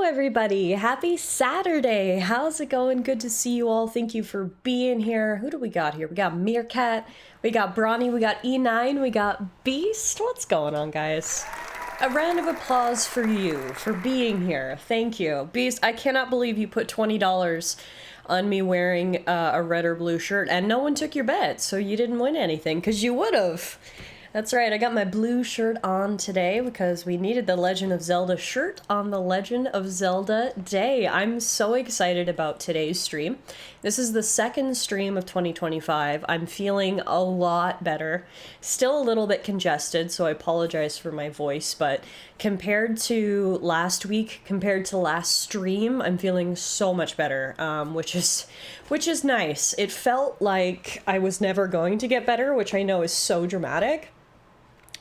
everybody. Happy Saturday. How's it going? Good to see you all. Thank you for being here. Who do we got here? We got Meerkat, we got Brawny, we got E9, we got Beast. What's going on, guys? A round of applause for you for being here. Thank you. Beast, I cannot believe you put $20 on me wearing a red or blue shirt, and no one took your bet, so you didn't win anything, because you would have. That's right, I got my blue shirt on today because we needed the Legend of Zelda shirt on the Legend of Zelda day. I'm so excited about today's stream. This is the second stream of 2025. I'm feeling a lot better. Still a little bit congested, so I apologize for my voice, but compared to last week, compared to last stream, I'm feeling so much better, which is nice. It felt like I was never going to get better, which I know is so dramatic.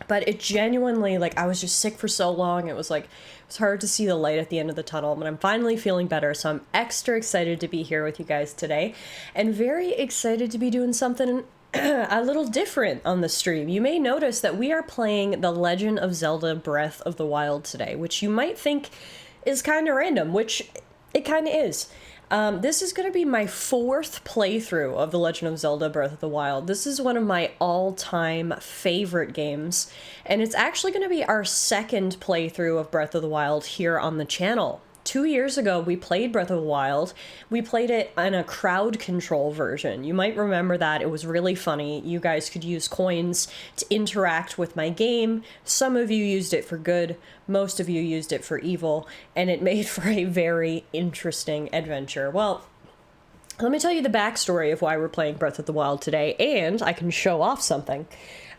But it genuinely, like, I was just sick for so long, it was hard to see the light at the end of the tunnel, but I'm finally feeling better, so I'm extra excited to be here with you guys today, and very excited to be doing something a little different on the stream. You may notice that we are playing The Legend of Zelda Breath of the Wild today, which you might think is kind of random, which it kind of is. This is going to be my fourth playthrough of The Legend of Zelda Breath of the Wild. This is one of my all-time favorite games, and it's actually going to be our second playthrough of Breath of the Wild here on the channel. 2 years ago, we played Breath of the Wild. We played it in a crowd control version. You might remember that. It was really funny. You guys could use coins to interact with my game. Some of you used it for good. Most of you used it for evil. And it made for a very interesting adventure. Well, let me tell you the backstory of why we're playing Breath of the Wild today, and I can show off something.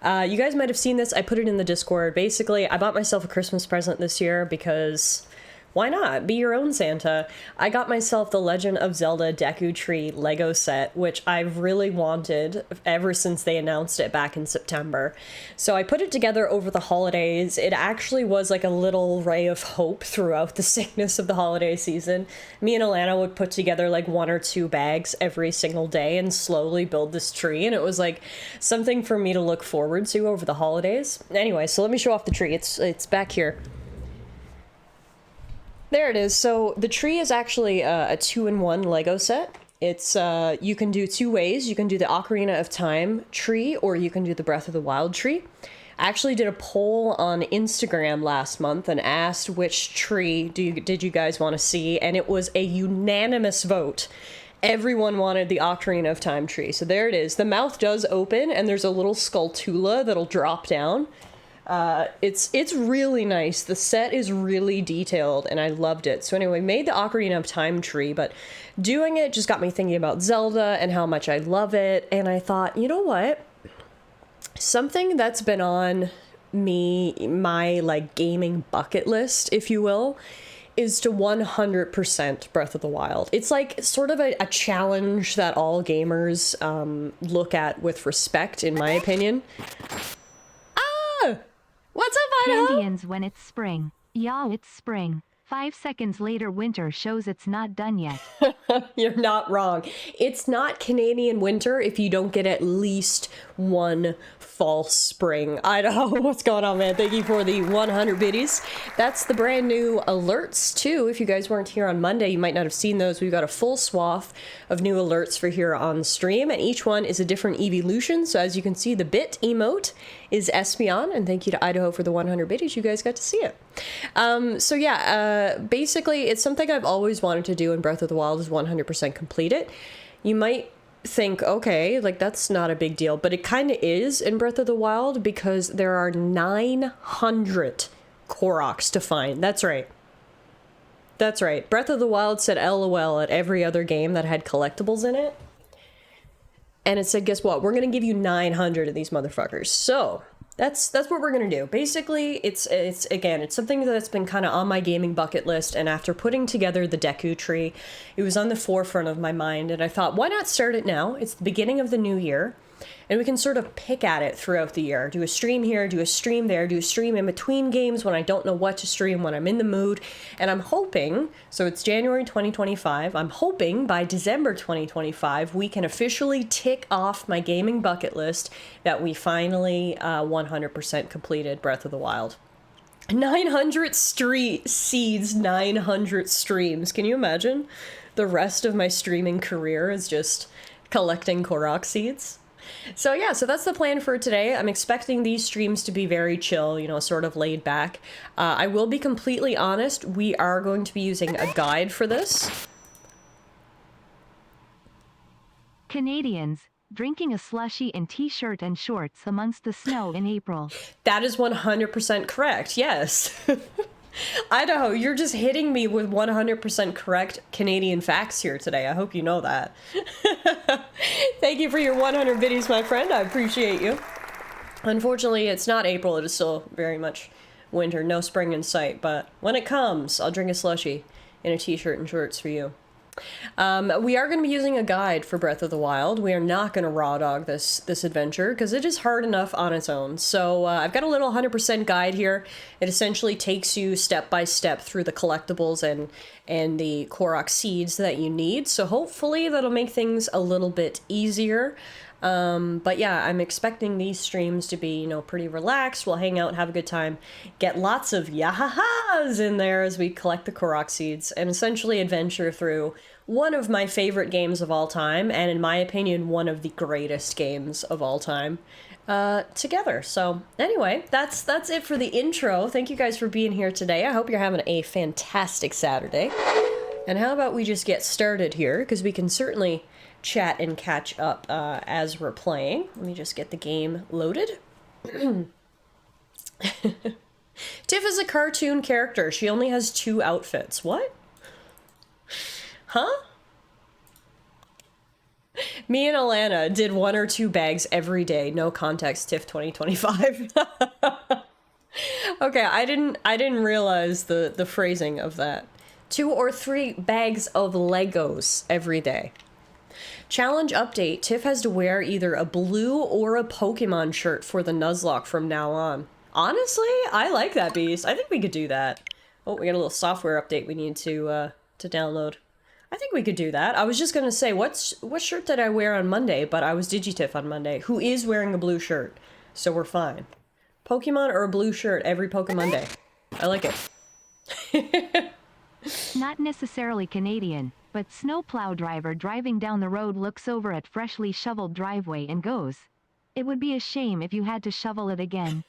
You guys might have seen this. I put it in the Discord. Basically, I bought myself a Christmas present this year because... why not? Be your own Santa. I got myself the Legend of Zelda Deku Tree Lego set, which I've really wanted ever since they announced it back in September. So I put it together over the holidays. It actually was like a little ray of hope throughout the sickness of the holiday season. Me and Alana would put together like 1 or 2 bags every single day and slowly build this tree, and it was like something for me to look forward to over the holidays. Anyway, so let me show off the tree. It's back here. There it is. So the tree is actually a 2-in-1 Lego set. It's you can do 2 ways. You can do the Ocarina of Time tree, or you can do the Breath of the Wild tree. I actually did a poll on Instagram last month and asked which tree did you guys want to see, and it was a unanimous vote. Everyone wanted the Ocarina of Time tree. So there it is. The mouth does open, and there's a little Skulltula that'll drop down. It's really nice. The set is really detailed, and I loved it. So anyway, made the Ocarina of Time tree, but doing it just got me thinking about Zelda and how much I love it, and I thought, you know what? Something that's been on my like gaming bucket list, if you will, is to 100% Breath of the Wild. It's like sort of a challenge that all gamers look at with respect, in my opinion. What's up, Idaho? Canadians when it's spring. Yeah, it's spring. 5 seconds later, winter shows it's not done yet. You're not wrong. It's not Canadian winter if you don't get at least one false spring. Idaho, what's going on, man? Thank you for the 100 biddies. That's the brand new alerts, too. If you guys weren't here on Monday, you might not have seen those. We've got a full swath of new alerts for here on stream, and each one is a different evolution. So as you can see, the bit emote is Espeon, and thank you to Idaho for the 100 biddies. You guys got to see it. So yeah, basically, it's something I've always wanted to do in Breath of the Wild is 100% complete it. You might think, okay, like that's not a big deal, but it kind of is in Breath of the Wild because there are 900 Koroks to find. That's right. That's right. Breath of the Wild said LOL at every other game that had collectibles in it. And it said, guess what? We're going to give you 900 of these motherfuckers. So that's what we're going to do. Basically, it's something that's been kind of on my gaming bucket list. And after putting together the Deku Tree, it was on the forefront of my mind. And I thought, why not start it now? It's the beginning of the new year. And we can sort of pick at it throughout the year. Do a stream here, do a stream there, do a stream in between games when I don't know what to stream, when I'm in the mood. And I'm hoping, so it's January 2025, I'm hoping by December 2025 we can officially tick off my gaming bucket list that we finally 100% completed Breath of the Wild. 900 street seeds, 900 streams. Can you imagine? The rest of my streaming career is just collecting Korok seeds. So yeah, so that's the plan for today. I'm expecting these streams to be very chill, you know, sort of laid back. I will be completely honest, we are going to be using a guide for this. Canadians, drinking a slushie in t-shirt and shorts amongst the snow in April. That is 100% correct, yes. Idaho, you're just hitting me with 100% correct Canadian facts here today. I hope you know that. Thank you for your 100 biddies, my friend. I appreciate you. Unfortunately, it's not April. It is still very much winter. No spring in sight. But when it comes, I'll drink a slushie in a t-shirt and shorts for you. We are going to be using a guide for Breath of the Wild. We are not going to raw dog this adventure because it is hard enough on its own. So I've got a little 100% guide here. It essentially takes you step by step through the collectibles and the Korok seeds that you need. So hopefully that'll make things a little bit easier. But yeah, I'm expecting these streams to be, you know, pretty relaxed. We'll hang out, have a good time, get lots of yahahas in there as we collect the Korok seeds and essentially adventure through one of my favorite games of all time, and in my opinion, one of the greatest games of all time, together. So anyway, that's it for the intro. Thank you guys for being here today. I hope you're having a fantastic Saturday. And how about we just get started here, because we can certainly chat and catch up as we're playing. Let me just get the game loaded. Tiff is a cartoon character. She only has 2 outfits. What? Huh? Me and Alana did 1 or 2 bags every day. No context, Tiff 2025. Okay, I didn't realize the phrasing of that. 2 or 3 bags of Legos every day. Challenge update. Tiff has to wear either a blue or a Pokemon shirt for the Nuzlocke from now on. Honestly, I like that, Beast. I think we could do that. Oh, we got a little software update we need to download. I think we could do that. I was just gonna say, what shirt did I wear on Monday? But I was Digitiff on Monday, who is wearing a blue shirt. So we're fine. Pokemon or a blue shirt every Pokemon day. I like it. Not necessarily Canadian, but snowplow driver driving down the road looks over at freshly shoveled driveway and goes, "It would be a shame if you had to shovel it again."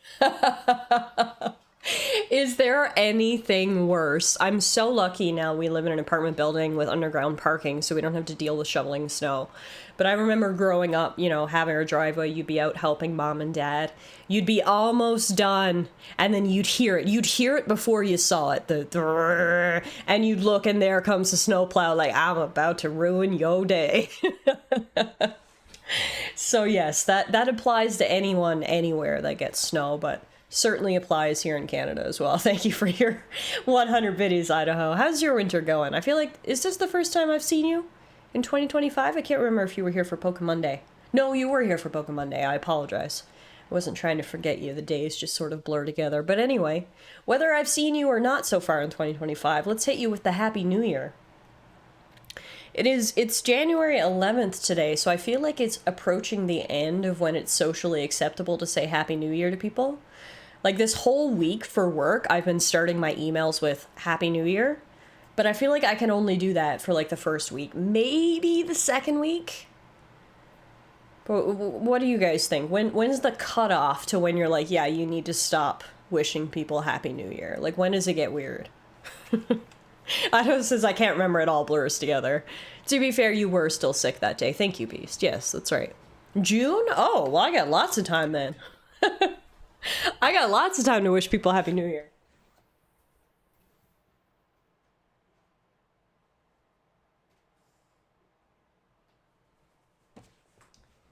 Is there anything worse? I'm so lucky now we live in an apartment building with underground parking, so we don't have to deal with shoveling snow. But I remember growing up, you know, having our driveway, you'd be out helping mom and dad. You'd be almost done, and then you'd hear it. You'd hear it before you saw it. And you'd look, and there comes the snowplow, like, I'm about to ruin your day. So yes, that applies to anyone, anywhere that gets snow, but certainly applies here in Canada as well. Thank you for your 100 biddies, Idaho. How's your winter going? I feel like, is this the first time I've seen you in 2025? I can't remember if you were here for Pokemon Day. No, you were here for Pokemon Day. I apologize. I wasn't trying to forget you. The days just sort of blur together. But anyway, whether I've seen you or not so far in 2025, let's hit you with the Happy New Year. It's January 11th today, so I feel like it's approaching the end of when it's socially acceptable to say Happy New Year to people. Like this whole week for work, I've been starting my emails with Happy New Year, but I feel like I can only do that for like the first week, maybe the second week. But what do you guys think? When's the cutoff to when you're like, yeah, you need to stop wishing people Happy New Year? Like, when does it get weird? I know, since I can't remember, it all blurs together. To be fair, you were still sick that day. Thank you, Beast. Yes, that's right. June? Oh, well, I got lots of time then. I got lots of time to wish people Happy New Year.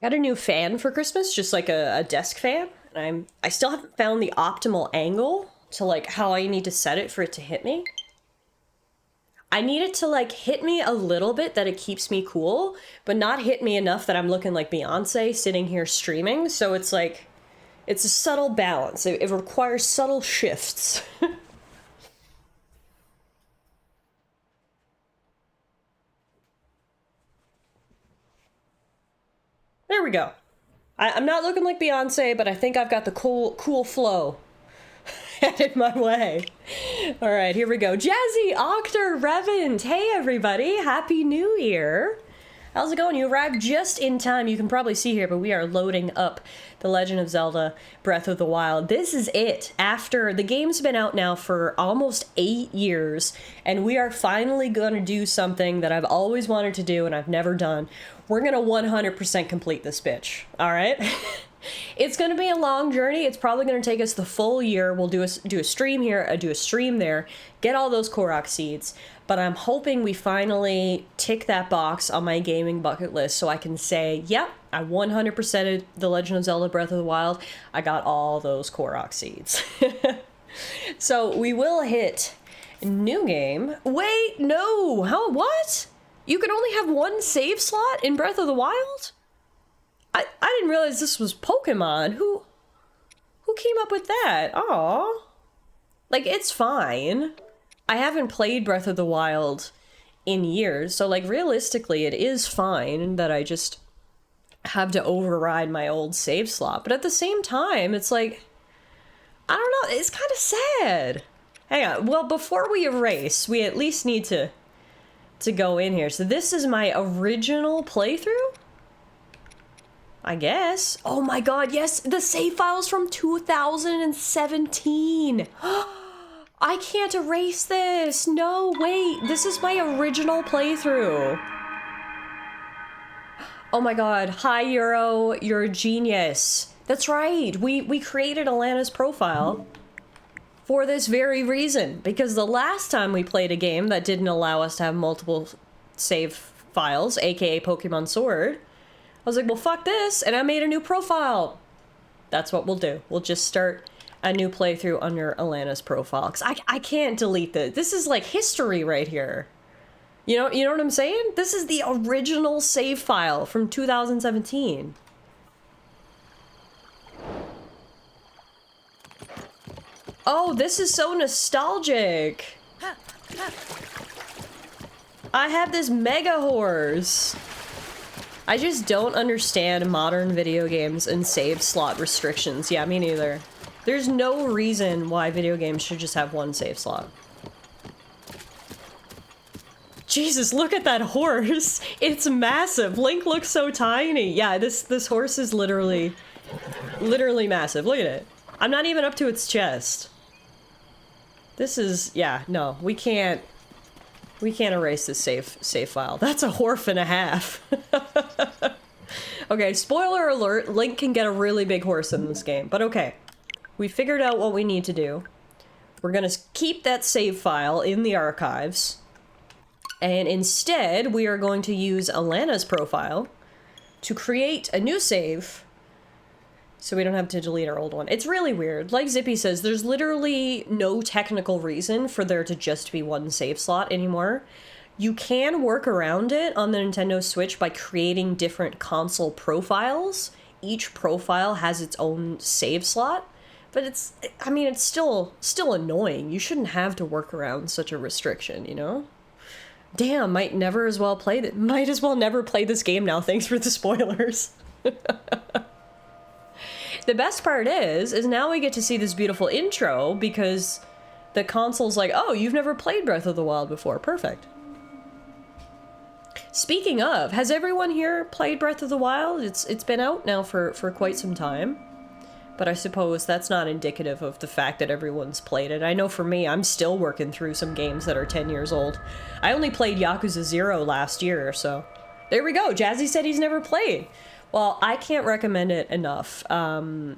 Got a new fan for Christmas, just like a desk fan. And I still haven't found the optimal angle to like how I need to set it for it to hit me. I need it to like hit me a little bit that it keeps me cool, but not hit me enough that I'm looking like Beyonce sitting here streaming. So it's like, it's a subtle balance. It requires subtle shifts. There we go. I'm not looking like Beyonce, but I think I've got the cool flow. get in my way. All right, here we go. Jazzy, Octor, Revent. Hey, everybody. Happy New Year. How's it going? You arrived just in time. You can probably see here, but we are loading up The Legend of Zelda Breath of the Wild. This is it. After the game's been out now for almost 8 years, and we are finally going to do something that I've always wanted to do and I've never done. We're going to 100% complete this bitch. All right? It's going to be a long journey. It's probably going to take us the full year. We'll do a stream here, do a stream there, get all those Korok seeds. But I'm hoping we finally tick that box on my gaming bucket list so I can say, yep, I 100%ed The Legend of Zelda Breath of the Wild. I got all those Korok seeds. So we will hit new game. Wait, no. How? What? You can only have one save slot in Breath of the Wild? I didn't realize this was Pokemon. Who came up with that? Aw. Like, it's fine. I haven't played Breath of the Wild in years, so, like, realistically, it is fine that I just have to override my old save slot. But at the same time, it's like, I don't know, it's kind of sad. Hang on. Well, before we erase, we at least need to go in here. So this is my original playthrough? I guess. Oh my god, yes, the save file's from 2017. I can't erase this. No, wait, this is my original playthrough. Oh my god, hi Euro, you're a genius. That's right, we created Alana's profile for this very reason, because the last time we played a game that didn't allow us to have multiple save files, aka Pokemon Sword, I was like, well, fuck this, and I made a new profile. That's what we'll do. We'll just start a new playthrough under Alana's profile, because I can't delete this. This is like history right here. You know what I'm saying? This is the original save file from 2017. Oh, this is so nostalgic. I have this mega horse. I just don't understand modern video games and save slot restrictions. Yeah, me neither. There's no reason why video games should just have one save slot. Jesus, look at that horse. It's massive. Link looks so tiny. Yeah, this horse is literally massive. Look at it. I'm not even up to its chest. This is, yeah, no, we can't erase this save file. That's a horse and a half. Okay, spoiler alert, Link can get a really big horse in this game, but okay. We figured out what we need to do. We're gonna keep that save file in the archives, and instead we are going to use Alana's profile to create a new save so we don't have to delete our old one. It's really weird. Like Zippy says, there's literally no technical reason for there to just be one save slot anymore. You can work around it on the Nintendo Switch by creating different console profiles. Each profile has its own save slot, but it's still annoying. You shouldn't have to work around such a restriction, you know? Damn, might as well never play this game now, thanks for the spoilers. The best part is now we get to see this beautiful intro because the console's like, oh, you've never played Breath of the Wild before. Perfect. Speaking of, has everyone here played Breath of the Wild? It's been out now for quite some time, but I suppose that's not indicative of the fact that everyone's played it. I know for me, I'm still working through some games that are 10 years old. I only played Yakuza 0 last year, so there we go. Jazzy said he's never played. Well, I can't recommend it enough.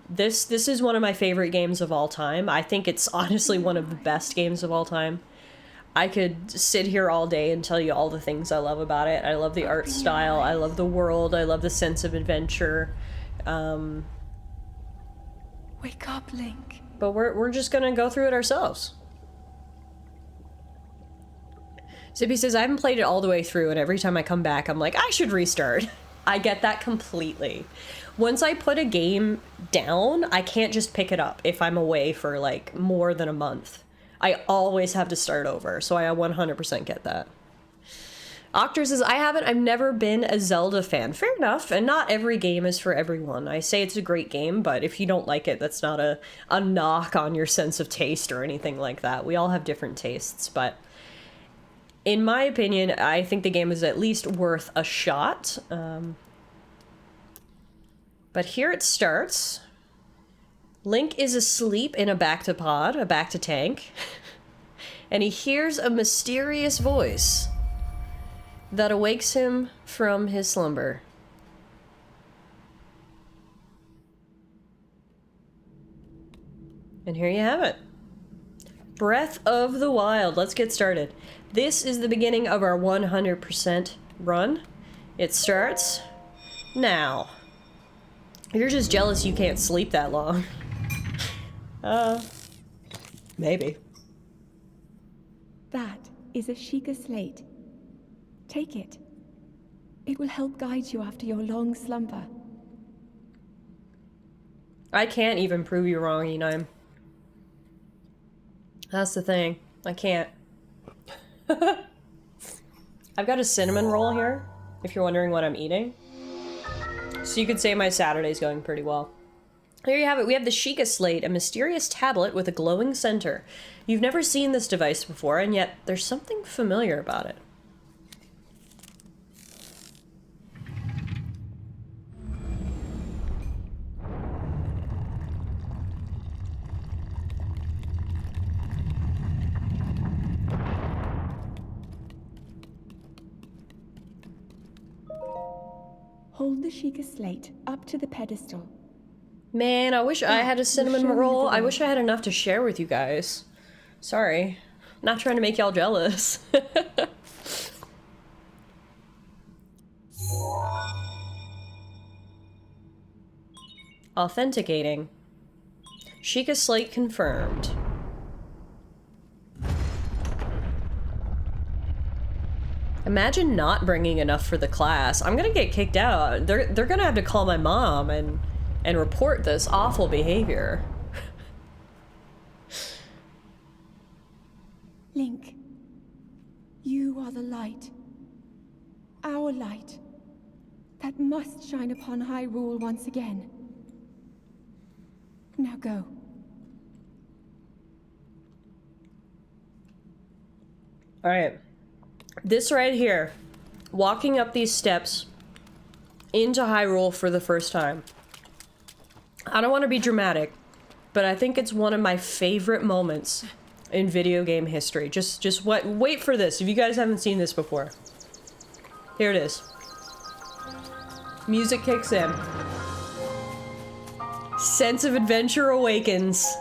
This is one of my favorite games of all time. I think it's honestly one of the best games of all time. I could sit here all day and tell you all the things I love about it. I love the art style, I love the world, I love the sense of adventure. Wake up, Link. But we're just gonna go through it ourselves. Zippy says, I haven't played it all the way through, and every time I come back, I'm like, I should restart. I get that completely. Once I put a game down, I can't just pick it up if I'm away for, like, more than a month. I always have to start over, so I 100% get that. Octor says, I've never been a Zelda fan. Fair enough, and not every game is for everyone. I say it's a great game, but if you don't like it, that's not a knock on your sense of taste or anything like that. We all have different tastes, but in my opinion, I think the game is at least worth a shot. But here it starts. Link is asleep in a back-to-pod, a back-to-tank, and he hears a mysterious voice that awakes him from his slumber. And here you have it. Breath of the Wild. Let's get started. This is the beginning of our 100% run. It starts now. You're just jealous you can't sleep that long. Maybe. That is a Sheikah slate. Take it. It will help guide you after your long slumber. I can't even prove you wrong, Enime. That's the thing. I can't. I've got a cinnamon roll here, if you're wondering what I'm eating. So you could say my Saturday's going pretty well. There you have it. We have the Sheikah Slate, a mysterious tablet with a glowing center. You've never seen this device before, and yet there's something familiar about it. Hold the Sheikah slate up to the pedestal. Man, I wish I had a cinnamon roll. I way. wish I had enough to share with you guys. Sorry. Not trying to make y'all jealous. Authenticating. Sheikah Slate confirmed. Imagine not bringing enough for the class. I'm gonna get kicked out. They're gonna have to call my mom and report this awful behavior. Link, you are the light. Our light. That must shine upon Hyrule once again. Now go. Alright. This right here, walking up these steps into Hyrule for the first time. I don't want to be dramatic, but I think it's one of my favorite moments in video game history. Just wait for this, if you guys haven't seen this before. Here it is. Music kicks in. Sense of adventure awakens,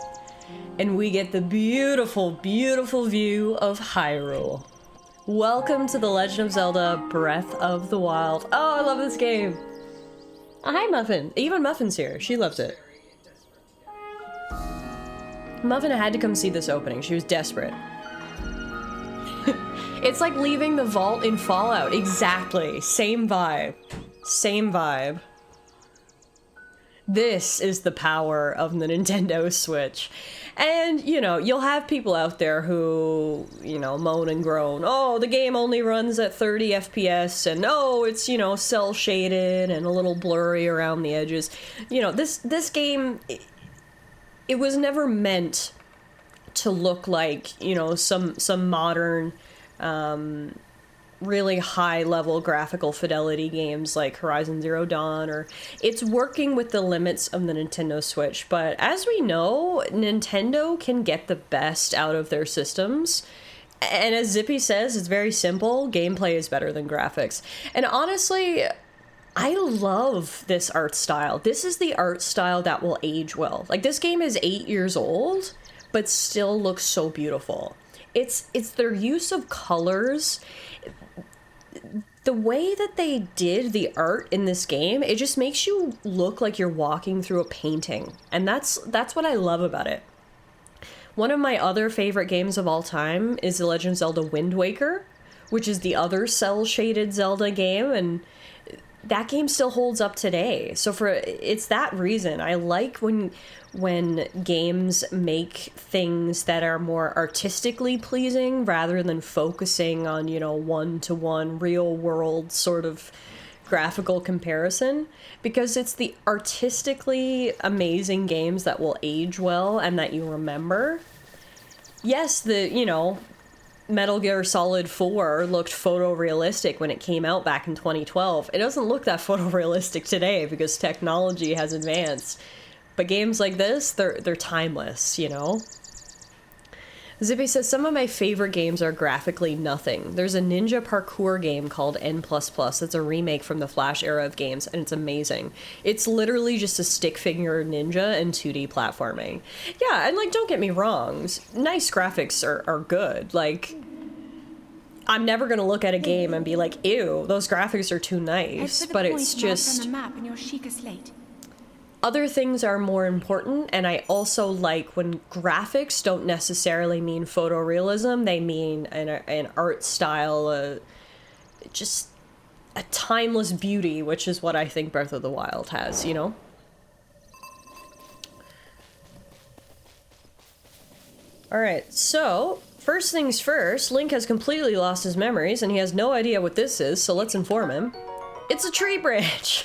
and we get the beautiful, beautiful view of Hyrule. Welcome to The Legend of Zelda Breath of the Wild. Oh, I love this game. Hi, Muffin. Even Muffin's here. She loves it. Muffin had to come see this opening. She was desperate. It's like leaving the vault in Fallout. Exactly. Same vibe. Same vibe. This is the power of the Nintendo Switch. And, you know, you'll have people out there who, you know, moan and groan. Oh, the game only runs at 30 FPS, and oh, it's, you know, cel-shaded and a little blurry around the edges. You know, this game, it was never meant to look like, you know, some modern, really high-level graphical fidelity games like Horizon Zero Dawn, or it's working with the limits of the Nintendo Switch. But as we know, Nintendo can get the best out of their systems. And as Zippy says, it's very simple. Gameplay is better than graphics. And honestly, I love this art style. This is the art style that will age well. Like, this game is 8 years old, but still looks so beautiful. It's their use of colors. The way that they did the art in this game, it just makes you look like you're walking through a painting. And that's what I love about it. One of my other favorite games of all time is The Legend of Zelda Wind Waker, which is the other cel-shaded Zelda game, and that game still holds up today. So it's that reason I like when games make things that are more artistically pleasing rather than focusing on, you know, one-to-one real world sort of graphical comparison, because it's the artistically amazing games that will age well and that you remember. Yes, you know, Metal Gear Solid 4 looked photorealistic when it came out back in 2012. It doesn't look that photorealistic today because technology has advanced. But games like this, they're timeless, you know? Zippy says, some of my favorite games are graphically nothing. There's a ninja parkour game called N++. It's a remake from the Flash era of games, and it's amazing. It's literally just a stick figure ninja and 2D platforming. Yeah, and, like, don't get me wrong. Nice graphics are good. Like, I'm never gonna look at a game and be like, ew, those graphics are too nice. But it's just... on the map in your Sheikah slate. Other things are more important, and I also like when graphics don't necessarily mean photorealism. They mean an art style, just a timeless beauty, which is what I think Breath of the Wild has, you know? Alright, so, first things first, Link has completely lost his memories, and he has no idea what this is, so let's inform him. It's a tree branch!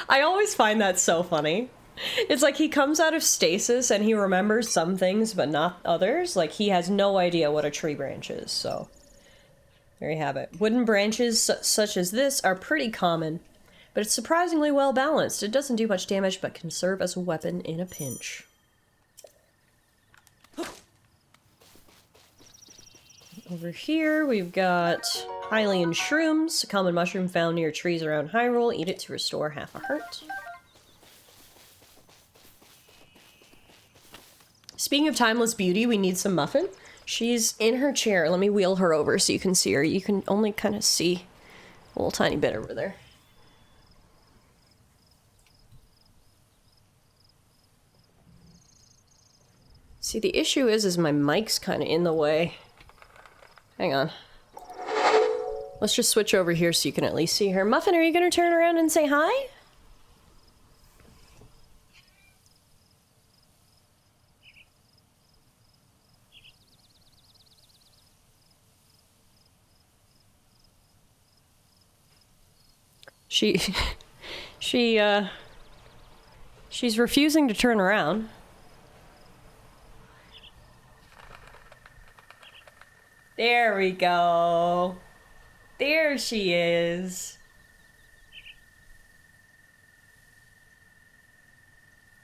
I always find that so funny. It's like he comes out of stasis and he remembers some things but not others. Like, he has no idea what a tree branch is, so... there you have it. Wooden branches such as this are pretty common, but it's surprisingly well balanced. It doesn't do much damage but can serve as a weapon in a pinch. Over here, we've got Hylian shrooms, a common mushroom found near trees around Hyrule. Eat it to restore half a heart. Speaking of timeless beauty, we need some Muffin. She's in her chair. Let me wheel her over so you can see her. You can only kind of see a little tiny bit over there. See, the issue is my mic's kind of in the way. Hang on. Let's just switch over here so you can at least see her. Muffin, are you going to turn around and say hi? She's refusing to turn around. There we go. There she is.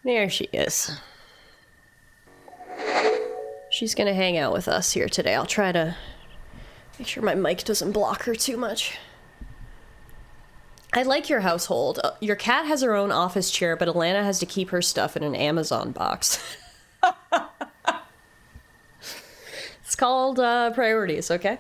There she is. She's gonna hang out with us here today. I'll try to make sure my mic doesn't block her too much. I like your household. Your cat has her own office chair, but Alana has to keep her stuff in an Amazon box. It's called priorities, okay?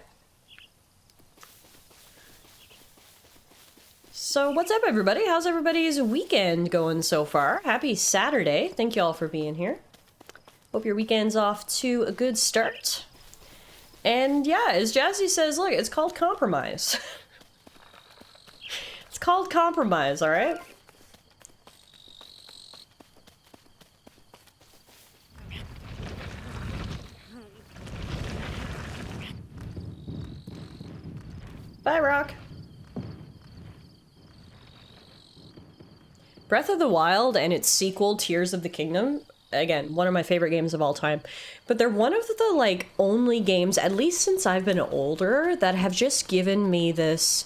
So what's up, everybody? How's everybody's weekend going so far? Happy Saturday. Thank you all for being here. Hope your weekend's off to a good start. And yeah, as Jazzy says, look, it's called compromise. It's called compromise, alright? Bye, Rock. Breath of the Wild and its sequel, Tears of the Kingdom, again, one of my favorite games of all time, but they're one of the, like, only games, at least since I've been older, that have just given me this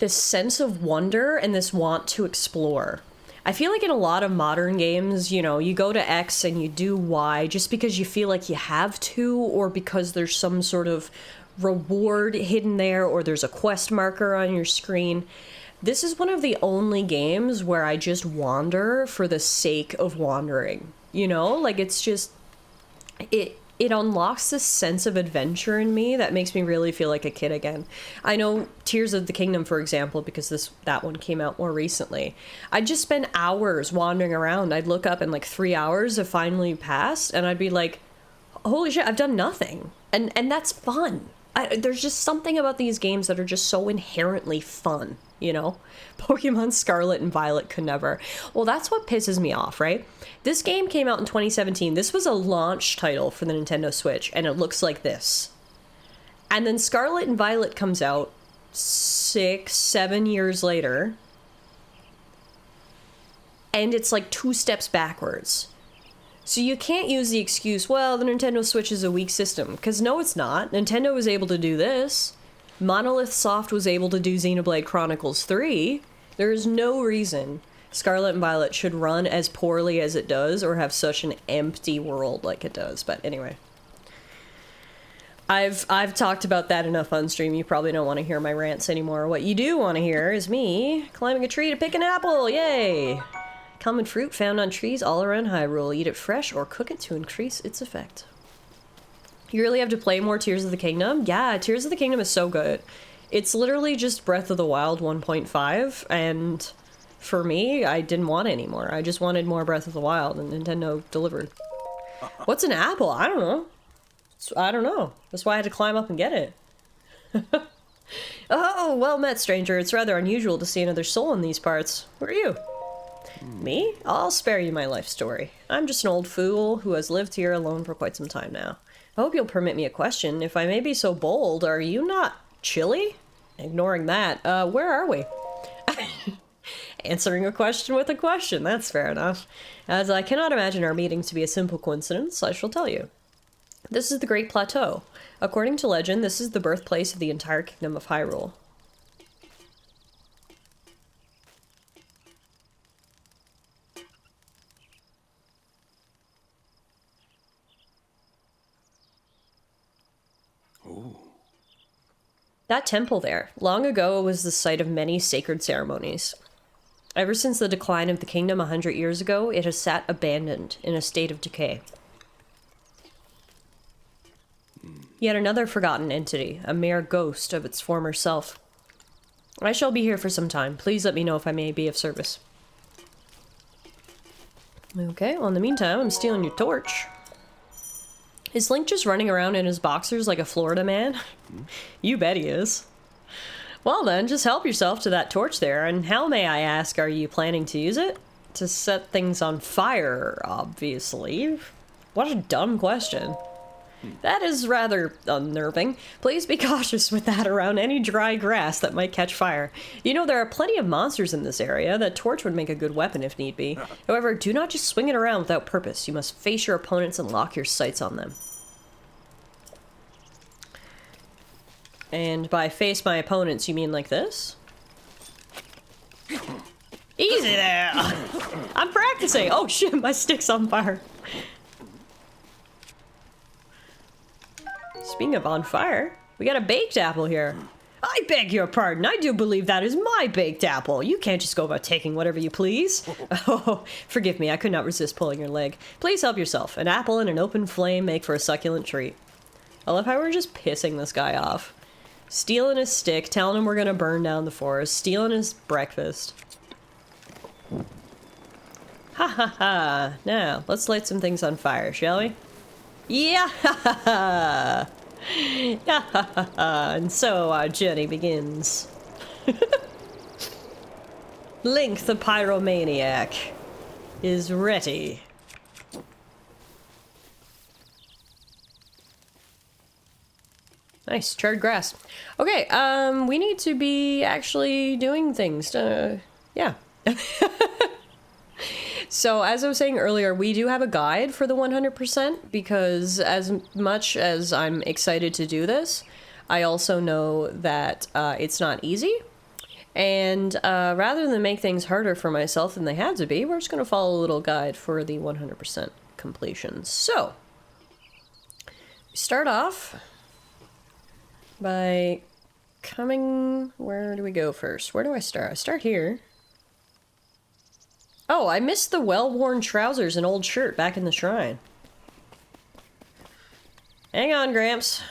sense of wonder and this want to explore. I feel like in a lot of modern games, you know, you go to X and you do Y just because you feel like you have to, or because there's some sort of reward hidden there, or there's a quest marker on your screen. This is one of the only games where I just wander for the sake of wandering. You know, like, it's just, it unlocks this sense of adventure in me that makes me really feel like a kid again. I know Tears of the Kingdom, for example, because that one came out more recently. I'd just spend hours wandering around. I'd look up and, like, 3 hours have finally passed, and I'd be like, holy shit, I've done nothing. And that's fun. There's just something about these games that are just so inherently fun, you know? Pokemon Scarlet and Violet could never. Well, that's what pisses me off, right? This game came out in 2017. This was a launch title for the Nintendo Switch, and it looks like this. And then Scarlet and Violet comes out 6, 7 years later, and it's like 2 steps backwards. So you can't use the excuse, well, the Nintendo Switch is a weak system, because no, it's not. Nintendo was able to do this. Monolith Soft was able to do Xenoblade Chronicles 3. There is no reason Scarlet and Violet should run as poorly as it does, or have such an empty world like it does. But anyway. I've talked about that enough on stream. You probably don't want to hear my rants anymore. What you do want to hear is me climbing a tree to pick an apple. Yay! Common fruit found on trees all around Hyrule. Eat it fresh or cook it to increase its effect. You really have to play more Tears of the Kingdom? Yeah, Tears of the Kingdom is so good. It's literally just Breath of the Wild 1.5, and for me, I didn't want any more. I just wanted more Breath of the Wild, and Nintendo delivered. What's an apple? I don't know. I don't know. That's why I had to climb up and get it. Oh, well met, stranger. It's rather unusual to see another soul in these parts. Who are you? Me? I'll spare you my life story. I'm just an old fool who has lived here alone for quite some time now. I hope you'll permit me a question. If I may be so bold, are you not chilly? Ignoring that, where are we? Answering a question with a question. That's fair enough. As I cannot imagine our meeting to be a simple coincidence, I shall tell you. This is the Great Plateau. According to legend, this is the birthplace of the entire kingdom of Hyrule. Ooh. That temple there, long ago, was the site of many sacred ceremonies. Ever since the decline of the kingdom 100 years ago, it has sat abandoned in a state of decay. Yet another forgotten entity, a mere ghost of its former self. I shall be here for some time. Please let me know if I may be of service. Okay, well in the meantime, I'm stealing your torch. Is Link just running around in his boxers like a Florida man? You bet he is. Well then, just help yourself to that torch there, and how, may I ask, are you planning to use it? To set things on fire, obviously. What a dumb question. That is rather unnerving. Please be cautious with that around any dry grass that might catch fire. You know, there are plenty of monsters in this area. That torch would make a good weapon if need be. However, do not just swing it around without purpose. You must face your opponents and lock your sights on them. And by face my opponents, you mean like this? Easy there! I'm practicing! Oh shit, my stick's on fire. Speaking of on fire, we got a baked apple here. I beg your pardon, I do believe that is my baked apple. You can't just go about taking whatever you please. Oh, forgive me, I could not resist pulling your leg. Please help yourself. An apple and an open flame make for a succulent treat. I love how we're just pissing this guy off. Stealing his stick, telling him we're gonna burn down the forest, stealing his breakfast. Ha ha ha. Now, let's light some things on fire, shall we? Yeah ha ha ha! Yeah ha ha ha! And so our journey begins. Link the pyromaniac is ready. Nice, charred grass. Okay, we need to be actually doing things. Yeah. So, as I was saying earlier, we do have a guide for the 100%, because as much as I'm excited to do this, I also know that it's not easy. And rather than make things harder for myself than they had to be, we're just going to follow a little guide for the 100% completion. So, we start off by coming... Where do we go first? Where do I start? I start here. Oh, I missed the well-worn trousers and old shirt back in the shrine. Hang on, Gramps.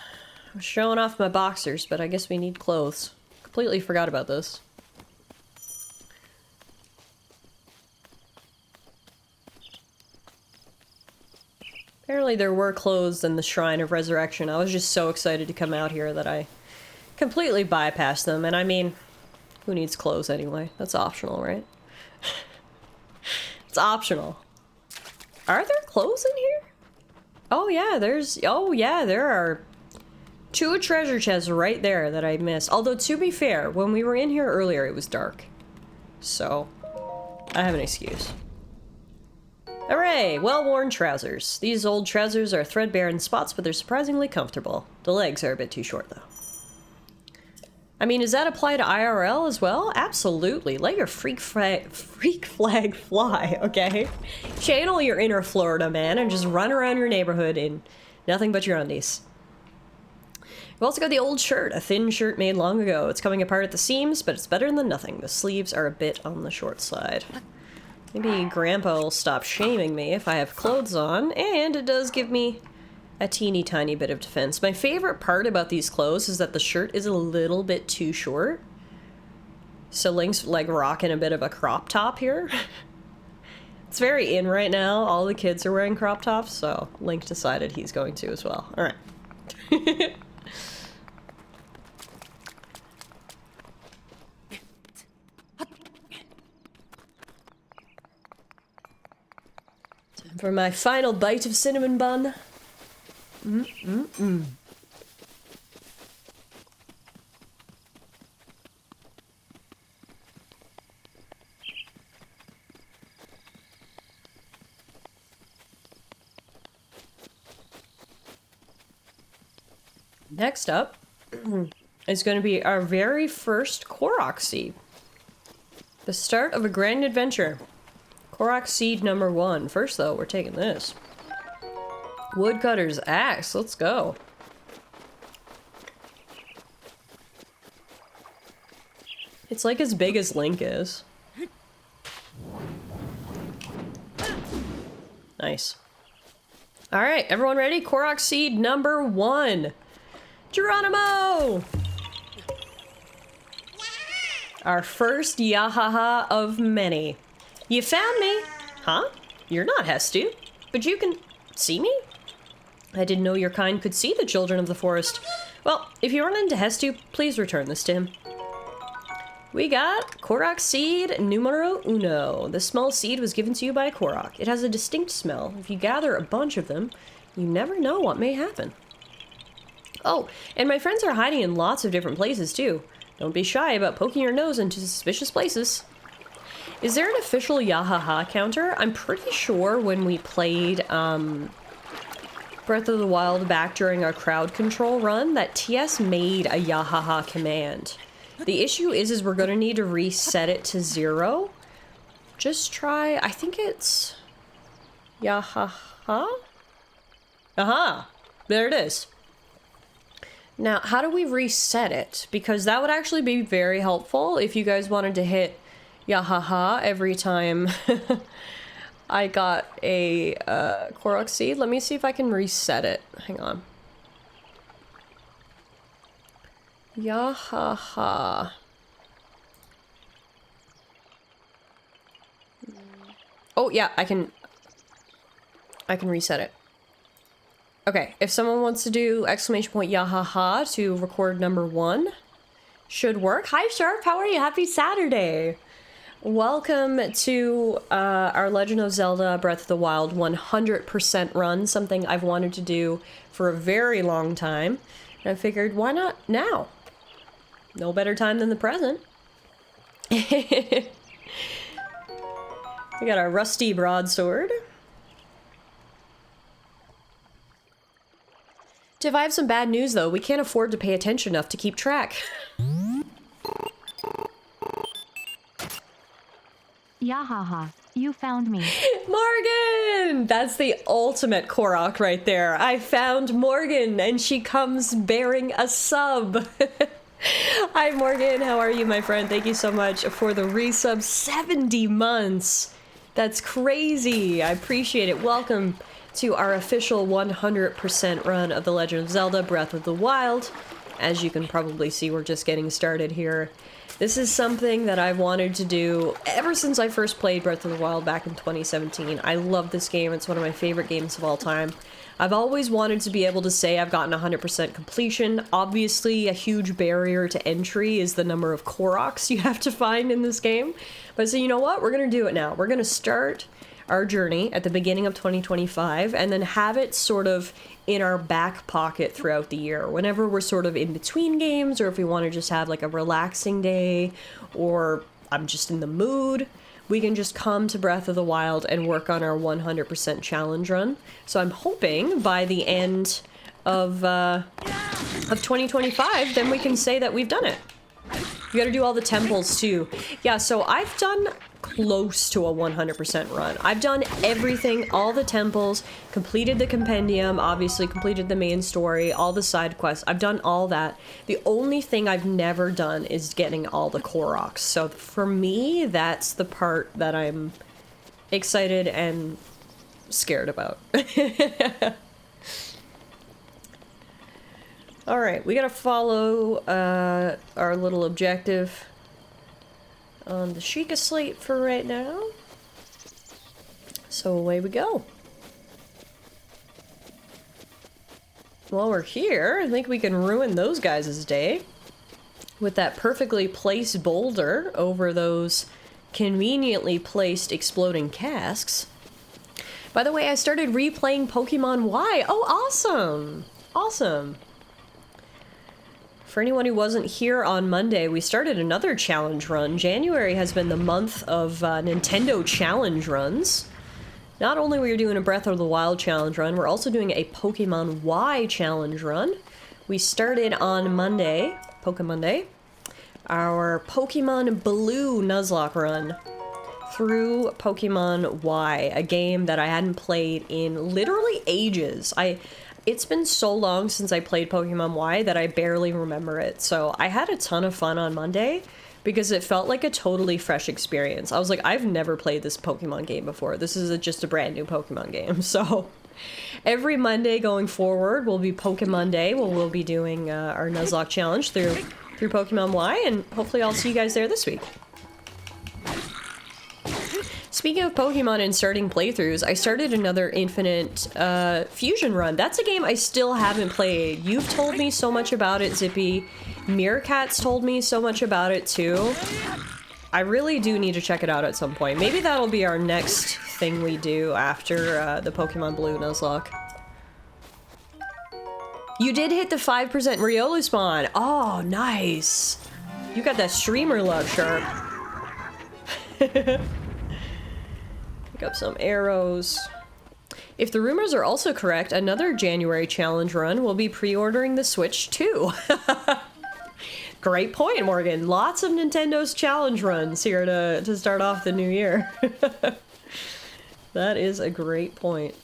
I'm showing off my boxers, but I guess we need clothes. Completely forgot about this. apparently there were clothes in the Shrine of Resurrection. I was just so excited to come out here that I completely bypassed them. And I mean, who needs clothes anyway? That's optional, right? It's optional. Are there clothes in here? Oh yeah, there are 2 treasure chests right there that I missed. Although, to be fair, when we were in here earlier, it was dark. So, I have an excuse. Hooray! Well-worn trousers. These old trousers are threadbare in spots, but they're surprisingly comfortable. The legs are a bit too short, though. I mean, does that apply to IRL as well? Absolutely. Let your freak flag fly, okay? Channel your inner Florida man and just run around your neighborhood in nothing but your undies. We've also got the old shirt, a thin shirt made long ago. It's coming apart at the seams, but it's better than nothing. The sleeves are a bit on the short side. Maybe Grandpa will stop shaming me if I have clothes on, and it does give me a teeny tiny bit of defense. My favorite part about these clothes is that the shirt is a little bit too short. So Link's like rocking a bit of a crop top here. It's very in right now. All the kids are wearing crop tops, so Link decided he's going to as well. Alright. For my final bite of cinnamon bun. Next up is going to be our very first Korok seed. The start of a grand adventure. Korok seed number 1. First, though, we're taking this. Woodcutter's axe. Let's go. It's like as big as Link is. Nice. Alright, everyone ready? Korok seed number 1. Geronimo! Our first Yahaha of many. You found me! Huh? You're not Hestu, but you can see me? I didn't know your kind could see the children of the forest. Well, if you run into Hestu, please return this to him. We got Korok seed numero 1. This small seed was given to you by Korok. It has a distinct smell. If you gather a bunch of them, you never know what may happen. Oh, and my friends are hiding in lots of different places too. Don't be shy about poking your nose into suspicious places. Is there an official Yahaha counter? I'm pretty sure when we played Breath of the Wild back during our crowd control run that TS made a Yahaha command. The issue is we're gonna need to reset it to 0. Just try, I think it's Yahaha? Aha! There it is. Now, how do we reset it? Because that would actually be very helpful if you guys wanted to hit Yahaha every time I got a Korok seed. Let me see if I can reset it. Hang on. Yahaha. Oh yeah, I can reset it. Okay, if someone wants to do exclamation point Yahaha to record number 1, should work. Hi Sharp, how are you? Happy Saturday! Welcome to our Legend of Zelda Breath of the Wild 100% run, something I've wanted to do for a very long time. And I figured, why not now? No better time than the present. We got our rusty broadsword. Tiff, I have some bad news though. We can't afford to pay attention enough to keep track. Yahaha, you found me. Morgan! That's the ultimate Korok right there. I found Morgan and she comes bearing a sub. Hi Morgan, how are you my friend? Thank you so much for the resub. 70 months. That's crazy. I appreciate it. Welcome to our official 100% run of The Legend of Zelda Breath of the Wild. As you can probably see, we're just getting started here. This is something that I've wanted to do ever since I first played Breath of the Wild back in 2017. I love this game. It's one of my favorite games of all time. I've always wanted to be able to say I've gotten 100% completion. Obviously, a huge barrier to entry is the number of Koroks you have to find in this game. But so you know what? We're gonna do it now. We're gonna start our journey at the beginning of 2025 and then have it sort of in our back pocket throughout the year. Whenever we're sort of in between games, or if we want to just have like a relaxing day, or I'm just in the mood, we can just come to Breath of the Wild and work on our 100% challenge run. So I'm hoping by the end of 2025, then we can say that we've done it. You gotta do all the temples too. Yeah, so I've done close to a 100% run. I've done everything, all the temples, completed the compendium, obviously completed the main story, all the side quests. I've done all that. The only thing I've never done is getting all the Koroks. So for me, that's the part that I'm excited and scared about. Alright, we gotta follow our little objective on the Sheikah slate for right now. So away we go. While we're here, I think we can ruin those guys' day with that perfectly placed boulder over those conveniently placed exploding casks. By the way, I started replaying Pokemon Y. Oh, awesome! Awesome. For anyone who wasn't here on Monday, we started another challenge run. January has been the month of Nintendo challenge runs. Not only were we doing a Breath of the Wild challenge run, we're also doing a Pokemon Y challenge run. We started on Monday, Pokemonday, our Pokemon Blue Nuzlocke run through Pokemon Y, a game that I hadn't played in literally ages. It's been so long since I played Pokemon Y that I barely remember it. So I had a ton of fun on Monday because it felt like a totally fresh experience. I was like, I've never played this Pokemon game before. This is just a brand new Pokemon game. So every Monday going forward will be Pokemon Day, where we'll be doing our Nuzlocke challenge through Pokemon Y, and hopefully I'll see you guys there this week. Speaking of Pokemon and starting playthroughs, I started another Infinite Fusion run. That's a game I still haven't played. You've told me so much about it, Zippy. Meerkat's told me so much about it too. I really do need to check it out at some point. Maybe that'll be our next thing we do after the Pokemon Blue Nuzlocke. You did hit the 5% Riolu spawn. Oh, nice. You got that streamer luck, Sharp. Pick up some arrows. If the rumors are also correct, another January challenge run will be pre-ordering the Switch too. Great point, Morgan. Lots of Nintendo's challenge runs here to start off the new year. That is a great point.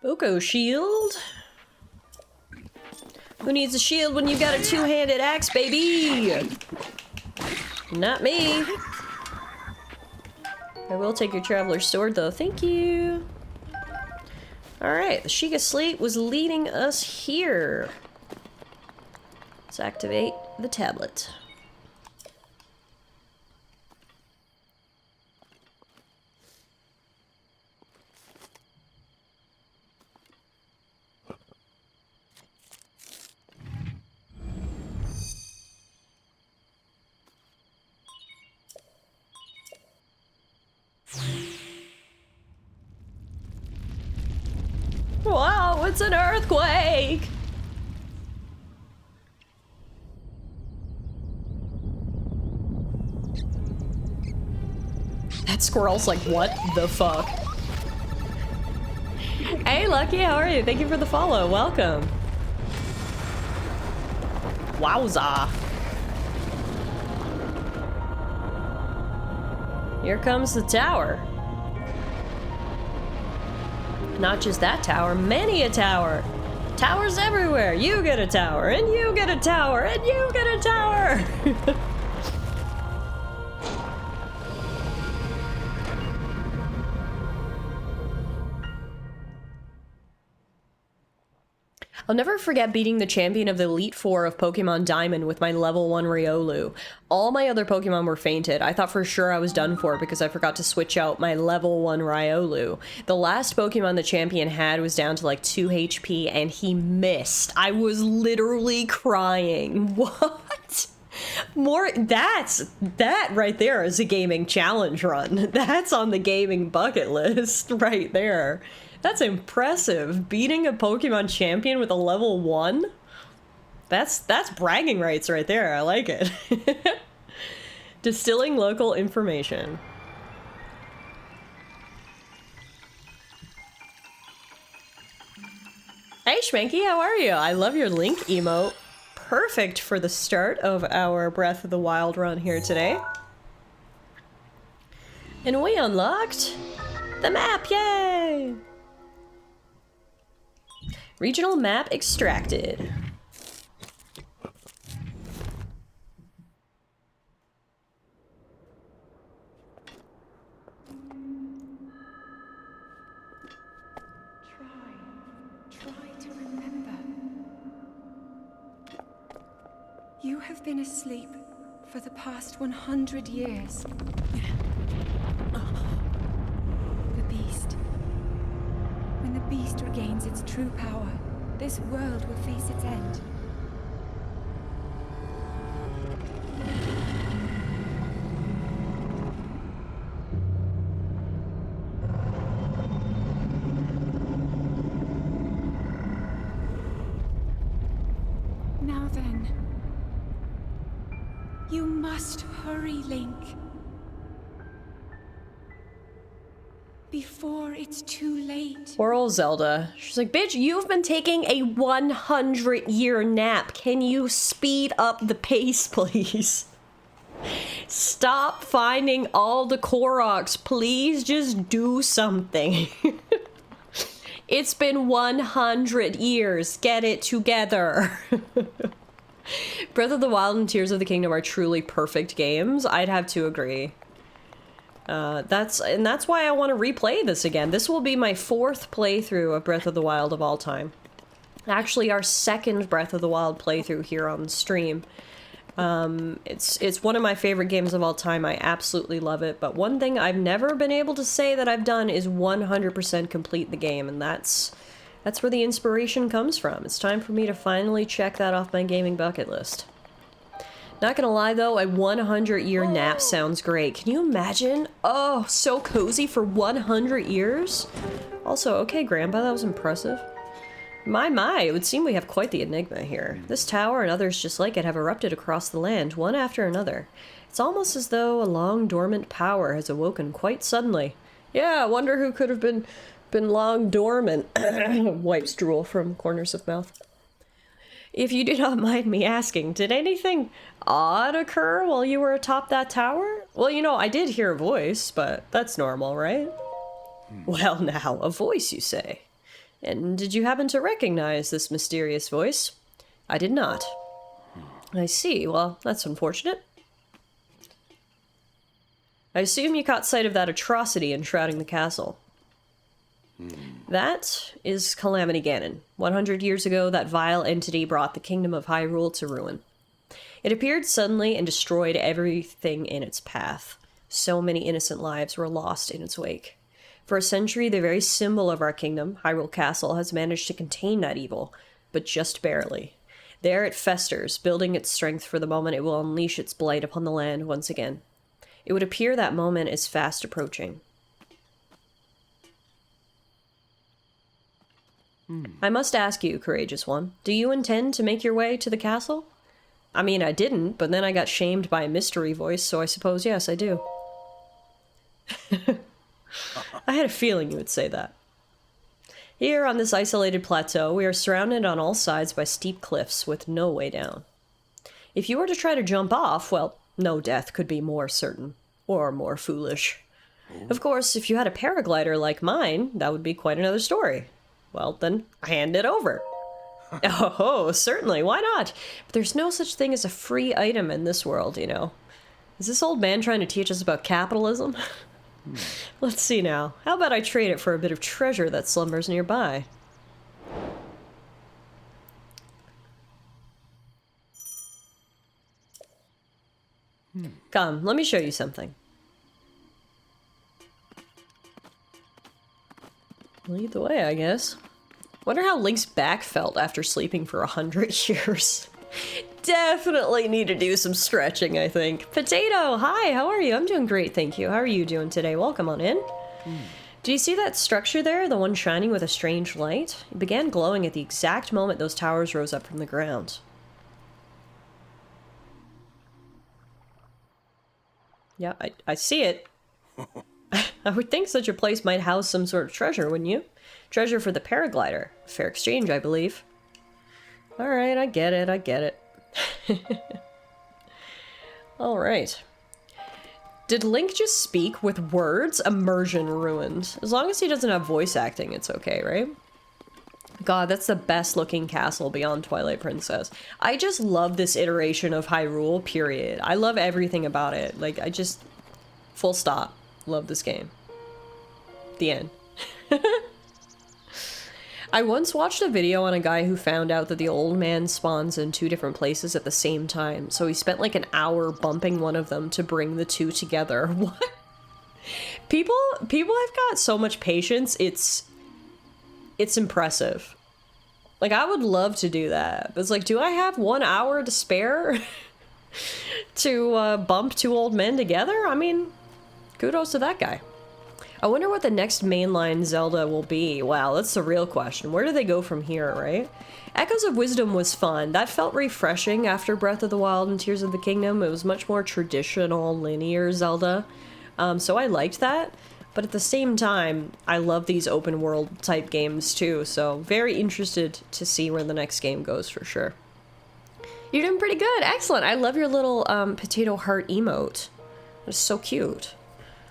Boko shield? Who needs a shield when you got a two-handed axe, baby? Not me. I will take your traveler's sword, though. Thank you. Alright, the Sheikah Slate was leading us here. Let's activate the tablet. Wow, it's an earthquake! That squirrel's like, what the fuck? Hey, Lucky, how are you? Thank you for the follow. Welcome. Wowza. Here comes the tower. Not just that tower, many a tower. Towers everywhere. You get a tower, and you get a tower, and you get a tower. I'll never forget beating the champion of the Elite Four of Pokemon Diamond with my level 1 Riolu. All my other Pokemon were fainted. I thought for sure I was done for because I forgot to switch out my level 1 Riolu. The last Pokemon the champion had was down to like 2 HP and he missed. I was literally crying. What? That right there is a gaming challenge run. That's on the gaming bucket list right there. That's impressive. Beating a Pokemon champion with a level 1? That's bragging rights right there. I like it. Distilling local information. Hey Schmanky, how are you? I love your Link emote. Perfect for the start of our Breath of the Wild run here today. And we unlocked the map, yay! Regional map extracted. Try to remember. You have been asleep for the past 100 years. The beast. When the beast regains its true power, this world will face its end. Now then, you must hurry, Link. Before it's too late. Poor old Zelda. She's like, bitch, you've been taking a 100-year nap. Can you speed up the pace, please? Stop finding all the Koroks. Please just do something. It's been 100 years. Get it together. Breath of the Wild and Tears of the Kingdom are truly perfect games. I'd have to agree. That's why I want to replay this again. This will be my 4th playthrough of Breath of the Wild of all time. Actually, our 2nd Breath of the Wild playthrough here on the stream. It's one of my favorite games of all time. I absolutely love it. But one thing I've never been able to say that I've done is 100% complete the game, and that's where the inspiration comes from. It's time for me to finally check that off my gaming bucket list. Not gonna lie though, a 100-year nap sounds great. Can you imagine? Oh, so cozy for 100 years? Also, okay, Grandpa, that was impressive. My, it would seem we have quite the enigma here. This tower and others just like it have erupted across the land, one after another. It's almost as though a long dormant power has awoken quite suddenly. Yeah, I wonder who could have been long dormant. Wipes drool from corners of mouth. If you do not mind me asking, did anything odd occur while you were atop that tower? Well, you know, I did hear a voice, but that's normal, right? Well now, a voice, you say? And did you happen to recognize this mysterious voice? I did not. I see. Well, that's unfortunate. I assume you caught sight of that atrocity enshrouding the castle. That is Calamity Ganon. 100 years ago, that vile entity brought the kingdom of Hyrule to ruin. It appeared suddenly and destroyed everything in its path. So many innocent lives were lost in its wake. For a century, the very symbol of our kingdom, Hyrule Castle, has managed to contain that evil, but just barely. There it festers, building its strength for the moment it will unleash its blight upon the land once again. It would appear that moment is fast approaching. I must ask you, courageous one, do you intend to make your way to the castle? I mean, I didn't, but then I got shamed by a mystery voice, so I suppose yes, I do. I had a feeling you would say that. Here on this isolated plateau, we are surrounded on all sides by steep cliffs with no way down. If you were to try to jump off, well, no death could be more certain, or more foolish. Of course, if you had a paraglider like mine, that would be quite another story. Well, then, hand it over. Oh, certainly, why not? But there's no such thing as a free item in this world, you know. Is this old man trying to teach us about capitalism? Let's see now. How about I trade it for a bit of treasure that slumbers nearby? Come, let me show you something. Lead the way, I guess. Wonder how Link's back felt after sleeping for 100 years. Definitely need to do some stretching, I think. Potato, hi, how are you? I'm doing great, thank you. How are you doing today? Welcome on in. Do you see that structure there? The one shining with a strange light? It began glowing at the exact moment those towers rose up from the ground. Yeah, I see it. I would think such a place might house some sort of treasure, wouldn't you? Treasure for the paraglider. Fair exchange, I believe. Alright, I get it, I get it. Alright. Did Link just speak with words? Immersion ruined. As long as he doesn't have voice acting, it's okay, right? God, that's the best looking castle beyond Twilight Princess. I just love this iteration of Hyrule, period. I love everything about it. Like, I just... Full stop. Love this game. The end. I once watched a video on a guy who found out that the old man spawns in 2 different places at the same time, so he spent like an hour bumping one of them to bring the 2 together. What? People have got so much patience, it's impressive. Like, I would love to do that, but it's like, do I have 1 hour to spare to bump 2 old men together? I mean, kudos to that guy. I wonder what the next mainline Zelda will be. Wow, that's the real question. Where do they go from here, right? Echoes of Wisdom was fun. That felt refreshing after Breath of the Wild and Tears of the Kingdom. It was much more traditional, linear Zelda. So I liked that. But at the same time, I love these open world type games too. So very interested to see where the next game goes for sure. You're doing pretty good. Excellent. I love your little potato heart emote. It's so cute.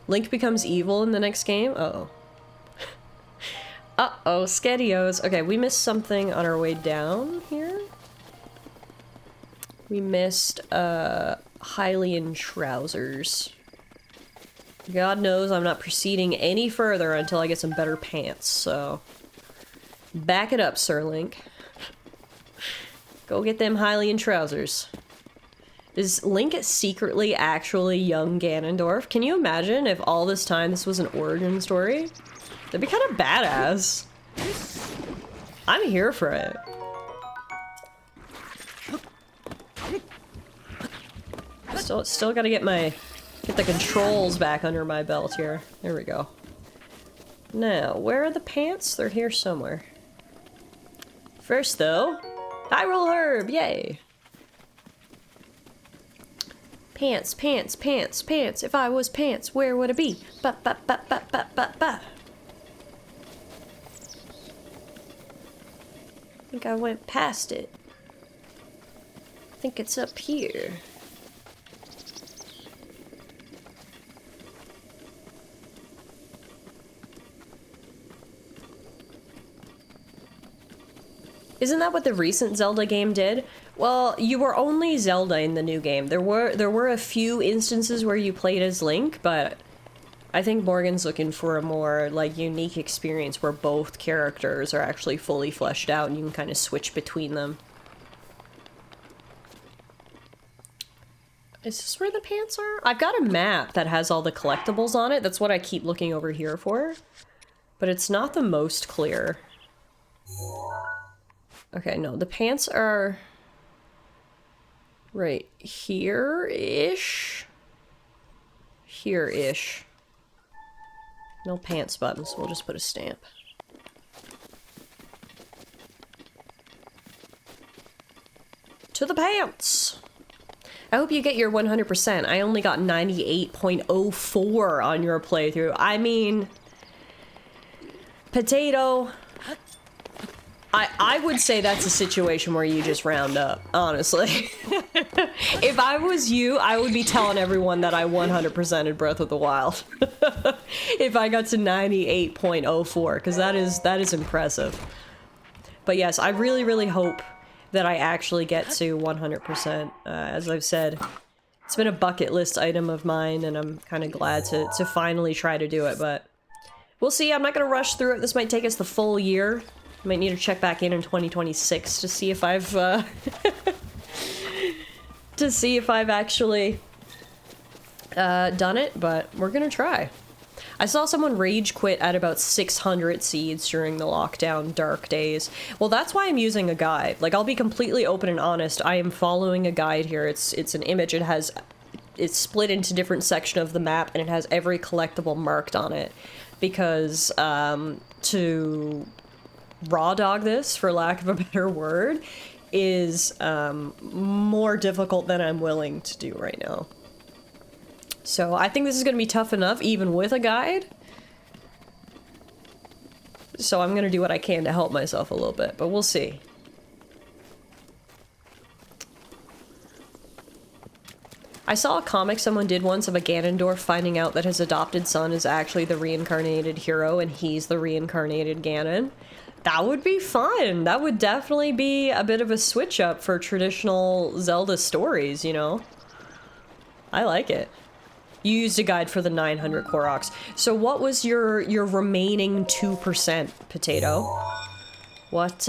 Link becomes evil in the next game? Uh-oh. Uh-oh, Skedios. Okay, we missed something on our way down here. We missed, Hylian trousers. God knows I'm not proceeding any further until I get some better pants, so... Back it up, Sir Link. Go get them Hylian trousers. Is Link secretly actually young Ganondorf? Can you imagine if all this time this was an origin story? That'd be kind of badass. I'm here for it. Still gotta get the controls back under my belt here. There we go. Now, where are the pants? They're here somewhere. First though, Hyrule Herb, yay! Pants, pants, pants, pants. If I was pants, where would it be? Ba ba ba ba ba ba ba. I think I went past it. I think it's up here. Isn't that what the recent Zelda game did? Well, you were only Zelda in the new game. There were a few instances where you played as Link, but I think Morgan's looking for a more, like, unique experience where both characters are actually fully fleshed out and you can kind of switch between them. Is this where the pants are? I've got a map that has all the collectibles on it. That's what I keep looking over here for. But it's not the most clear. Okay, no, the pants are right here-ish. Here-ish. No pants buttons, we'll just put a stamp. To the pants! I hope you get your 100%. I only got 98.04 on your playthrough. I mean... Potato... I would say that's a situation where you just round up, honestly. If I was you, I would be telling everyone that I 100%ed Breath of the Wild. If I got to 98.04, because that is impressive. But yes, I really, really hope that I actually get to 100%. As I've said, it's been a bucket list item of mine, and I'm kind of glad to finally try to do it, but we'll see. I'm not going to rush through it. This might take us the full year. Might need to check back in 2026 to see if I've, to see if I've actually done it, but we're gonna try. I saw someone rage quit at about 600 seeds during the lockdown dark days. Well, that's why I'm using a guide. Like, I'll be completely open and honest. I am following a guide here. It's an image. It's split into different sections of the map, and it has every collectible marked on it. Because, to raw dog this, for lack of a better word, is, more difficult than I'm willing to do right now. So I think this is going to be tough enough, even with a guide. So I'm going to do what I can to help myself a little bit, but we'll see. I saw a comic someone did once of a Ganondorf finding out that his adopted son is actually the reincarnated hero and he's the reincarnated Ganon. That would be fun. That would definitely be a bit of a switch up for traditional Zelda stories, you know? I like it. You used a guide for the 900 Koroks. So what was your remaining 2%, Potato? What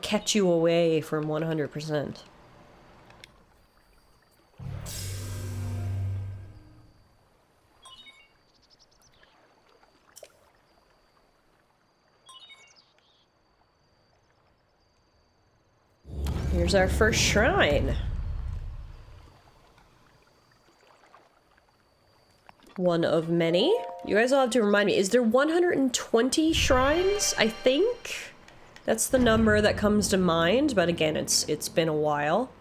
kept you away from 100%? Here's our first shrine. One of many. You guys all have to remind me, is there 120 shrines? I think that's the number that comes to mind, but again, it's been a while.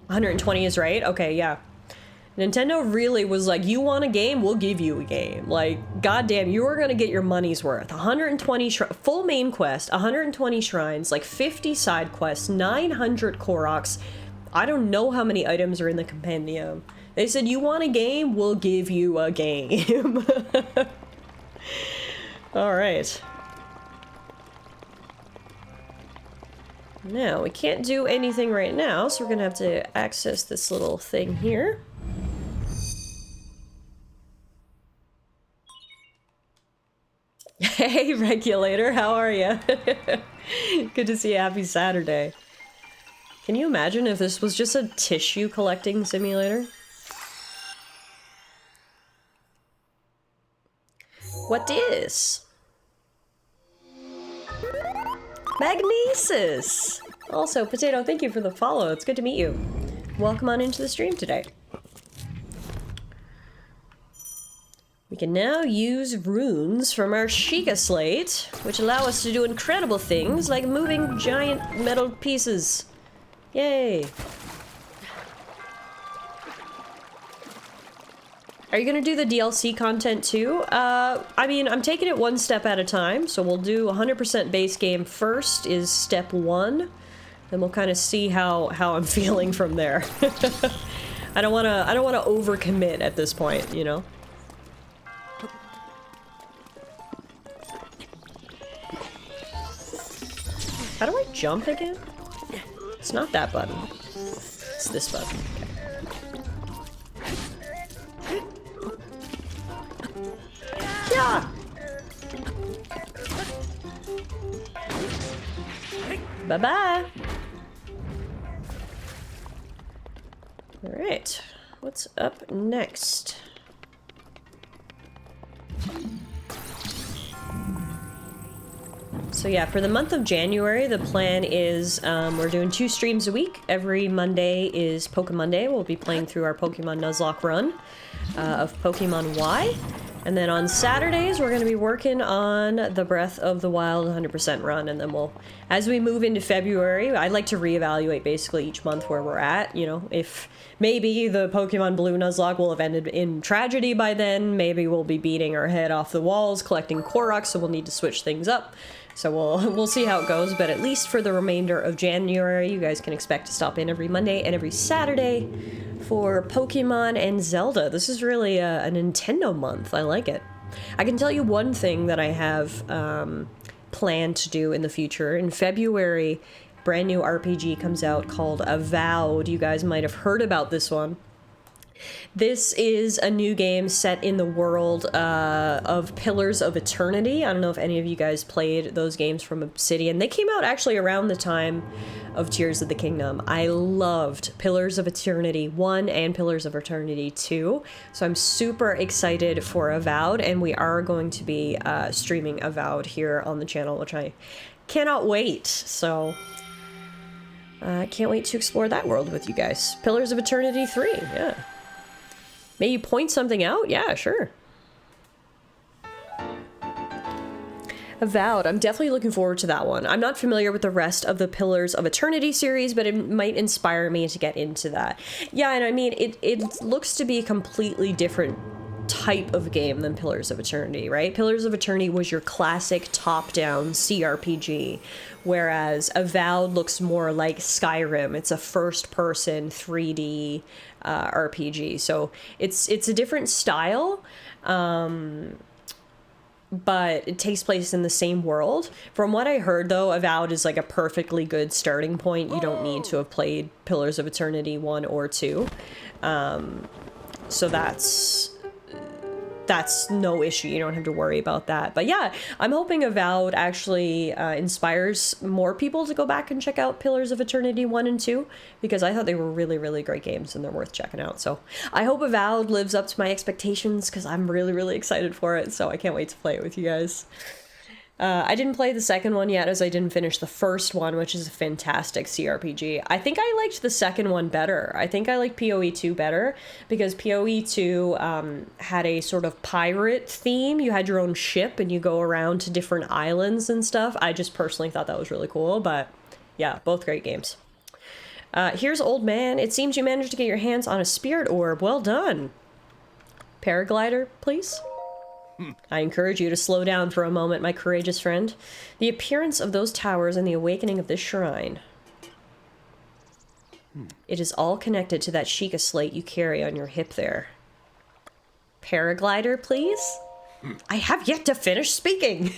$120 is right? Okay, yeah. Nintendo really was like, you want a game? We'll give you a game. Like, goddamn, you are gonna get your money's worth. 120 full main quest, 120 shrines, like 50 side quests, 900 Koroks. I don't know how many items are in the compendium. They said, you want a game? We'll give you a game. Alright. Now, we can't do anything right now, so we're gonna have to access this little thing here. Hey, Regulator, how are you? Good to see you. Happy Saturday. Can you imagine if this was just a tissue collecting simulator? What is? Magnesis! Also, Potato, thank you for the follow. It's good to meet you. Welcome on into the stream today. We can now use runes from our Sheikah Slate, which allow us to do incredible things like moving giant metal pieces. Yay! Are you gonna do the DLC content too? I mean, I'm taking it one step at a time, so we'll do 100% base game first is step 1, then we'll kind of see how I'm feeling from there. I don't wanna overcommit at this point, you know? How do I jump again? It's not that button. It's this button. Okay. Yeah! Bye-bye! Alright. What's up next? So yeah, for the month of January, the plan is we're doing 2 streams a week. Every Monday is Pokemon Monday. We'll be playing through our Pokemon Nuzlocke run of Pokemon Y. And then on Saturdays, we're going to be working on the Breath of the Wild 100% run. And then we'll, as we move into February, I'd like to reevaluate basically each month where we're at. You know, if maybe the Pokemon Blue Nuzlocke will have ended in tragedy by then. Maybe we'll be beating our head off the walls, collecting Koroks, so we'll need to switch things up. So we'll see how it goes, but at least for the remainder of January, you guys can expect to stop in every Monday and every Saturday for Pokemon and Zelda. This is really a Nintendo month. I like it. I can tell you one thing that I have planned to do in the future. In February, brand new RPG comes out called Avowed. You guys might have heard about this one. This is a new game set in the world of Pillars of Eternity. I don't know if any of you guys played those games from Obsidian. They came out actually around the time of Tears of the Kingdom. I loved Pillars of Eternity 1 and Pillars of Eternity 2. So I'm super excited for Avowed, and we are going to be streaming Avowed here on the channel, which I cannot wait. So I can't wait to explore that world with you guys. Pillars of Eternity 3, yeah. May you point something out? Yeah, sure. Avowed. I'm definitely looking forward to that one. I'm not familiar with the rest of the Pillars of Eternity series, but it might inspire me to get into that. Yeah, and I mean, it looks to be a completely different type of game than Pillars of Eternity, right? Pillars of Eternity was your classic top-down CRPG, whereas Avowed looks more like Skyrim. It's a first-person 3D RPG, so it's a different style, but it takes place in the same world. From what I heard, though, Avowed is like a perfectly good starting point. You don't need to have played Pillars of Eternity 1 or 2, so that's no issue. You don't have to worry about that. But yeah, I'm hoping Avowed actually inspires more people to go back and check out Pillars of Eternity 1 and 2, because I thought they were really, really great games and they're worth checking out. So I hope Avowed lives up to my expectations, because I'm really, really excited for it. So I can't wait to play it with you guys. I didn't play the second one yet, as I didn't finish the first one, which is a fantastic CRPG. I think I liked the second one better. I think I like PoE 2 better, because PoE 2 had a sort of pirate theme. You had your own ship and you go around to different islands and stuff. I just personally thought that was really cool, but yeah, both great games. Here's Old Man. It seems you managed to get your hands on a spirit orb. Well done. Paraglider, please. I encourage you to slow down for a moment, my courageous friend. The appearance of those towers and the awakening of this shrine. It is all connected to that Sheikah slate you carry on your hip there. Paraglider, please? I have yet to finish speaking.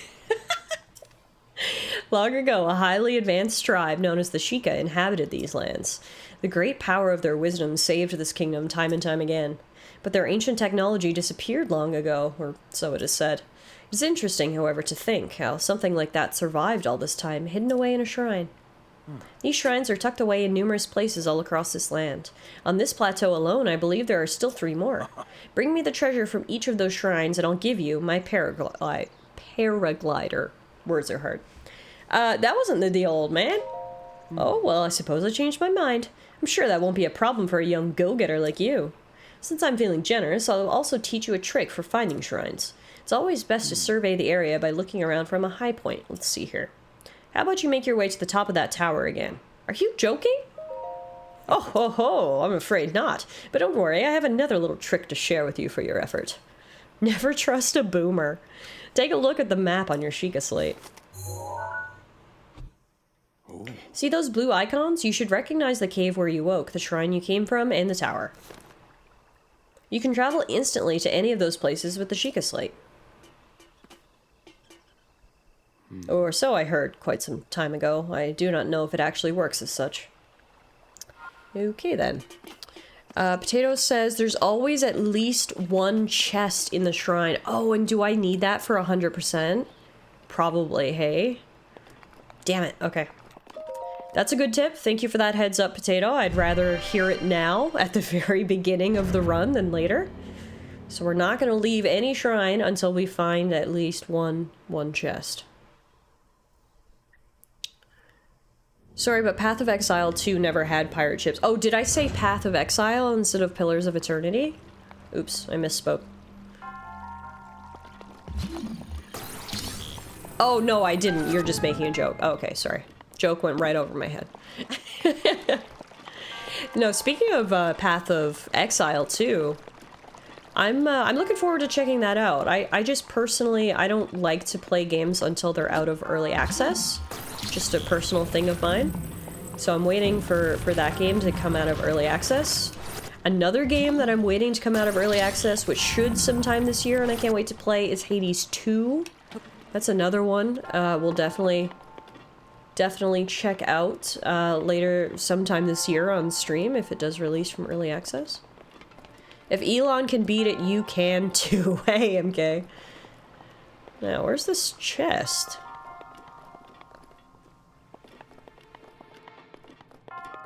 Long ago, a highly advanced tribe known as the Sheikah inhabited these lands. The great power of their wisdom saved this kingdom time and time again. But their ancient technology disappeared long ago, or so it is said. It's interesting, however, to think how something like that survived all this time, hidden away in a shrine. These shrines are tucked away in numerous places all across this land. On this plateau alone, I believe there are still 3 more. Bring me the treasure from each of those shrines, and I'll give you my paraglider. Words are hard. That wasn't the deal, old man. Oh, well, I suppose I changed my mind. I'm sure that won't be a problem for a young go-getter like you. Since I'm feeling generous, I'll also teach you a trick for finding shrines. It's always best to survey the area by looking around from a high point. Let's see here. How about you make your way to the top of that tower again? Are you joking? Oh, ho, ho, I'm afraid not. But don't worry, I have another little trick to share with you for your effort. Never trust a boomer. Take a look at the map on your Sheikah slate. See those blue icons? You should recognize the cave where you woke, the shrine you came from, and the tower. You can travel instantly to any of those places with the Sheikah slate. Or so I heard quite some time ago. I do not know if it actually works as such. Okay then. Potato says there's always at least 1 chest in the shrine. Oh, and do I need that for 100%? Probably, hey? Damn it, okay. That's a good tip. Thank you for that heads up, Potato. I'd rather hear it now, at the very beginning of the run, than later. So we're not going to leave any shrine until we find at least one chest. Sorry, but Path of Exile 2 never had pirate ships. Oh, did I say Path of Exile instead of Pillars of Eternity? Oops, I misspoke. Oh, no, I didn't. You're just making a joke. Oh, okay, sorry. Joke went right over my head. No, speaking of Path of Exile 2, I'm looking forward to checking that out. I just personally, I don't like to play games until they're out of early access. Just a personal thing of mine. So I'm waiting for that game to come out of early access. Another game that I'm waiting to come out of early access, which should sometime this year, and I can't wait to play, is Hades 2. That's another one we'll definitely check out later sometime this year on stream if it does release from early access. If Elon can beat it, you can too. Hey, MK. Now, where's this chest?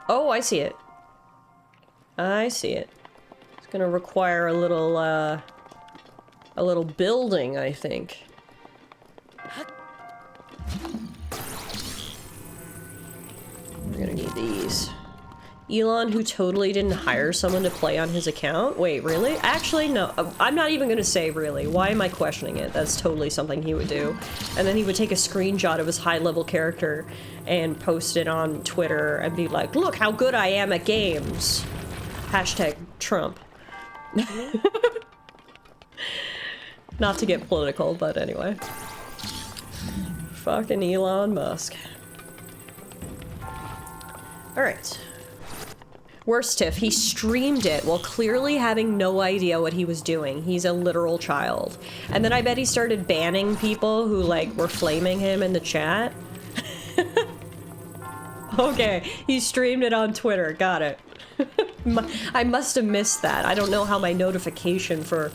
Oh, I see it. I see it. It's gonna require a little building, I think. We're gonna need these. Elon, who totally didn't hire someone to play on his account? Wait, really? Actually, no. I'm not even gonna say really. Why am I questioning it? That's totally something he would do. And then he would take a screenshot of his high-level character and post it on Twitter and be like, look how good I am at games. Hashtag Trump. Not to get political, but anyway. Fucking Elon Musk. Alright. Worst tiff, he streamed it while clearly having no idea what he was doing. He's a literal child. And then I bet he started banning people who, like, were flaming him in the chat. Okay, he streamed it on Twitter. Got it. I must have missed that. I don't know how my notification for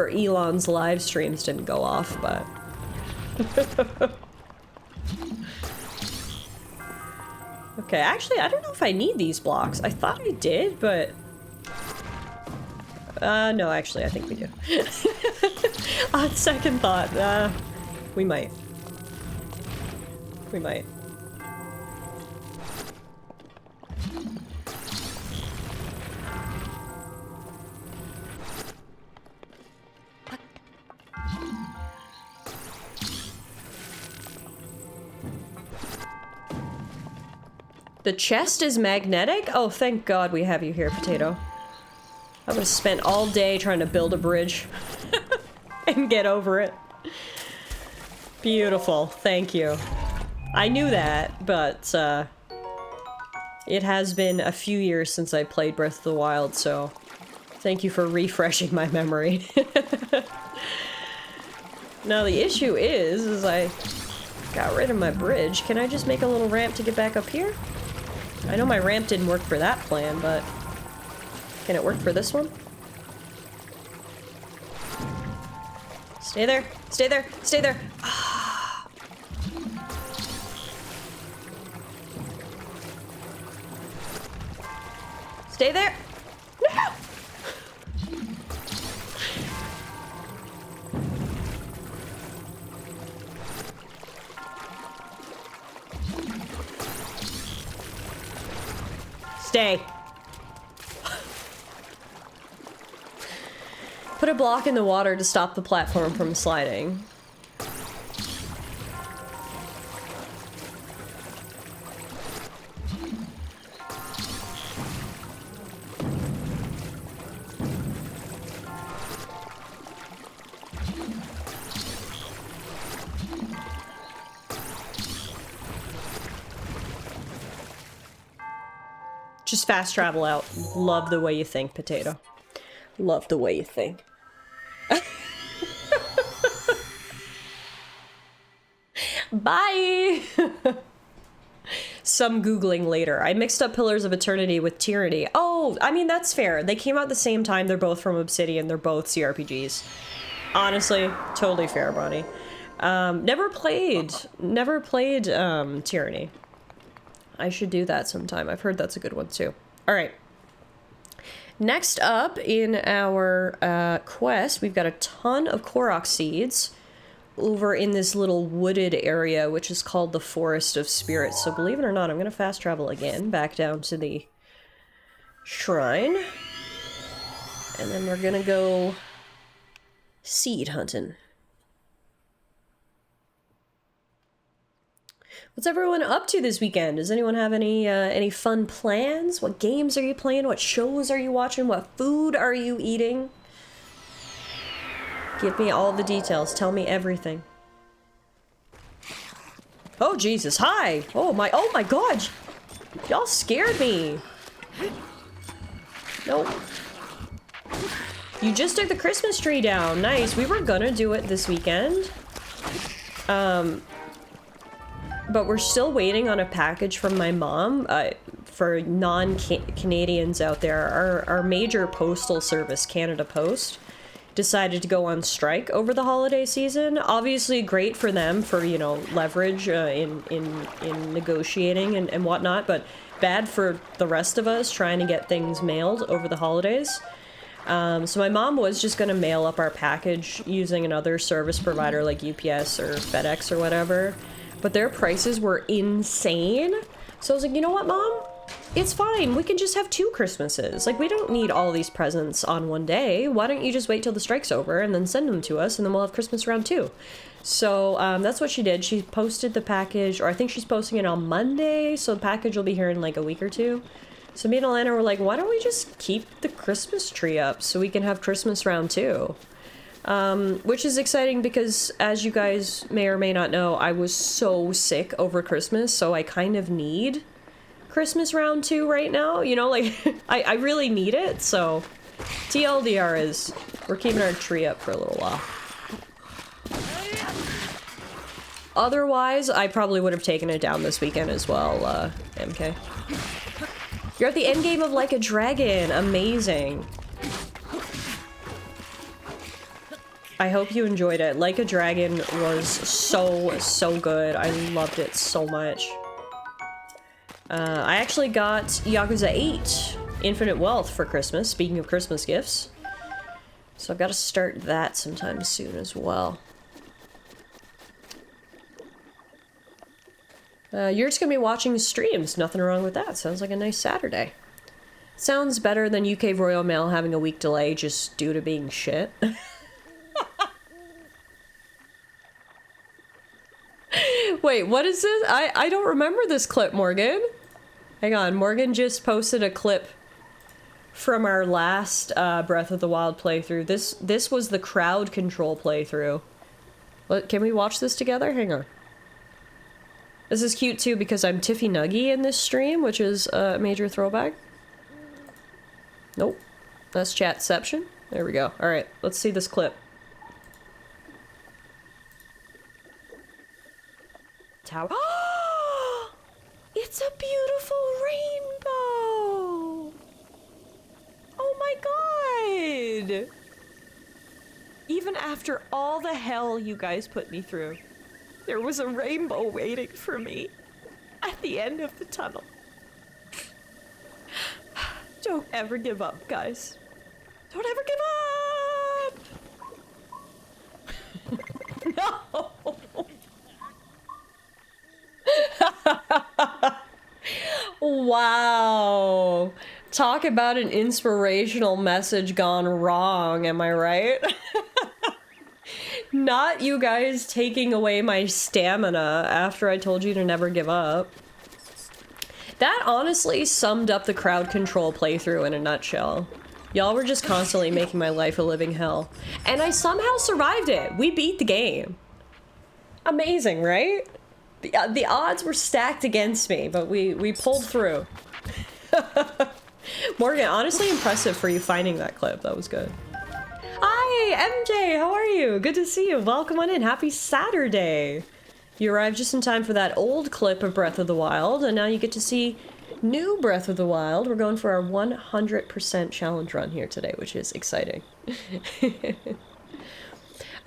Elon's live streams didn't go off, but... Okay, actually, I don't know if I need these blocks. I thought I did, but... no, actually, I think we do. On second thought, we might. We might. The chest is magnetic? Oh, thank God we have you here, Potato. I would have spent all day trying to build a bridge and get over it. Beautiful. Thank you. I knew that, but it has been a few years since I played Breath of the Wild, so thank you for refreshing my memory. Now the issue is I got rid of my bridge. Can I just make a little ramp to get back up here? I know my ramp didn't work for that plan, but can it work for this one? Stay there, stay there, stay there. Ah. Stay there. No! Stay. Put a block in the water to stop the platform from sliding. Just fast travel out. Love the way you think, Potato. Love the way you think. Bye! Some Googling later. I mixed up Pillars of Eternity with Tyranny. Oh, I mean, that's fair. They came out at the same time. They're both from Obsidian. They're both CRPGs. Honestly, totally fair, Bonnie. Never played Tyranny. I should do that sometime. I've heard that's a good one, too. Alright. Next up in our quest, we've got a ton of Korok seeds over in this little wooded area, which is called the Forest of Spirits. So believe it or not, I'm going to fast travel again, back down to the shrine. And then we're going to go seed hunting. What's everyone up to this weekend? Does anyone have any fun plans? What games are you playing? What shows are you watching? What food are you eating? Give me all the details. Tell me everything. Oh, Jesus. Hi. Oh my God. Y'all scared me. Nope. You just took the Christmas tree down. Nice. We were gonna do it this weekend. But we're still waiting on a package from my mom. for non-Canadians out there, our major postal service, Canada Post, decided to go on strike over the holiday season. Obviously great for them for, you know, leverage in negotiating and whatnot, but bad for the rest of us trying to get things mailed over the holidays. So my mom was just gonna mail up our package using another service provider like UPS or FedEx or whatever, but their prices were insane. So I was like, you know what, Mom? It's fine. We can just have 2 Christmases. Like, we don't need all these presents on one day. Why don't you just wait till the strike's over and then send them to us, and then we'll have Christmas round 2. So that's what she did. She posted the package, or I think she's posting it on Monday, so the package will be here in like a week or 2. So me and Alana were like, why don't we just keep the Christmas tree up so we can have Christmas round 2? Which is exciting because, as you guys may or may not know, I was so sick over Christmas, so I kind of need Christmas round 2 right now, you know, like, I really need it, so TLDR is, we're keeping our tree up for a little while. Otherwise, I probably would have taken it down this weekend as well, MK. You're at the end game of Like a Dragon. Amazing. I hope you enjoyed it. Like a Dragon was so good. I loved it so much. I actually got Yakuza 8 Infinite Wealth for Christmas, speaking of Christmas gifts. So I've got to start that sometime soon as well. You're just gonna be watching streams. Nothing wrong with that. Sounds like a nice Saturday. Sounds better than UK Royal Mail having a week delay just due to being shit. Wait, what is this? I don't remember this clip, Morgan. Hang on, Morgan just posted a clip from our last Breath of the Wild playthrough. This was the crowd control playthrough. Can we watch this together? Hang on. This is cute too because I'm Tiffy Nuggy in this stream, which is a major throwback. Nope. That's chatception. There we go. Alright, let's see this clip. Tower. It's a beautiful rainbow! Oh my god! Even after all the hell you guys put me through, there was a rainbow waiting for me at the end of the tunnel. Don't ever give up, guys. Don't ever give up! No! Wow. Talk about an inspirational message gone wrong, am I right? Not you guys taking away my stamina after I told you to never give up. That honestly summed up the crowd control playthrough in a nutshell. Y'all were just constantly making my life a living hell. And I somehow survived it. We beat the game. Amazing, right? The odds were stacked against me, but we pulled through. Morgan, honestly impressive for you finding that clip. That was good. Hi, MJ, how are you? Good to see you. Welcome on in. Happy Saturday. You arrived just in time for that old clip of Breath of the Wild, and now you get to see new Breath of the Wild. We're going for our 100% challenge run here today, which is exciting.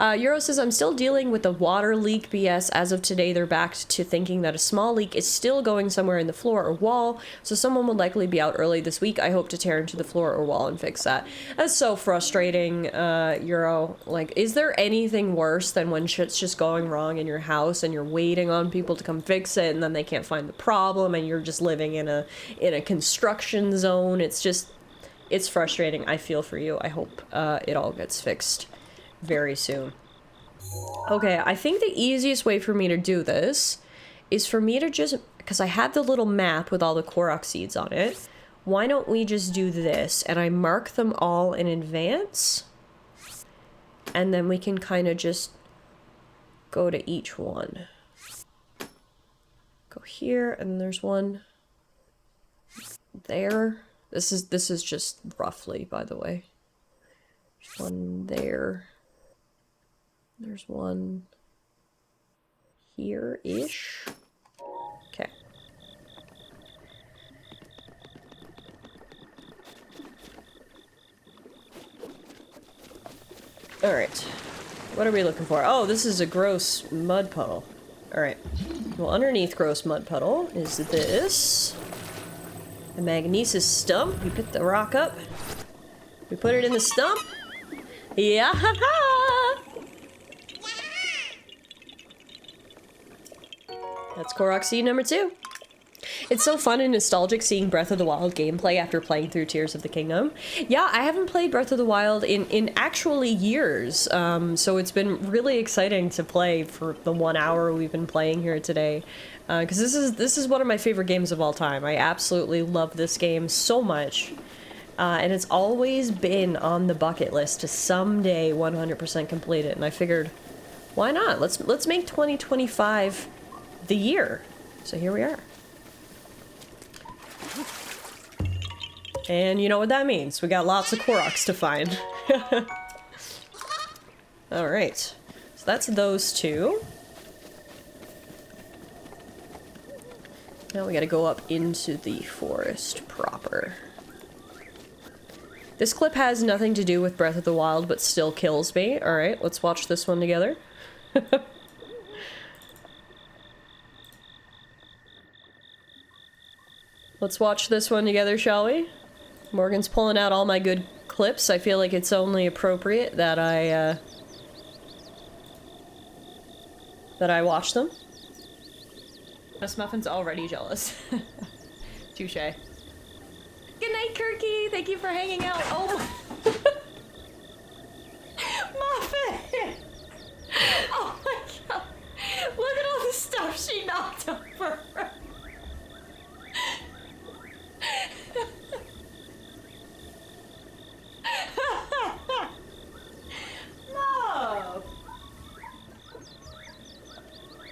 Euro says, I'm still dealing with the water leak BS. As of today, they're back to thinking that a small leak is still going somewhere in the floor or wall, so someone will likely be out early this week. I hope to tear into the floor or wall and fix that. That's so frustrating, Euro. Like, is there anything worse than when shit's just going wrong in your house and you're waiting on people to come fix it and then they can't find the problem and you're just living in a construction zone? It's frustrating. I feel for you. I hope it all gets fixed very soon. Okay, I think the easiest way for me to do this is for me to just, because I have the little map with all the Korok seeds on it, why don't we just do this and I mark them all in advance and then we can kind of just go to each one. Go here and there's one there. This is just roughly, by the way. There's one there. There's one here-ish. Okay. Alright. What are we looking for? Oh, this is a gross mud puddle. Alright. Well, underneath gross mud puddle is this. A magnesis stump. We pick the rock up. We put it in the stump. Yeah! Ha ha! That's Korok seed number 2. It's so fun and nostalgic seeing Breath of the Wild gameplay after playing through Tears of the Kingdom. Yeah, I haven't played Breath of the Wild in actually years, so it's been really exciting to play for the 1 hour we've been playing here today. Because this is one of my favorite games of all time. I absolutely love this game so much. And it's always been on the bucket list to someday 100% complete it, and I figured, why not? Let's make 2025 the year. So here we are. And you know what that means. We got lots of Koroks to find. Alright. So that's those two. Now we gotta go up into the forest proper. This clip has nothing to do with Breath of the Wild, but still kills me. Alright, let's watch this one together. Let's watch this one together, shall we? Morgan's pulling out all my good clips. I feel like it's only appropriate that I watch them. Miss Muffin's already jealous. Touche. Good night, Kirky! Thank you for hanging out. Oh Muffin! Oh my god! Look at all the stuff she knocked over! Love!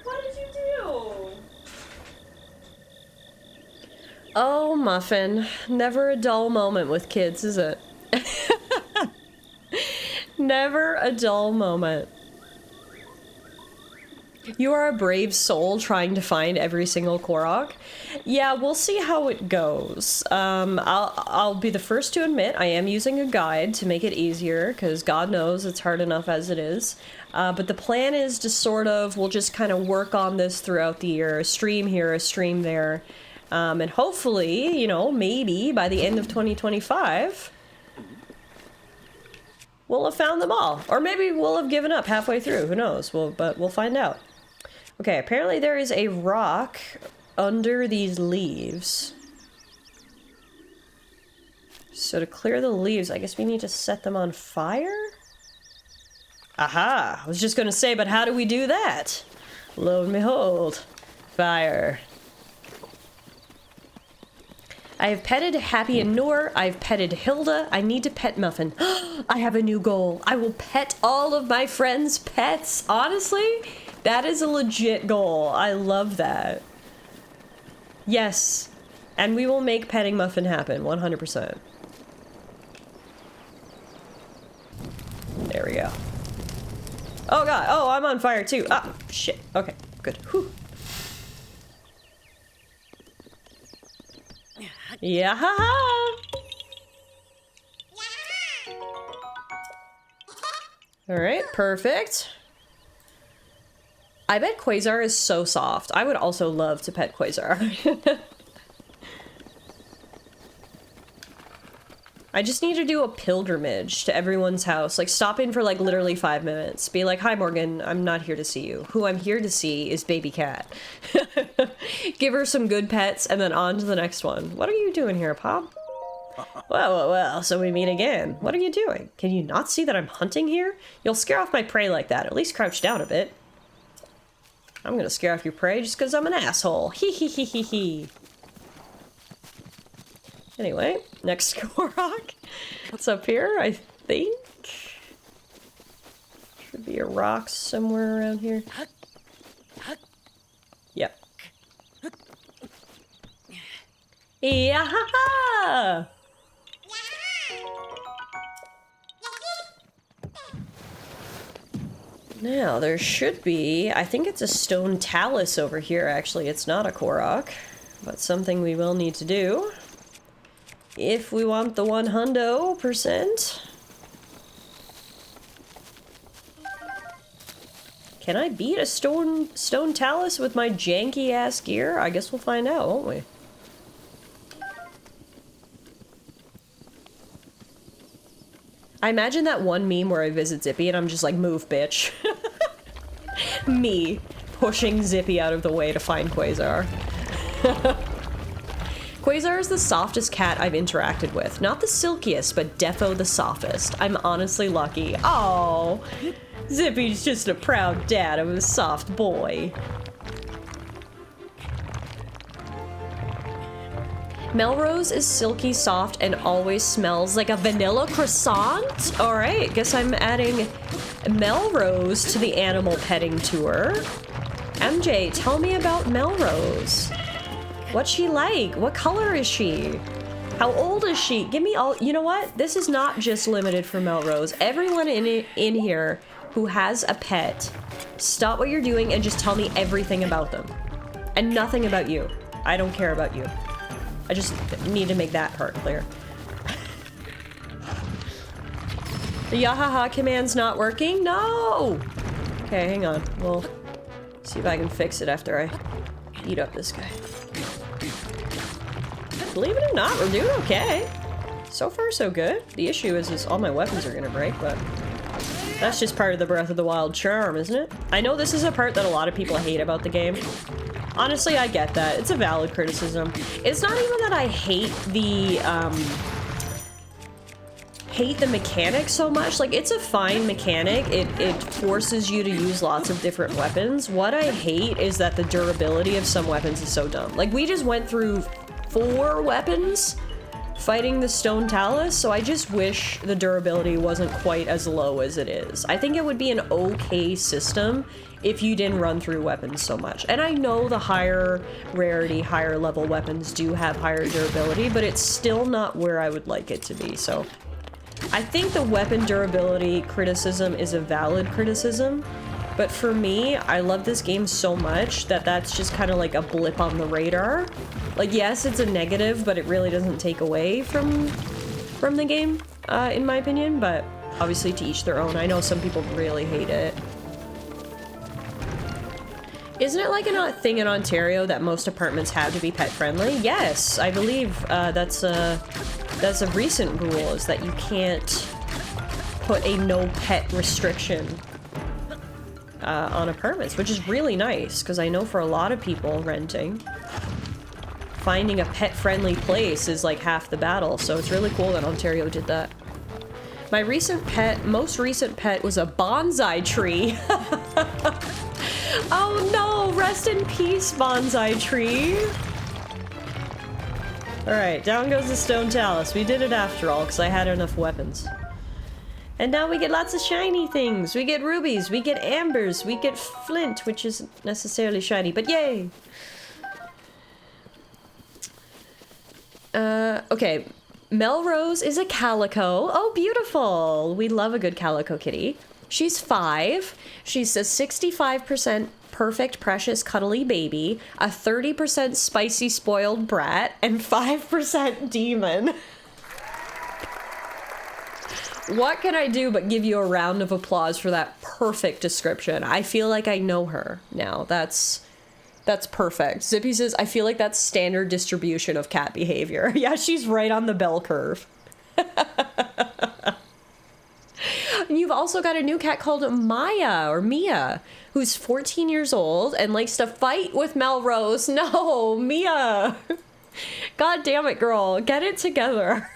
What did you do? Oh, Muffin. Never a dull moment with kids, is it? Never a dull moment. You are a brave soul trying to find every single Korok. Yeah, we'll see how it goes. I'll be the first to admit I am using a guide to make it easier, because God knows it's hard enough as it is. But the plan is to sort of, we'll just kind of work on this throughout the year. A stream here, a stream there. And hopefully, you know, maybe by the end of 2025, we'll have found them all. Or maybe we'll have given up halfway through, who knows, but we'll find out. Okay, apparently there is a rock under these leaves. So to clear the leaves, I guess we need to set them on fire? Aha! I was just gonna say, but how do we do that? Lo and behold, fire. I have petted Happy and Noor. I've petted Hilda. I need to pet Muffin. I have a new goal. I will pet all of my friends' pets. Honestly, that is a legit goal. I love that. Yes. And we will make petting Muffin happen, 100%. There we go. Oh god. Oh, I'm on fire too. Ah, shit. Okay, good. Whew. Yeah, ha ha! Alright, perfect. I bet Quasar is so soft. I would also love to pet Quasar. I just need to do a pilgrimage to everyone's house. Like, stop in for, like, literally 5 minutes. Be like, hi, Morgan, I'm not here to see you. Who I'm here to see is Baby Cat. Give her some good pets, and then on to the next one. What are you doing here, Pop? Well, so we meet again. What are you doing? Can you not see that I'm hunting here? You'll scare off my prey like that. At least crouch down a bit. I'm gonna scare off your prey just because I'm an asshole. Hee hee hee hee hee. Anyway, next Korok. What's up here? I think should be a rock somewhere around here. Yep. Yeah! Now, there should be, I think it's a stone talus over here, actually. It's not a Korok, but something we will need to do. If we want the 100%. Can I beat a stone talus with my janky ass gear? I guess we'll find out, won't we? I imagine that one meme where I visit Zippy and I'm just like, move, bitch. Me pushing Zippy out of the way to find Quasar. Quasar is the softest cat I've interacted with. Not the silkiest, but defo the softest. I'm honestly lucky. Oh, Zippy's just a proud dad of a soft boy. Melrose is silky soft and always smells like a vanilla croissant? Alright, guess I'm adding Melrose to the animal petting tour. MJ, tell me about Melrose. What's she like? What color is she? How old is she? Give me all... You know what? This is not just limited for Melrose. Everyone in here who has a pet, stop what you're doing and just tell me everything about them. And nothing about you. I don't care about you. I just need to make that part clear. The Yahaha command's not working? No! Okay, hang on. We'll see if I can fix it after I beat up this guy. Believe it or not, we're doing okay. So far, so good. The issue is all my weapons are gonna break, but that's just part of the Breath of the Wild charm, isn't it? I know this is a part that a lot of people hate about the game. Honestly, I get that. It's a valid criticism. It's not even that I hate the mechanic so much. Like, it's a fine mechanic. It forces you to use lots of different weapons. What I hate is that the durability of some weapons is so dumb. Like, we just went through 4 weapons fighting the stone talus, so I just wish the durability wasn't quite as low as it is. I think it would be an okay system if you didn't run through weapons so much. And I know the higher rarity, higher level weapons do have higher durability, but it's still not where I would like it to be, so I think the weapon durability criticism is a valid criticism, but for me, I love this game so much that that's just kind of like a blip on the radar. Like, yes, it's a negative, but it really doesn't take away from the game, in my opinion, but obviously to each their own. I know some people really hate it. Isn't it like a thing in Ontario that most apartments have to be pet friendly? Yes, I believe that's a recent rule, is that you can't put a no pet restriction on apartments, which is really nice, because I know for a lot of people renting, finding a pet-friendly place is like half the battle, so it's really cool that Ontario did that. My most recent pet was a bonsai tree. Oh no, rest in peace, bonsai tree. Alright, down goes the stone talus. We did it after all, because I had enough weapons. And now we get lots of shiny things. We get rubies, we get ambers, we get flint, which isn't necessarily shiny, but yay! Okay. Melrose is a calico. Oh, beautiful! We love a good calico kitty. She's 5. She's a 65% perfect, precious, cuddly baby, a 30% spicy, spoiled brat, and 5% demon. What can I do but give you a round of applause for that perfect description? I feel like I know her now. That's perfect. Zippy says, I feel like that's standard distribution of cat behavior. Yeah, she's right on the bell curve. You've also got a new cat called Maya, or Mia, who's 14 years old and likes to fight with Melrose. No, Mia. God damn it, girl. Get it together.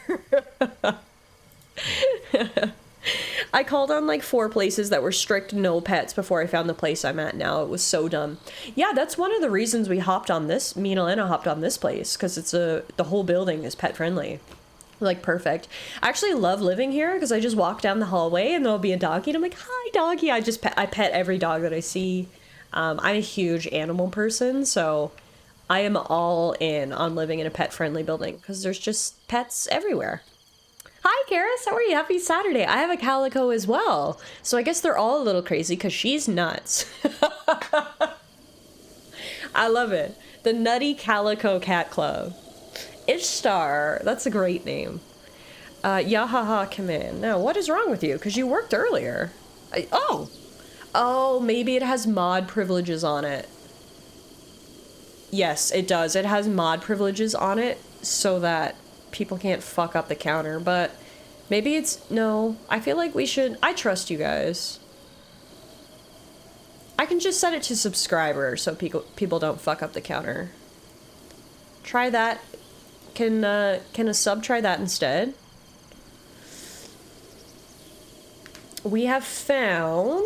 I called on like 4 places that were strict no pets before I found the place I'm at now. It was so dumb. Yeah, that's one of the reasons we hopped on this. Me and Elena hopped on this place, because it's the whole building is pet friendly. Like, perfect. I actually love living here because I just walk down the hallway and there'll be a doggy and I'm like, hi doggy. I pet every dog that I see. I'm a huge animal person, so I am all in on living in a pet friendly building because there's just pets everywhere. Hi, Karis. How are you? Happy Saturday. I have a calico as well. So I guess they're all a little crazy because she's nuts. I love it. The Nutty Calico Cat Club. Ishtar. That's a great name. Yahaha Command. Now, what is wrong with you? Because you worked earlier. Oh, Oh, maybe it has mod privileges on it. Yes, it does. It has mod privileges on it so that people can't fuck up the counter, but maybe it's... No, I feel like we should... I trust you guys. I can just set it to subscriber so people don't fuck up the counter. Try that. Can a sub try that instead? We have found...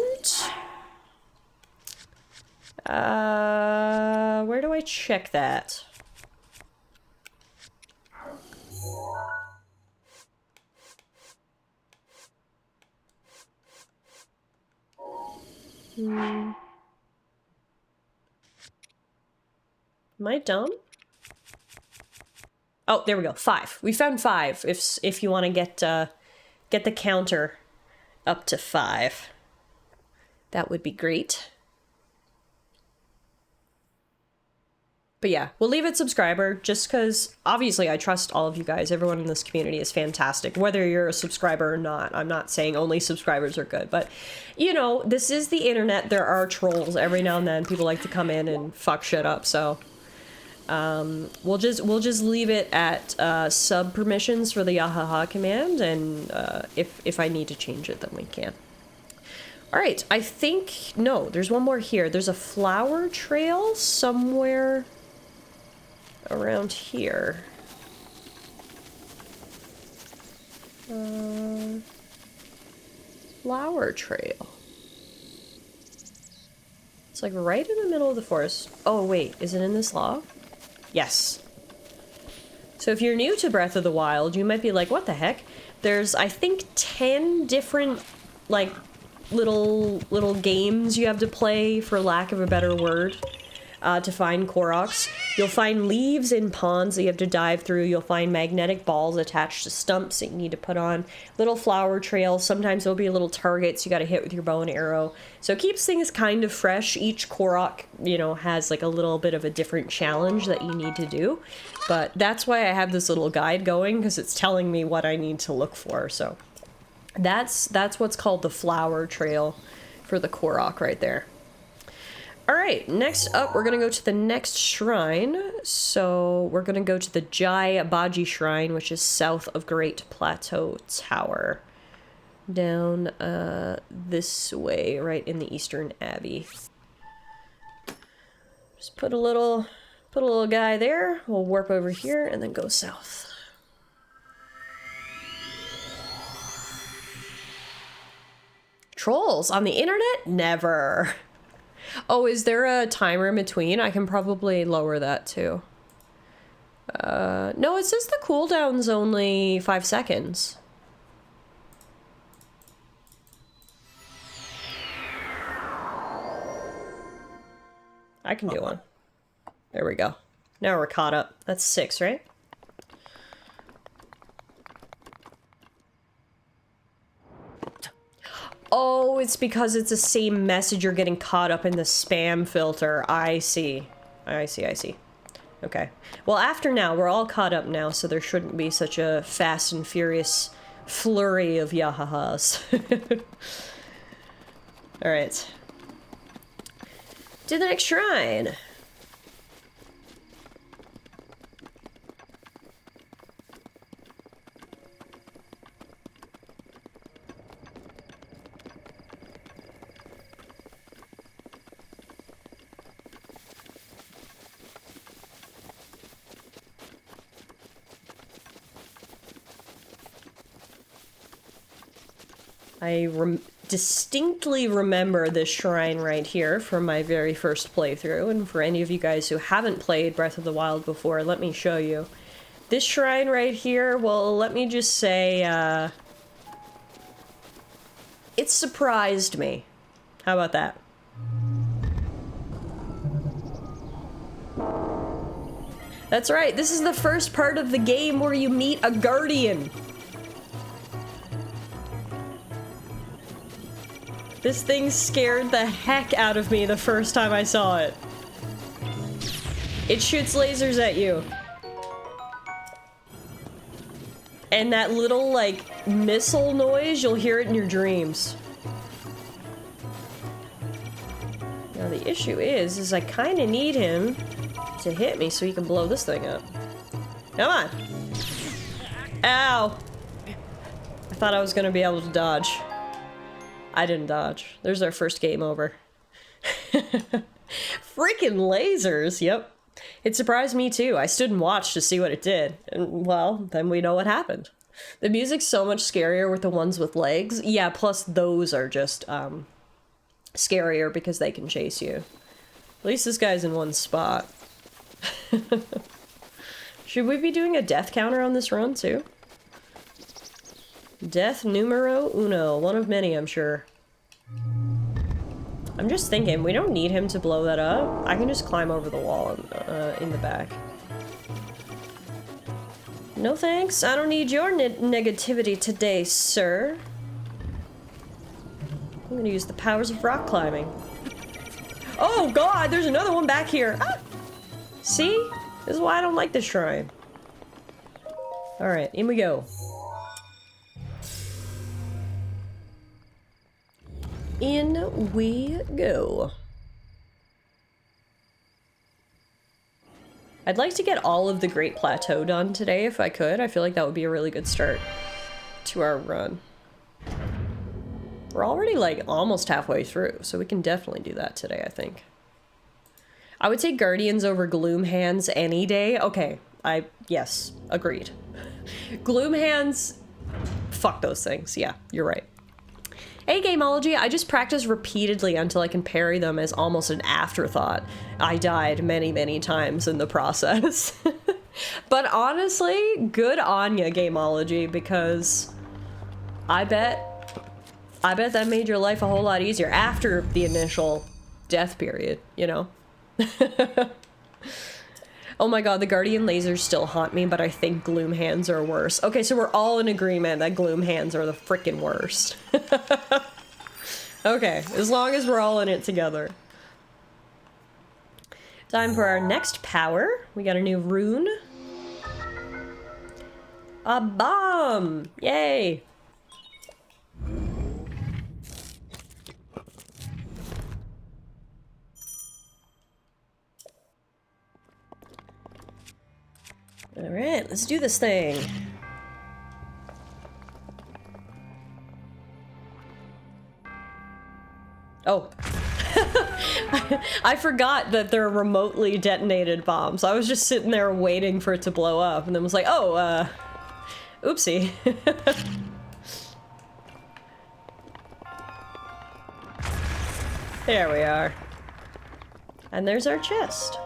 where do I check that? Am I dumb? Oh, there we go. 5. We found 5. If you want to get the counter up to 5, that would be great. But yeah, we'll leave it subscriber just because obviously I trust all of you guys. Everyone in this community is fantastic, whether you're a subscriber or not. I'm not saying only subscribers are good, but you know, this is the internet. There are trolls every now and then. People like to come in and fuck shit up. So we'll just leave it at sub permissions for the yahaha command, and if I need to change it, then we can. All right, I think no. There's one more here. There's a flower trail somewhere around here. Flower trail. It's like right in the middle of the forest. Oh wait, is it in this log? Yes. So if you're new to Breath of the Wild, you might be like, what the heck? There's, I think, 10 different, like, little games you have to play, for lack of a better word, to find Koroks. You'll find leaves in ponds that you have to dive through. You'll find magnetic balls attached to stumps that you need to put on. Little flower trails. Sometimes there'll be little targets you gotta hit with your bow and arrow. So it keeps things kind of fresh. Each Korok, you know, has like a little bit of a different challenge that you need to do. But that's why I have this little guide going, because it's telling me what I need to look for. So that's what's called the flower trail for the Korok right there. Alright, next up, we're gonna go to the next shrine. So, we're gonna go to the Jai Abaji Shrine, which is south of Great Plateau Tower. Down, this way, right in the Eastern Abbey. Just put a little guy there. We'll warp over here and then go south. Trolls on the internet? Never. Oh, is there a timer in between? I can probably lower that too. No, it says the cooldown's only 5 seconds. I can do one. There we go. Now we're caught up. That's 6, right? Oh, it's because it's the same message. You're getting caught up in the spam filter. I see. I see. Okay. Well, after now, we're all caught up now, so there shouldn't be such a fast and furious flurry of yahahas. Alright. To the next shrine. I distinctly remember this shrine right here from my very first playthrough, and for any of you guys who haven't played Breath of the Wild before, let me show you. This shrine right here, well, let me just say, it surprised me. How about that? That's right, this is the first part of the game where you meet a guardian. This thing scared the heck out of me the first time I saw it. It shoots lasers at you. And that little, like, missile noise, you'll hear it in your dreams. Now the issue is I kind of need him to hit me so he can blow this thing up. Come on! Ow! I thought I was gonna be able to dodge. I didn't dodge. There's our first game over. Freaking lasers! Yep. It surprised me too. I stood and watched to see what it did. And, well, then we know what happened. The music's so much scarier with the ones with legs. Yeah, plus those are just, scarier because they can chase you. At least this guy's in one spot. Should we be doing a death counter on this run, too? Death numero uno. One of many, I'm sure. I'm just thinking, we don't need him to blow that up. I can just climb over the wall in the back. No thanks. I don't need your negativity today, sir. I'm gonna use the powers of rock climbing. Oh god, there's another one back here. Ah! See? This is why I don't like this shrine. Alright, in we go. In we go. I'd like to get all of the Great Plateau done today if I could. I feel like that would be a really good start to our run. We're already like almost halfway through, so we can definitely do that today, I think. I would take Guardians over Gloom Hands any day. Okay, yes, agreed. Gloom Hands, fuck those things. Yeah, you're right. Hey, Gameology, I just practice repeatedly until I can parry them as almost an afterthought. I died many, many times in the process. But honestly, good on ya, Gameology, because I bet that made your life a whole lot easier after the initial death period, you know? Oh my god, the Guardian lasers still haunt me, but I think Gloom Hands are worse. Okay, so we're all in agreement that Gloom Hands are the frickin' worst. Okay, as long as we're all in it together. Time for our next power. We got a new rune. A bomb! Yay! Alright, let's do this thing. Oh. I forgot that they're remotely detonated bombs. I was just sitting there waiting for it to blow up and then was like, oh, oopsie. There we are. And there's our chest.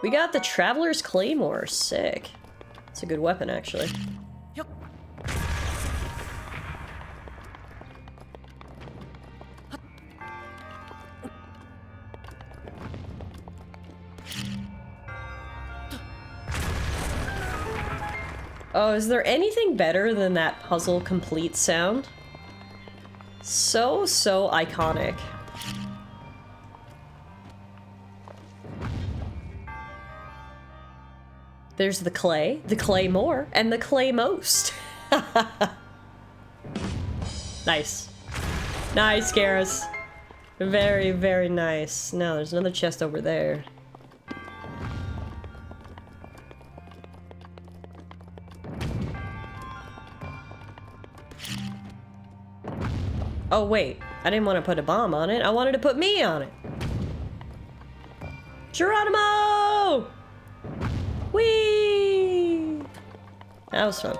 We got the Traveler's Claymore. Sick. It's a good weapon, actually. Yep. Oh, is there anything better than that puzzle complete sound? So iconic. There's the claymore, and the claymost. Nice. Nice, Garrus. Very, very nice. Now, there's another chest over there. Oh, wait. I didn't want to put a bomb on it. I wanted to put me on it. Geronimo! Whee! That was fun.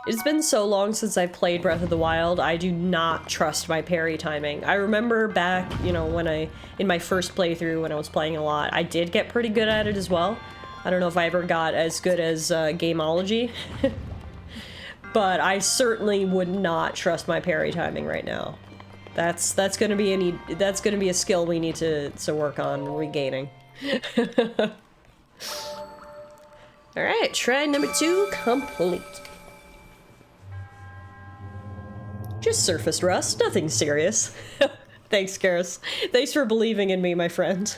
It's been so long since I've played Breath of the Wild, I do not trust my parry timing. I remember back, you know, in my first playthrough when I was playing a lot, I did get pretty good at it as well. I don't know if I ever got as good as Gameology. But I certainly would not trust my parry timing right now. That's gonna be a skill we need to work on regaining. Alright, try number 2 complete. Just surface rust, nothing serious. Thanks, Garrus. Thanks for believing in me, my friend.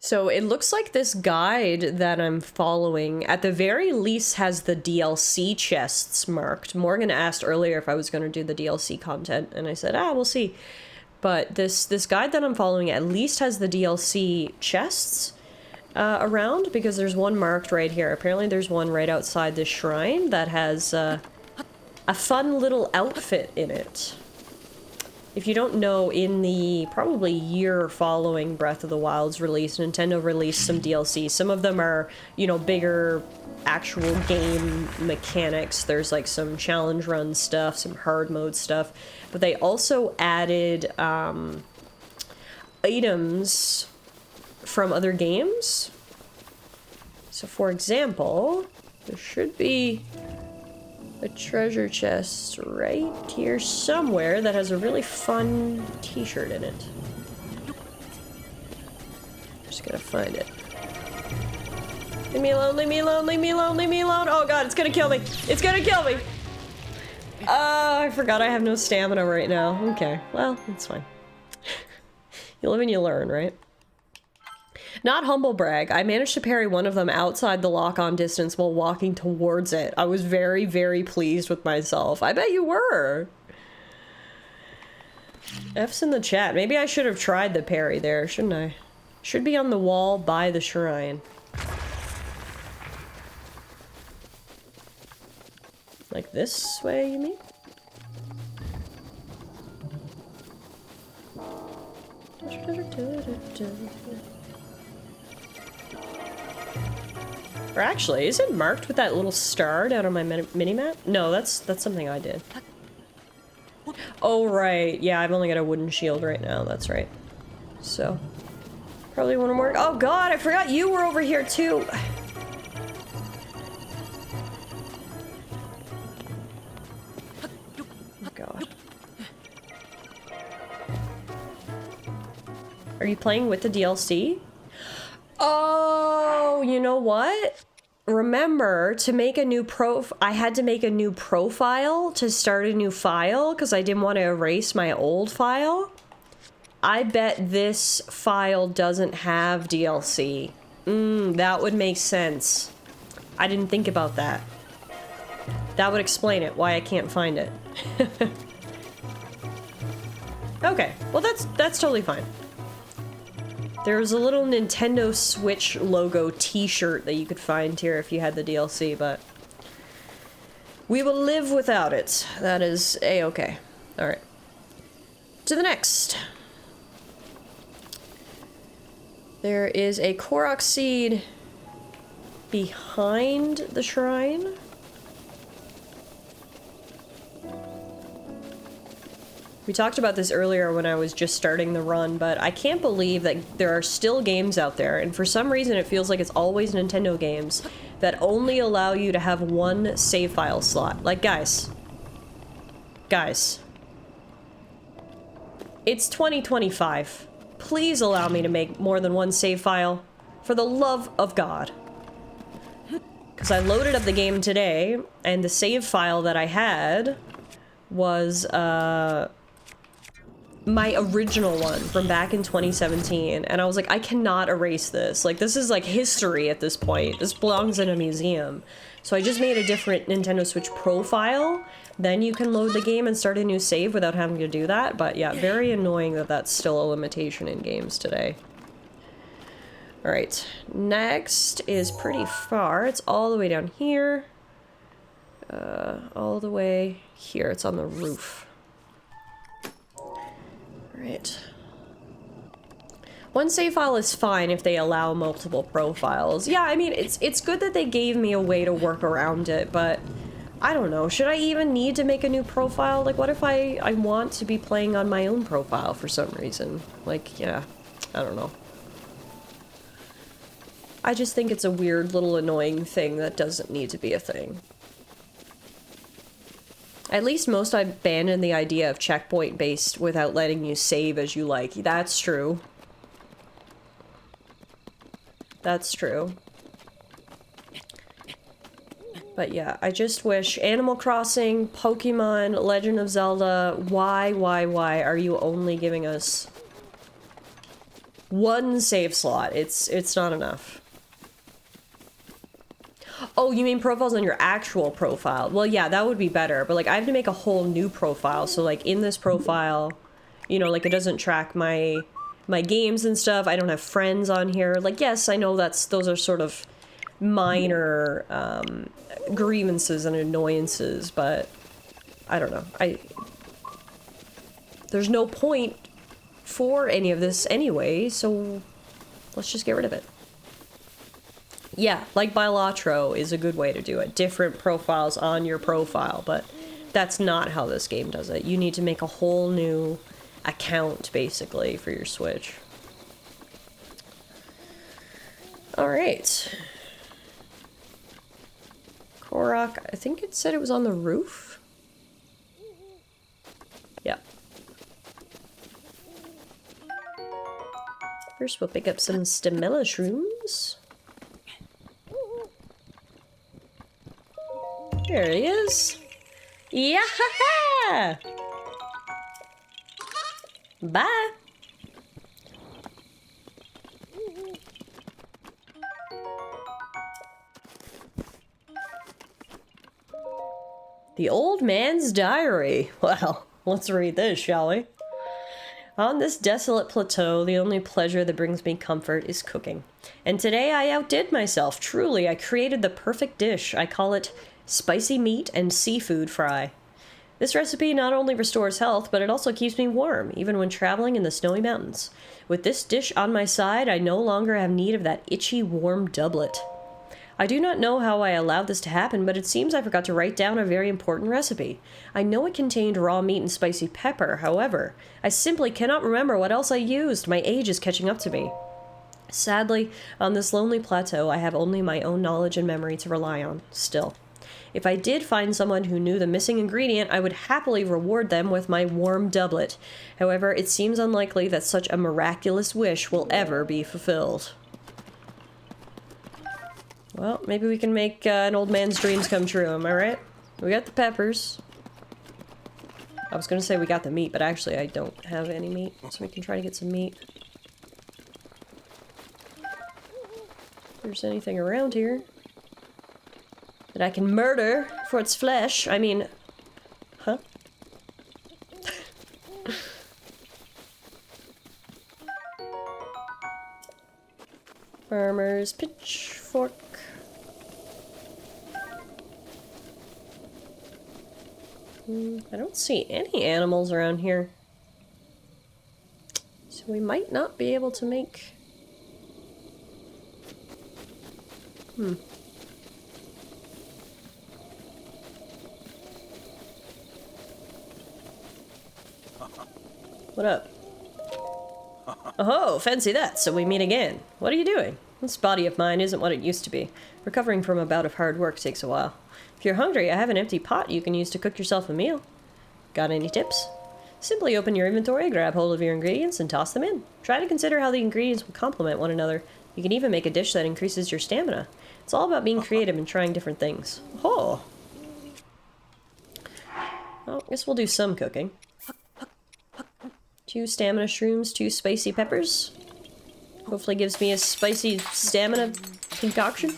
So it looks like this guide that I'm following, at the very least, has the DLC chests marked. Morgan asked earlier if I was going to do the DLC content, and I said, we'll see. But this guide that I'm following at least has the DLC chests around, because there's one marked right here. Apparently there's one right outside this shrine that has a fun little outfit in it. If you don't know, in the probably year following Breath of the Wild's release, Nintendo released some DLC. Some of them are, you know, bigger actual game mechanics. There's like some challenge run stuff, some hard mode stuff. But they also added items from other games. So for example, there should be a treasure chest right here somewhere that has a really fun t-shirt in it. Just gotta find it. Leave me alone, leave me alone, leave me alone, leave me alone. Oh god, it's gonna kill me. It's gonna kill me. I forgot I have no stamina right now. Okay, well, it's fine. You live and you learn, right? Not humble brag, I managed to parry one of them outside the lock-on distance while walking towards it. I was very, very pleased with myself. I bet you were. F's in the chat. Maybe I should have tried the parry there, shouldn't I? Should be on the wall by the shrine. Like this way, you mean? Or actually, is it marked with that little star down on my mini-map? No, that's something I did. Oh, right. Yeah, I've only got a wooden shield right now. That's right. So, probably want to work. Oh god, I forgot you were over here too. Oh god. Are you playing with the DLC? Oh, you know what? Remember, to make a new I had to make a new profile to start a new file because I didn't want to erase my old file. I bet this file doesn't have DLC. That would make sense. I didn't think about that. That would explain it, why I can't find it. Okay, well that's totally fine. There was a little Nintendo Switch logo t-shirt that you could find here if you had the DLC, but we will live without it. That is a-okay. Alright. To the next. There is a Korok seed behind the shrine. We talked about this earlier when I was just starting the run, but I can't believe that there are still games out there, and for some reason it feels like it's always Nintendo games, that only allow you to have one save file slot. Like, guys. Guys. It's 2025. Please allow me to make more than one save file. For the love of God. Because I loaded up the game today, and the save file that I had was, my original one from back in 2017, and I was like, I cannot erase this. Like, this is like history at this point. This belongs in a museum. So I just made a different Nintendo Switch profile. Then you can load the game and start a new save without having to do that. But yeah, very annoying that that's still a limitation in games today. Alright, next is pretty far. It's all the way down here. All the way here. It's on the roof. Right. One save file is fine if they allow multiple profiles. Yeah, I mean, it's good that they gave me a way to work around it, but I don't know. Should I even need to make a new profile? Like, what if I want to be playing on my own profile for some reason? Like, yeah, I don't know. I just think it's a weird little annoying thing that doesn't need to be a thing. At least most I abandoned the idea of checkpoint based without letting you save as you like. That's true. That's true. But yeah, I just wish Animal Crossing, Pokemon, Legend of Zelda, why are you only giving us One save slot. It's not enough. Oh, you mean profiles on your actual profile? Well, yeah, that would be better. But, like, I have to make a whole new profile. So, like, in this profile, you know, like, it doesn't track my games and stuff. I don't have friends on here. Like, yes, I know those are sort of minor grievances and annoyances, but I don't know. There's no point for any of this anyway, so let's just get rid of it. Yeah, like Bilatro is a good way to do it. Different profiles on your profile, but that's not how this game does it. You need to make a whole new account, basically, for your Switch. Alright. Korok, I think it said it was on the roof? Yeah. First we'll pick up some Stamella shrooms. There he is. Yeah! Bye! The Old Man's Diary. Well, let's read this, shall we? On this desolate plateau, the only pleasure that brings me comfort is cooking. And today I outdid myself. Truly, I created the perfect dish. I call it spicy meat and seafood fry. This recipe not only restores health, but it also keeps me warm, even when traveling in the snowy mountains. With this dish on my side, I no longer have need of that itchy, warm doublet. I do not know how I allowed this to happen, but it seems I forgot to write down a very important recipe. I know it contained raw meat and spicy pepper, however, I simply cannot remember what else I used. My age is catching up to me. Sadly, on this lonely plateau, I have only my own knowledge and memory to rely on, still. If I did find someone who knew the missing ingredient, I would happily reward them with my warm doublet. However, it seems unlikely that such a miraculous wish will ever be fulfilled. Well, maybe we can make an old man's dreams come true, am I right? We got the peppers. I was gonna say we got the meat, but actually I don't have any meat, so we can try to get some meat. If there's anything around here that I can murder for its flesh, I mean... Huh? Farmer's pitchfork. I don't see any animals around here. So we might not be able to make... What up? Oh, fancy that, so we meet again. What are you doing? This body of mine isn't what it used to be. Recovering from a bout of hard work takes a while. If you're hungry, I have an empty pot you can use to cook yourself a meal. Got any tips? Simply open your inventory, grab hold of your ingredients, and toss them in. Try to consider how the ingredients will complement one another. You can even make a dish that increases your stamina. It's all about being creative and trying different things. Oh! Well, I guess we'll do some cooking. 2 stamina shrooms, 2 spicy peppers. Hopefully gives me a spicy stamina concoction.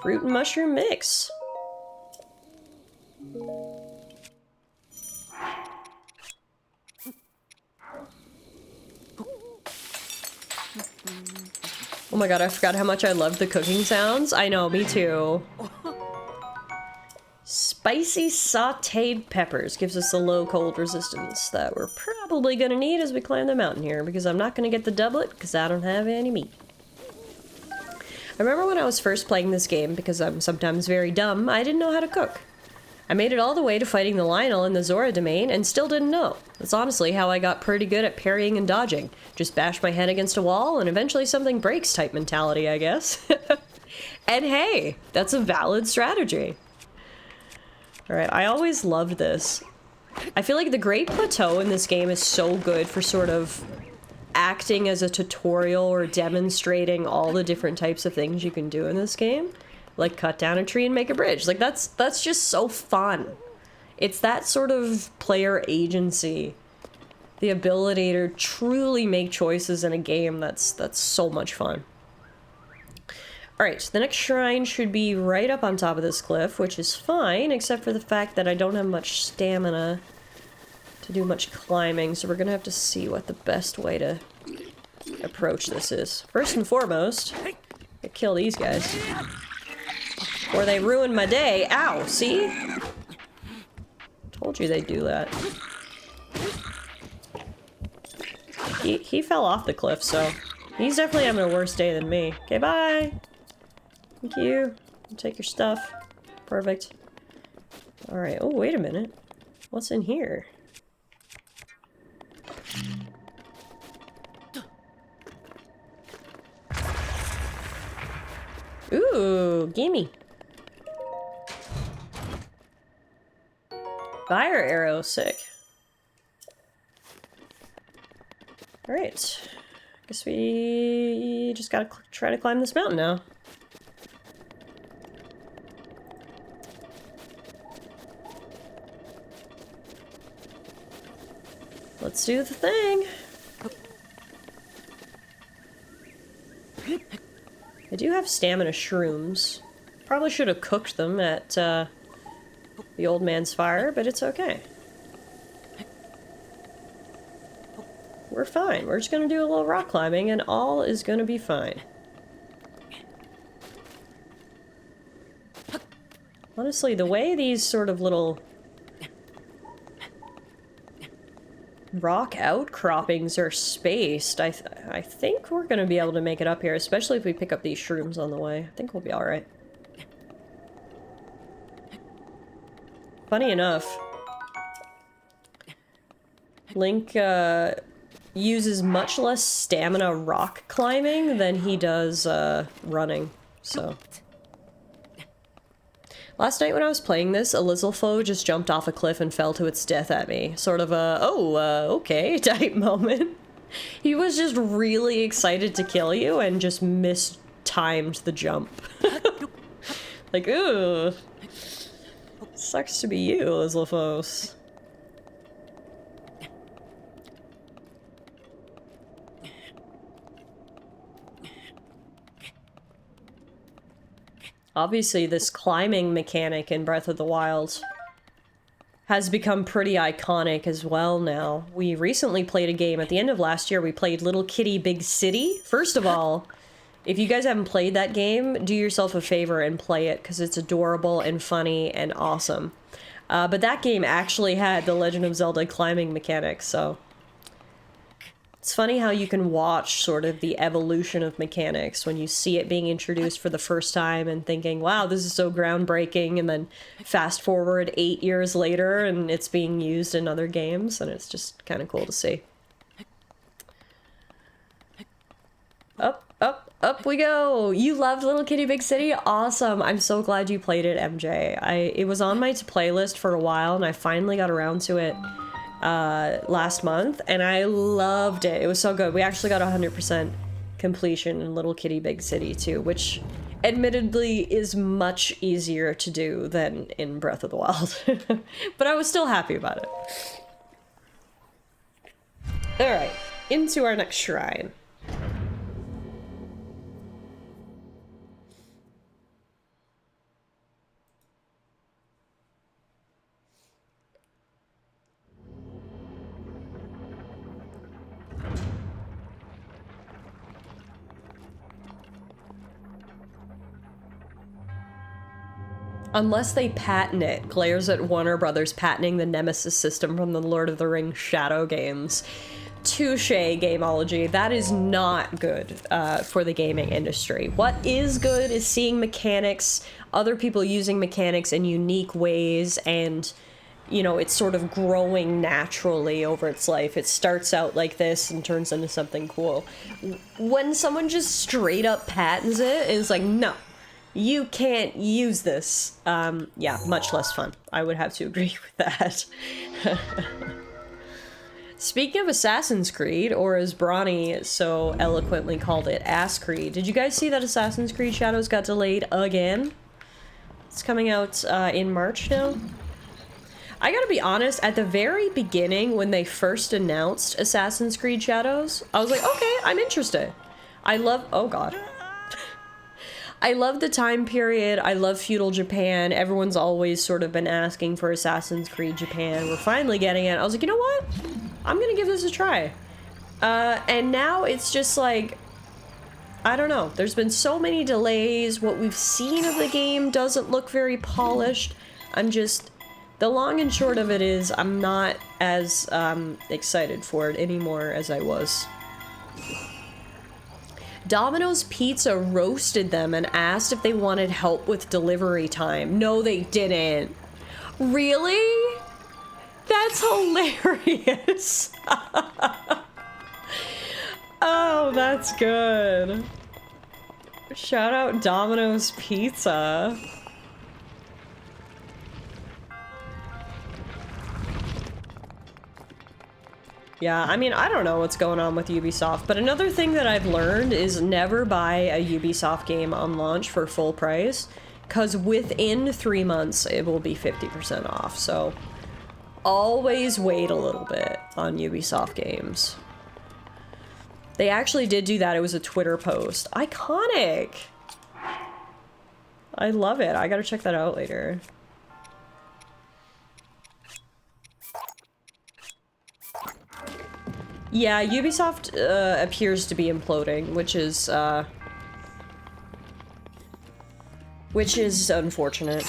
Fruit and mushroom mix. Oh my god, I forgot how much I loved the cooking sounds. I know, me too. Spicy sauteed peppers gives us a low cold resistance that we're probably gonna need as we climb the mountain here, because I'm not gonna get the doublet because I don't have any meat. I remember when I was first playing this game, because I'm sometimes very dumb, I didn't know how to cook. I made it all the way to fighting the Lionel in the Zora domain and still didn't know. That's honestly how I got pretty good at parrying and dodging. Just bash my head against a wall and eventually something breaks type mentality, I guess. And hey, that's a valid strategy. Alright, I always loved this. I feel like the Great Plateau in this game is so good for sort of acting as a tutorial or demonstrating all the different types of things you can do in this game. Like cut down a tree and make a bridge. Like that's just so fun. It's that sort of player agency the ability to truly make choices in a game that's so much fun. Alright, the next shrine should be right up on top of this cliff, which is fine, except for the fact that I don't have much stamina to do much climbing, so we're gonna have to see what the best way to approach this is. First and foremost, I kill these guys. Or they ruin my day. Ow, see? Told you they'd do that. He fell off the cliff, so he's definitely having a worse day than me. Okay, bye! Thank you. Take your stuff. Perfect. Alright, oh, wait a minute. What's in here? Ooh, gimme. Fire arrow, sick. Alright. Guess we just gotta try to climb this mountain now. Let's do the thing. I do have stamina shrooms. Probably should have cooked them at the old man's fire, but it's okay. We're fine. We're just gonna do a little rock climbing and all is gonna be fine. Honestly, the way these sort of little rock outcroppings are spaced, I think we're gonna be able to make it up here, especially if we pick up these shrooms on the way. I think we'll be alright. Funny enough, Link uses much less stamina rock climbing than he does running, so. Last night when I was playing this, a Lizalfo just jumped off a cliff and fell to its death at me. Sort of a, okay type moment. He was just really excited to kill you and just mistimed the jump. Like, ooh. Sucks to be you, Lizalfos. Obviously, this climbing mechanic in Breath of the Wild has become pretty iconic as well now. We recently played a game at the end of last year. We played Little Kitty Big City. First of all, if you guys haven't played that game, do yourself a favor and play it, because it's adorable and funny and awesome. But that game actually had the Legend of Zelda climbing mechanics, so it's funny how you can watch sort of the evolution of mechanics when you see it being introduced for the first time and thinking, wow, this is so groundbreaking, and then fast forward 8 years later and it's being used in other games, and it's just kind of cool to see. Up, up, up we go! You loved Little Kitty Big City? Awesome! I'm so glad you played it, MJ. It was on my to-play list for a while, and I finally got around to it last month, and I loved it. It was so good. We actually got 100% completion in Little Kitty Big City too, which admittedly is much easier to do than in Breath of the Wild. But I was still happy about it. Alright, into our next shrine. Unless they patent it, glares at Warner Brothers patenting the Nemesis system from the Lord of the Rings Shadow games. Touche, Gameology. That is not good for the gaming industry. What is good is seeing mechanics, other people using mechanics in unique ways, and, you know, it's sort of growing naturally over its life. It starts out like this and turns into something cool. When someone just straight up patents it, it's like, no. You can't use this. Yeah, much less fun. I would have to agree with that. Speaking of Assassin's Creed, or as Bronny so eloquently called it, Ass Creed, did you guys see that Assassin's Creed Shadows got delayed again? It's coming out in March now. I gotta be honest, at the very beginning, when they first announced Assassin's Creed Shadows, I was like, okay, I'm interested. I love- oh god. I love the time period, I love feudal Japan, everyone's always sort of been asking for Assassin's Creed Japan, we're finally getting it. I was like, you know what? I'm gonna give this a try. And now it's just like, I don't know, there's been so many delays, what we've seen of the game doesn't look very polished. I'm just, the long and short of it is, I'm not as excited for it anymore as I was. Domino's Pizza roasted them and asked if they wanted help with delivery time. No, they didn't. Really? That's hilarious. Oh, that's good. Shout out Domino's Pizza. Yeah, I mean, I don't know what's going on with Ubisoft, but another thing that I've learned is never buy a Ubisoft game on launch for full price, because within 3 months it will be 50% off, so always wait a little bit on Ubisoft games. They actually did do that, it was a Twitter post. Iconic! I love it, I gotta check that out later. Yeah, Ubisoft appears to be imploding, which is unfortunate.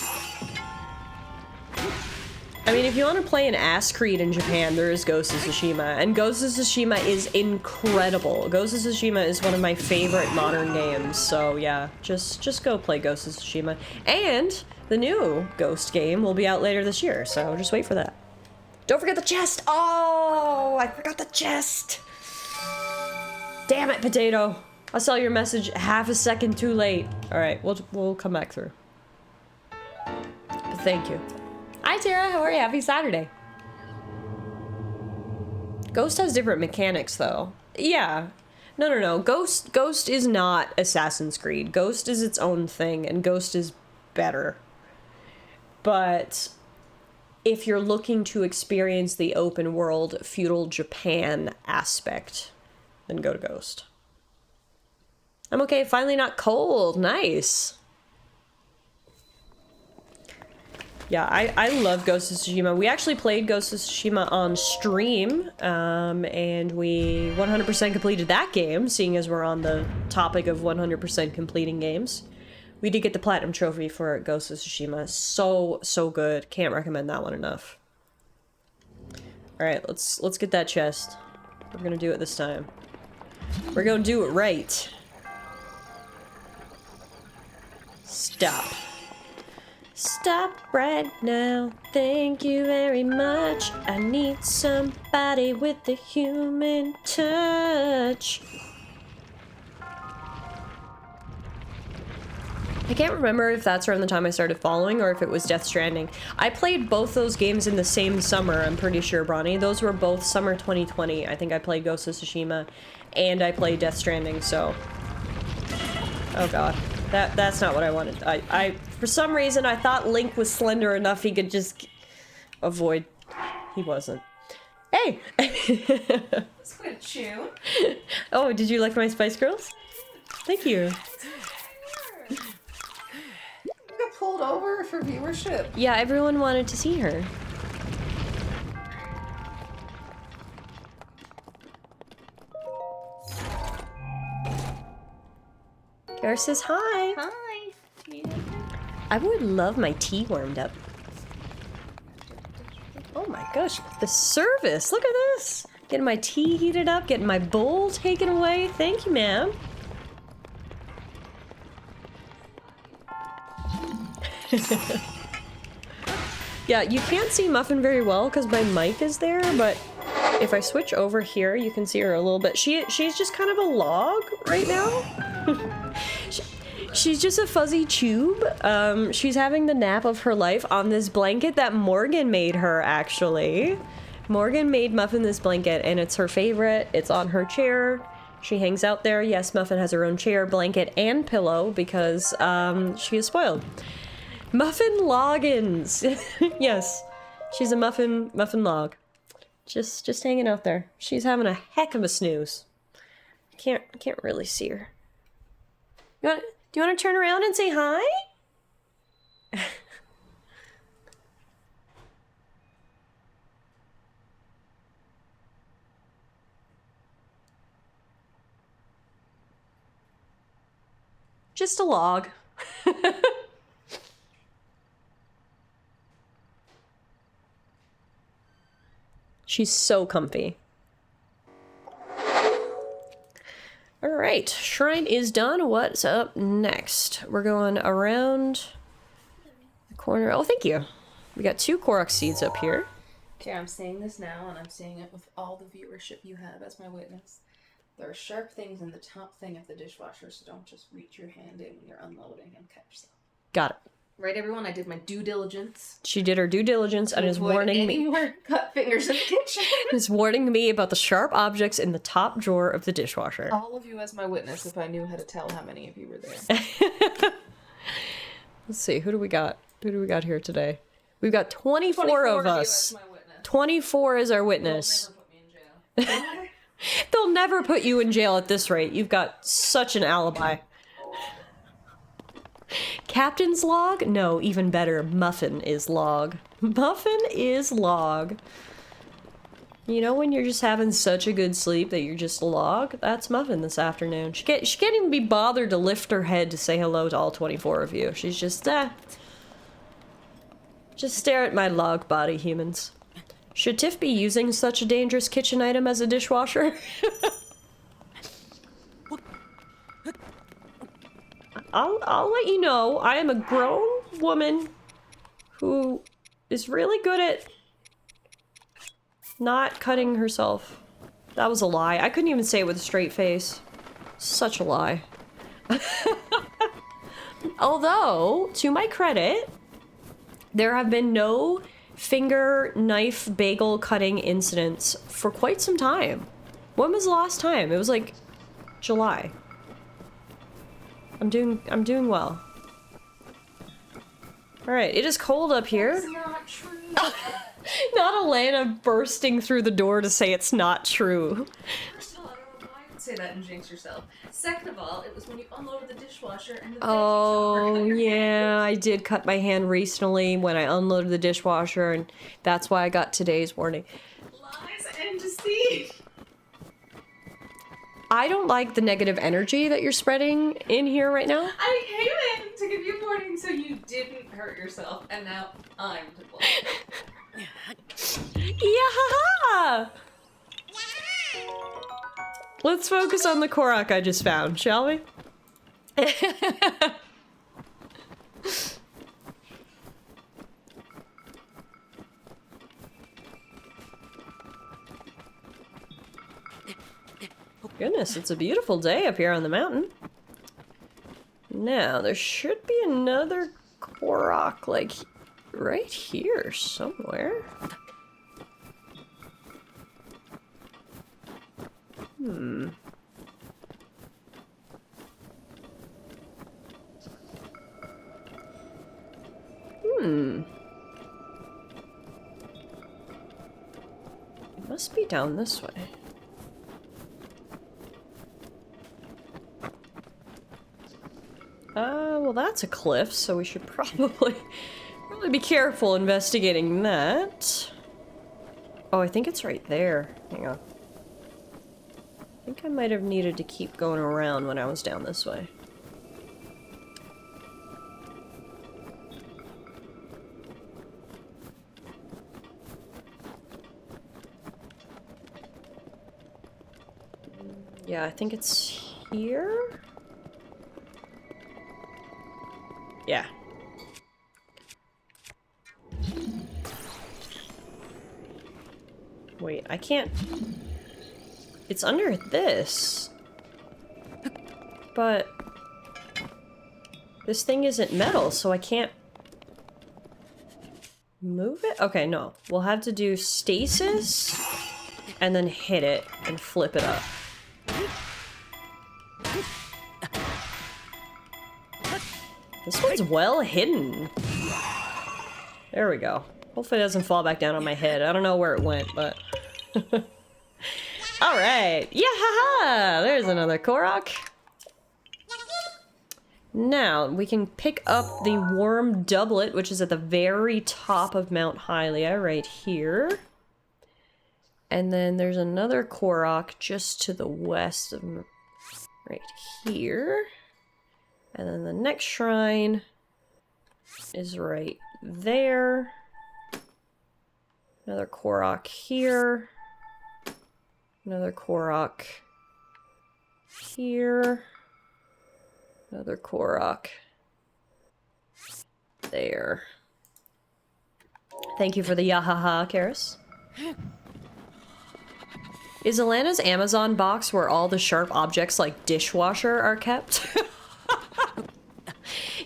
I mean, if you want to play an ass Creed in Japan, there is Ghost of Tsushima, and Ghost of Tsushima is incredible. Ghost of Tsushima is one of my favorite modern games, so yeah, just go play Ghost of Tsushima. And the new Ghost game will be out later this year, so just wait for that. Don't forget the chest! Oh, I forgot the chest! Damn it, Potato! I saw your message half a second too late. Alright, we'll come back through. But thank you. Hi Tara, how are you? Happy Saturday. Ghost has different mechanics though. Yeah. No. Ghost is not Assassin's Creed. Ghost is its own thing, and Ghost is better. But if you're looking to experience the open world feudal Japan aspect, then go to Ghost. I'm okay, finally not cold. Nice. Yeah, I love Ghost of Tsushima. We actually played Ghost of Tsushima on stream, and we 100% completed that game, seeing as we're on the topic of 100% completing games. We did get the Platinum Trophy for Ghost of Tsushima. So good. Can't recommend that one enough. Alright, let's get that chest. We're gonna do it this time. We're gonna do it right. Stop. Stop right now. Thank you very much. I need somebody with a human touch. I can't remember if that's around the time I started following or if it was Death Stranding. I played both those games in the same summer, I'm pretty sure, Bronny. Those were both summer 2020. I think I played Ghost of Tsushima and I played Death Stranding, so... Oh god. That's not what I wanted. I for some reason, I thought Link was slender enough he could just avoid. He wasn't. Hey! That's quite a tune. Oh, did you like my Spice Girls? Thank you. You got pulled over for viewership. Yeah, everyone wanted to see her. Kara says hi. Hi. I would love my tea warmed up. Oh my gosh, the service! Look at this! Getting my tea heated up, getting my bowl taken away. Thank you, ma'am. Yeah, you can't see Muffin very well because my mic is there, but if I switch over here, you can see her a little bit. She's just kind of a log right now. She's just a fuzzy tube. She's having the nap of her life on this blanket that Morgan made her, actually. Morgan made Muffin this blanket, and it's her favorite. It's on her chair. She hangs out there. Yes, Muffin has her own chair, blanket, and pillow because she is spoiled. Muffin Loggins. Yes. She's a muffin log. Just hanging out there. She's having a heck of a snooze. Can't really see her. Do you want to turn around and say hi? Just a log. She's so comfy. Alright, shrine is done. What's up next? We're going around the corner. Oh, thank you. We got 2 Korok seeds up here. Okay, I'm saying this now, and I'm saying it with all the viewership you have as my witness. There are sharp things in the top thing of the dishwasher, so don't just reach your hand in when you're unloading and catch them. Got it. Right, everyone? I did my due diligence. She did her due diligence and is warning me. Cut fingers in the kitchen. Is warning me about the sharp objects in the top drawer of the dishwasher. All of you as my witness, if I knew how to tell how many of you were there. Let's see, who do we got? Who do we got here today? We've got 24 of us. 24 is our witness. They'll never put me in jail. They'll never put you in jail at this rate. You've got such an alibi. Captain's log? No, even better. Muffin is log. Muffin is log. You know when you're just having such a good sleep that you're just a log? That's Muffin this afternoon. She can't even be bothered to lift her head to say hello to all 24 of you. She's just, just stare at my log body, humans. Should Tiff be using such a dangerous kitchen item as a dishwasher? I'll let you know, I am a grown woman who is really good at not cutting herself. That was a lie. I couldn't even say it with a straight face. Such a lie. Although, to my credit, there have been no finger knife bagel cutting incidents for quite some time. When was the last time? It was like July. I'm doing well. Alright, it is cold up here. That's not true. Not Alana bursting through the door to say it's not true. First of all, I don't know why you would say that and jinx yourself. Second of all, it was when you unloaded the dishwasher and the Oh, yeah, I did cut my hand recently when I unloaded the dishwasher, and that's why I got today's warning. Lies and deceit. I don't like the negative energy that you're spreading in here right now. I came in to give you a warning so you didn't hurt yourself, and now I'm to blame. Yeah! Let's focus on the Korok I just found, shall we? Goodness, it's a beautiful day up here on the mountain. Now, there should be another Korok, like, right here somewhere. It must be down this way. Well, that's a cliff, so we should probably be careful investigating that. Oh, I think it's right there. Hang on. I think I might have needed to keep going around when I was down this way. Yeah, I think it's here? Yeah. Wait, I can't... It's under this. But... this thing isn't metal, so I can't... move it? Okay, no. We'll have to do stasis, and then hit it, and flip it up. This one's well hidden. There we go. Hopefully it doesn't fall back down on my head. I don't know where it went, but... Alright! Yeah, haha! There's another Korok. Now, we can pick up the Worm Doublet, which is at the very top of Mount Hylia, right here. And then there's another Korok just to the west of... right here. And then the next shrine is right there. Another Korok here. Another Korok here. Another Korok there. Thank you for the yahaha, Karis. Is Alana's Amazon box where all the sharp objects like dishwasher are kept?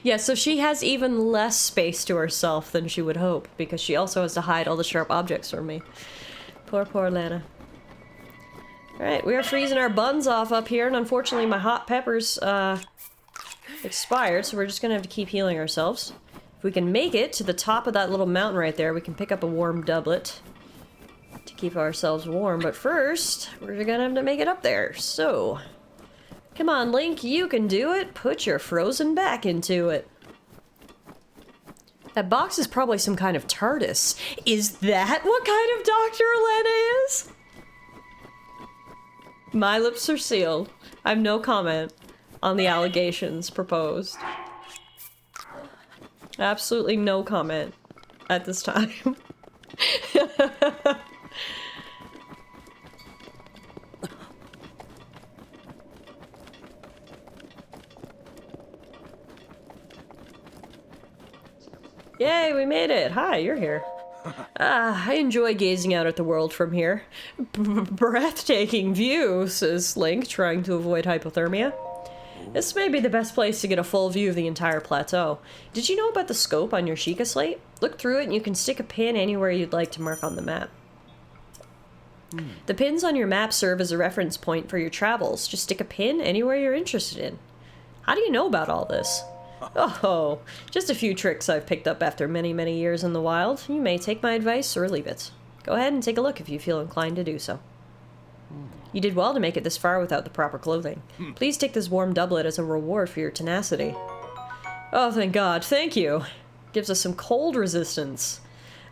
Yeah, so she has even less space to herself than she would hope, because she also has to hide all the sharp objects from me. Poor, poor Alana. Alright, we are freezing our buns off up here, and unfortunately my hot peppers, expired, so we're just gonna have to keep healing ourselves. If we can make it to the top of that little mountain right there, we can pick up a Worm Doublet to keep ourselves warm, but first, we're gonna have to make it up there, so... Come on, Link, you can do it! Put your frozen back into it! That box is probably some kind of TARDIS. Is that what kind of doctor Alana is? My lips are sealed. I have no comment on the allegations proposed. Absolutely no comment at this time. Yay, we made it! Hi, you're here. I enjoy gazing out at the world from here. Breathtaking view, says Link, trying to avoid hypothermia. This may be the best place to get a full view of the entire plateau. Did you know about the scope on your Sheikah slate? Look through it and you can stick a pin anywhere you'd like to mark on the map. The pins on your map serve as a reference point for your travels. Just stick a pin anywhere you're interested in. How do you know about all this? Oh, just a few tricks I've picked up after many, many years in the wild. You may take my advice or leave it. Go ahead and take a look if you feel inclined to do so. You did well to make it this far without the proper clothing. Please take this Worm Doublet as a reward for your tenacity. Oh, thank God. Thank you. Gives us some cold resistance.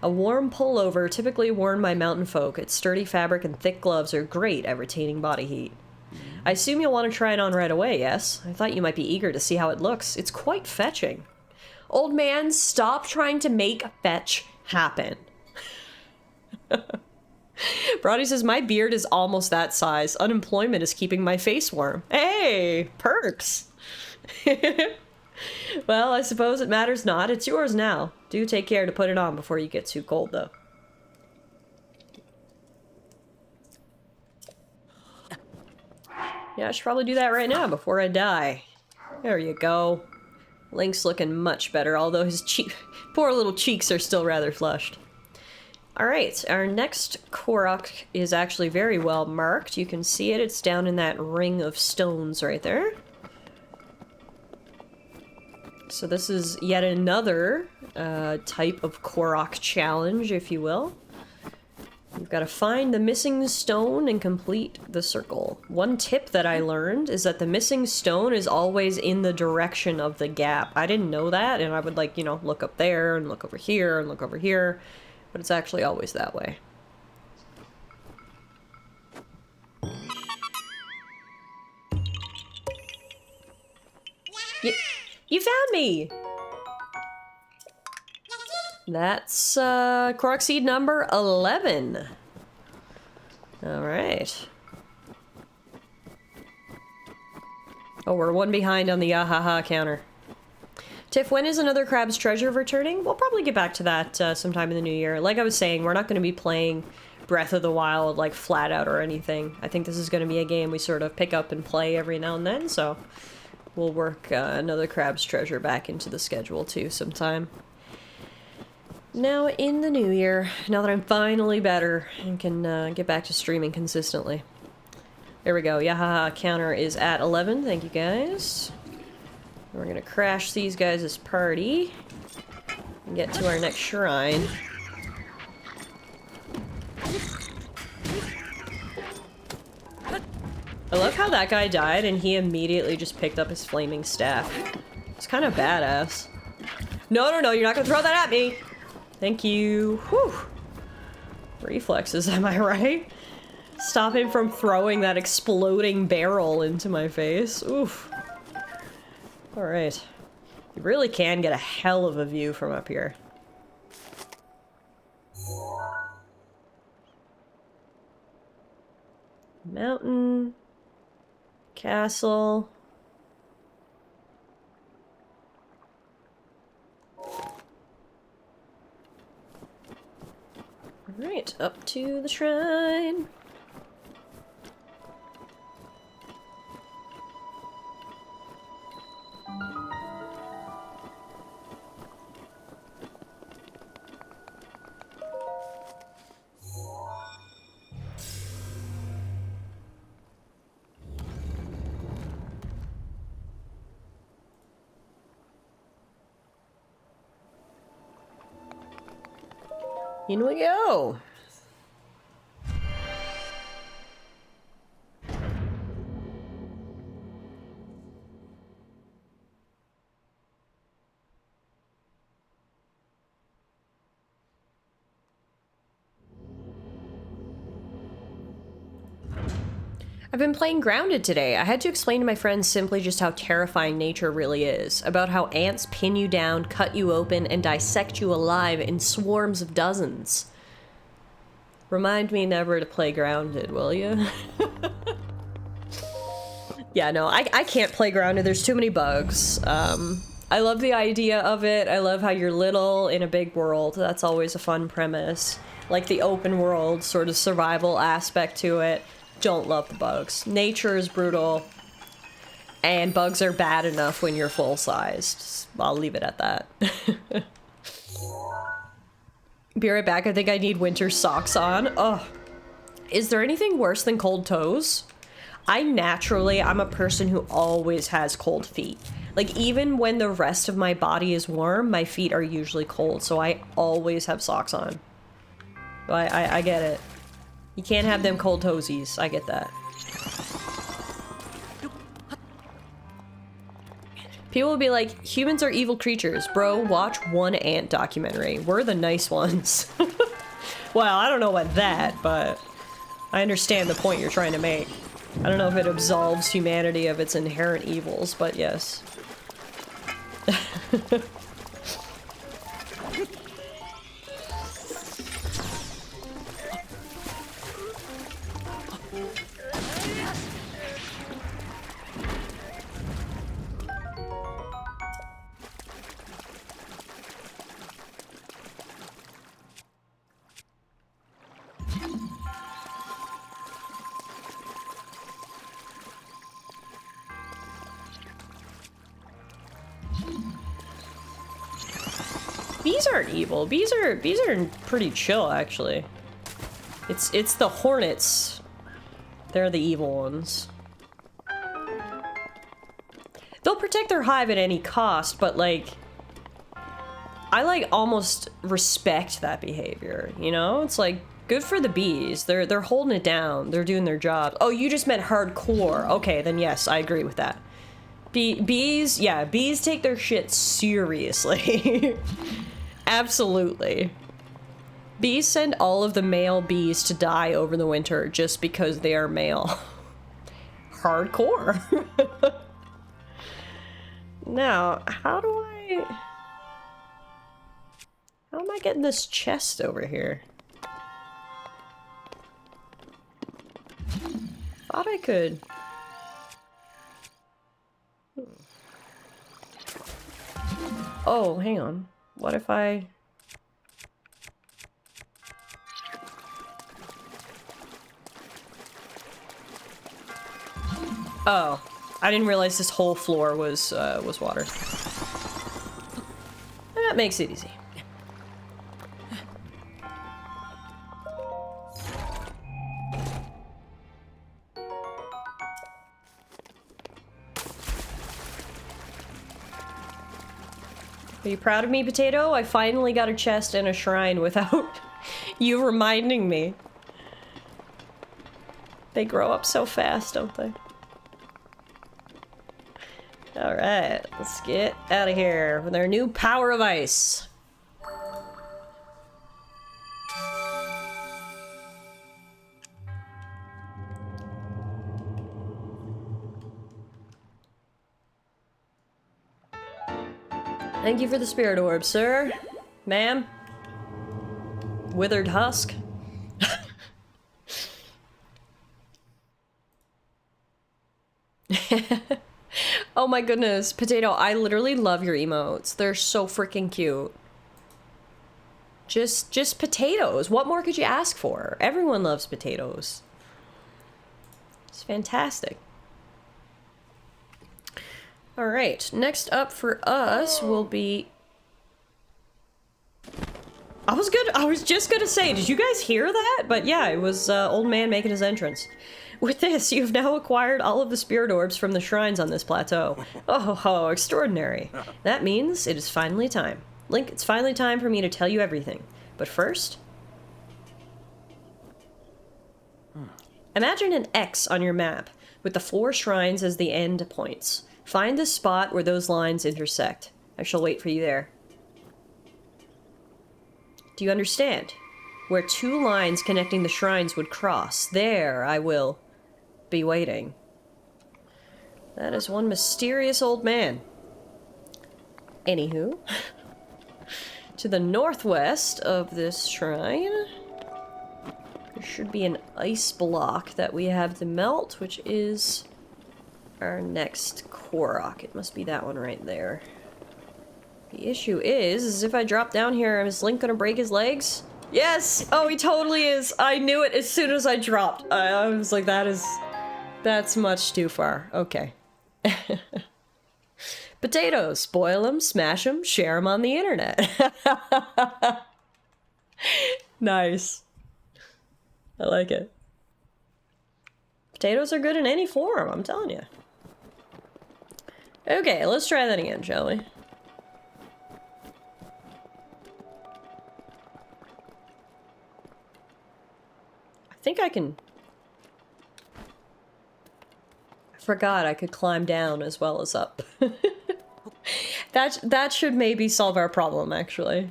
A warm pullover typically worn by mountain folk. Its sturdy fabric and thick gloves are great at retaining body heat. I assume you'll want to try it on right away, yes? I thought you might be eager to see how it looks. It's quite fetching. Old man, stop trying to make fetch happen. Brody says, my beard is almost that size. Unemployment is keeping my face warm. Hey, perks. Well, I suppose it matters not. It's yours now. Do take care to put it on before you get too cold, though. Yeah, I should probably do that right now before I die. There you go. Link's looking much better, although his poor little cheeks are still rather flushed. Alright, our next Korok is actually very well marked. You can see it. It's down in that ring of stones right there. So this is yet another type of Korok challenge, if you will. You've got to find the missing stone and complete the circle. One tip that I learned is that the missing stone is always in the direction of the gap. I didn't know that, and I would, like, you know, look up there and look over here and look over here, but it's actually always that way. You found me! That's, Korok seed number 11. Alright. Oh, we're one behind on the yahaha counter. Tiff, when is another Crab's Treasure returning? We'll probably get back to that sometime in the new year. Like I was saying, we're not going to be playing Breath of the Wild, like, flat out or anything. I think this is going to be a game we sort of pick up and play every now and then, so we'll work another Crab's Treasure back into the schedule, too, sometime. Now, in the new year, now that I'm finally better and can get back to streaming consistently. There we go. Yahaha counter is at 11. Thank you, guys. We're gonna crash these guys' party and get to our next shrine. I love how that guy died and he immediately just picked up his flaming staff. It's kind of badass. No, no, no, you're not gonna throw that at me! Thank you. Whew. Reflexes, am I right? Stop him from throwing that exploding barrel into my face. Oof. Alright. You really can get a hell of a view from up here. Mountain. Castle. Alright, up to the shrine. In we go! I've been playing Grounded today. I had to explain to my friends simply just how terrifying nature really is. About how ants pin you down, cut you open, and dissect you alive in swarms of dozens. Remind me never to play Grounded, will you? Yeah, no, I can't play Grounded. There's too many bugs. I love the idea of it. I love how you're little in a big world. That's always a fun premise. Like the open world sort of survival aspect to it. Don't love the bugs. Nature is brutal, and bugs are bad enough when you're full-sized. I'll leave it at that. Be right back. I think I need winter socks on. Ugh. Is there anything worse than cold toes? I'm a person who always has cold feet. Like, even when the rest of my body is warm, my feet are usually cold, so I always have socks on. I get it. You can't have them cold toesies. I get that. People will be like, humans are evil creatures. Bro, watch one ant documentary. We're the nice ones. Well, I don't know about that, but I understand the point you're trying to make. I don't know if it absolves humanity of its inherent evils, but yes. Bees aren't evil. Bees are pretty chill, actually. It's the hornets. They're the evil ones. They'll protect their hive at any cost, but like I like almost respect that behavior, you know? It's like good for the bees. They're holding it down. They're doing their job. Oh, you just meant hardcore. Okay, then yes, I agree with that. Bees, yeah, bees take their shit seriously. Absolutely. Bees send all of the male bees to die over the winter just because they are male. Hardcore. Now, how am I getting this chest over here? Thought I could. Oh, hang on. What if I... Oh, I didn't realize this whole floor was water. That makes it easy. Are you proud of me, Potato? I finally got a chest and a shrine without you reminding me. They grow up so fast, don't they? Alright, let's get out of here with our new power of ice. Thank you for the spirit orb, sir. Ma'am. Withered husk. Oh my goodness, Potato, I literally love your emotes. They're so freaking cute. Just potatoes. What more could you ask for? Everyone loves potatoes. It's fantastic. Alright, next up for us will be... I was just gonna say, did you guys hear that? But yeah, it was old man making his entrance. With this, you've now acquired all of the spirit orbs from the shrines on this plateau. Oh, how extraordinary. That means it is finally time. Link, it's finally time for me to tell you everything. But first... Imagine an X on your map, with the 4 shrines as the end points. Find the spot where those lines intersect. I shall wait for you there. Do you understand? Where 2 lines connecting the shrines would cross. There I will be waiting. That is one mysterious old man. Anywho, to the northwest of this shrine, there should be an ice block that we have to melt, which is our next Korok. It must be that one right there. The issue is if I drop down here, is Link gonna break his legs? Yes! Oh, he totally is! I knew it as soon as I dropped. I was like, that's much too far. Okay. Potatoes. Boil them, smash them, share them on the internet. Nice. I like it. Potatoes are good in any form, I'm telling you. Okay, let's try that again, shall we? I think I can... I forgot I could climb down as well as up. That should maybe solve our problem, actually.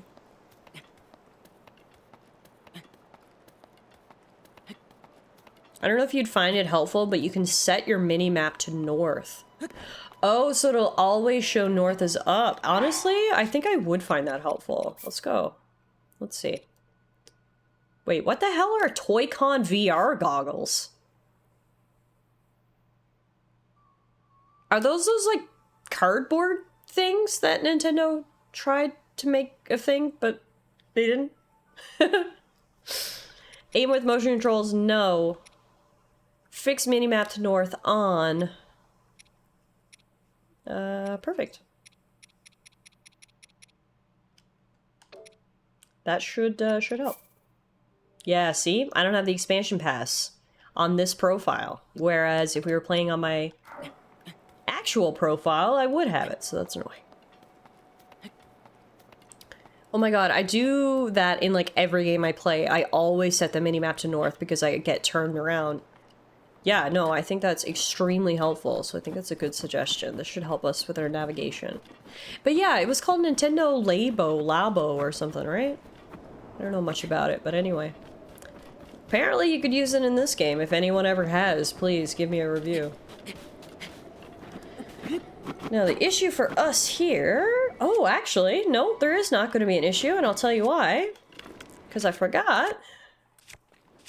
I don't know if you'd find it helpful, but you can set your mini-map to north. Oh, so it'll always show north as up. Honestly, I think I would find that helpful. Let's go. Let's see. Wait, what the hell are Toy-Con VR goggles? Are those like, cardboard things that Nintendo tried to make a thing, but they didn't? Aim with motion controls, no. Fix minimap to north on. Perfect. That should help. Yeah, see? I don't have the expansion pass on this profile. Whereas if we were playing on my actual profile, I would have it, so that's annoying. Oh my god, I do that in like every game I play. I always set the minimap to north because I get turned around. Yeah, no, I think that's extremely helpful, so I think that's a good suggestion. This should help us with our navigation. But yeah, it was called Nintendo Labo or something, right? I don't know much about it, but anyway. Apparently you could use it in this game. If anyone ever has, please give me a review. Now the issue for us here... Oh, actually, no, there is not going to be an issue, and I'll tell you why. Because I forgot.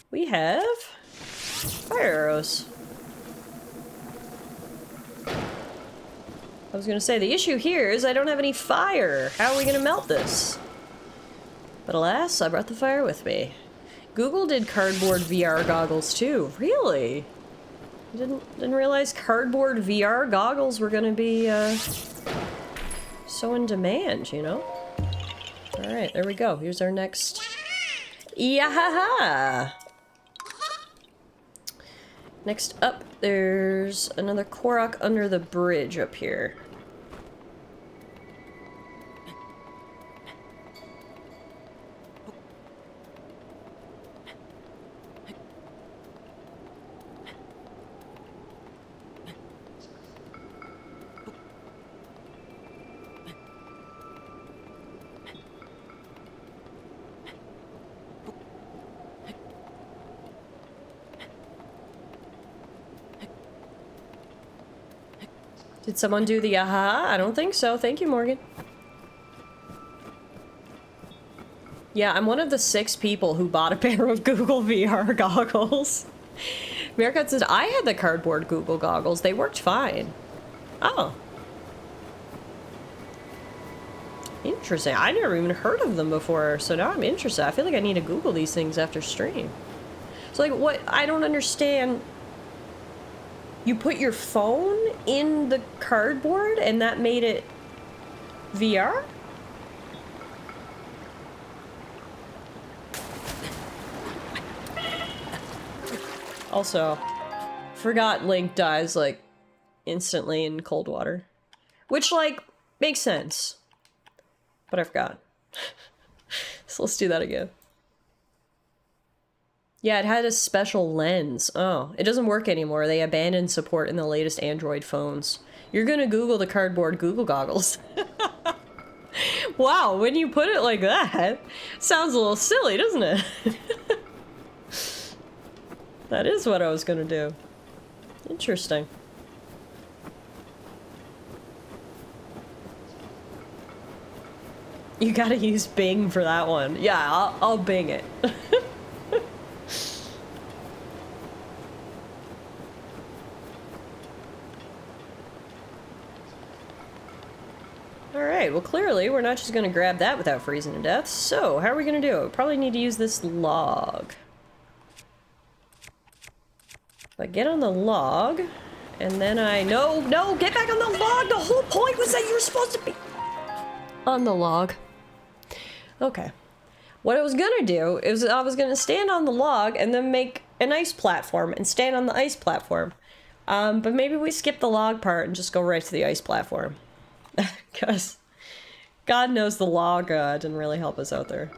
We have... fire arrows. I was gonna say, the issue here is I don't have any fire. How are we gonna melt this? But alas, I brought the fire with me. Google did cardboard VR goggles too. Really? I didn't realize cardboard VR goggles were gonna be so in demand, you know? Alright, there we go. Here's our next... Yahaha! Next up, there's another Korok under the bridge up here. Did someone do the aha? I don't think so. Thank you, Morgan. Yeah, I'm one of the 6 people who bought a pair of Google VR goggles. Meerkat says, I had the cardboard Google goggles. They worked fine. Oh. Interesting. I never even heard of them before, so now I'm interested. I feel like I need to Google these things after stream. So, like, what? I don't understand. You put your phone in the cardboard and that made it VR? Also, forgot Link dies, like, instantly in cold water. Which, like, makes sense. But I forgot. So let's do that again. Yeah, it had a special lens. Oh, it doesn't work anymore. They abandoned support in the latest Android phones. You're gonna Google the cardboard Google goggles. Wow, when you put it like that, sounds a little silly, doesn't it? That is what I was gonna do. Interesting. You gotta use Bing for that one. Yeah, I'll Bing it. Alright, well clearly we're not just gonna grab that without freezing to death. So, how are we gonna do it? We probably need to use this log. If I get on the log, and then no, get back on the log! The whole point was that you were supposed to be on the log. Okay. What I was gonna do is I was gonna stand on the log and then make an ice platform and stand on the ice platform. But maybe we skip the log part and just go right to the ice platform. Because God knows the log didn't really help us out there.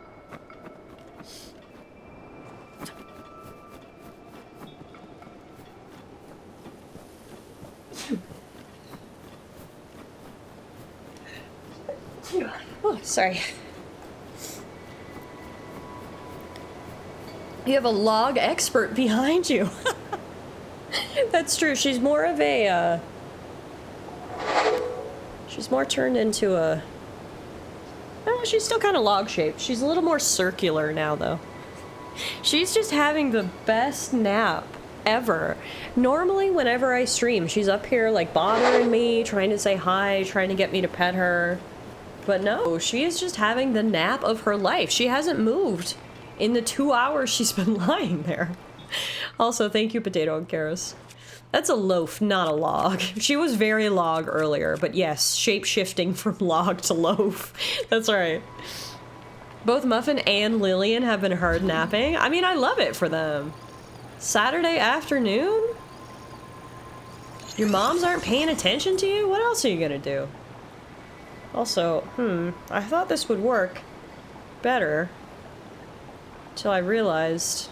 Oh, sorry. You have a log expert behind you. That's true. She's more of a, she's more turned into a... she's still kind of log-shaped. She's a little more circular now, though. She's just having the best nap ever. Normally, whenever I stream, she's up here, like, bothering me, trying to say hi, trying to get me to pet her. But no, she is just having the nap of her life. She hasn't moved in the 2 hours she's been lying there. Also, thank you, Potato and Karis. That's a loaf, not a log. She was very log earlier, but yes, shape-shifting from log to loaf. That's right. Both Muffin and Lillian have been hard napping. I mean, I love it for them. Saturday afternoon? Your moms aren't paying attention to you? What else are you gonna do? Also, I thought this would work better until I realized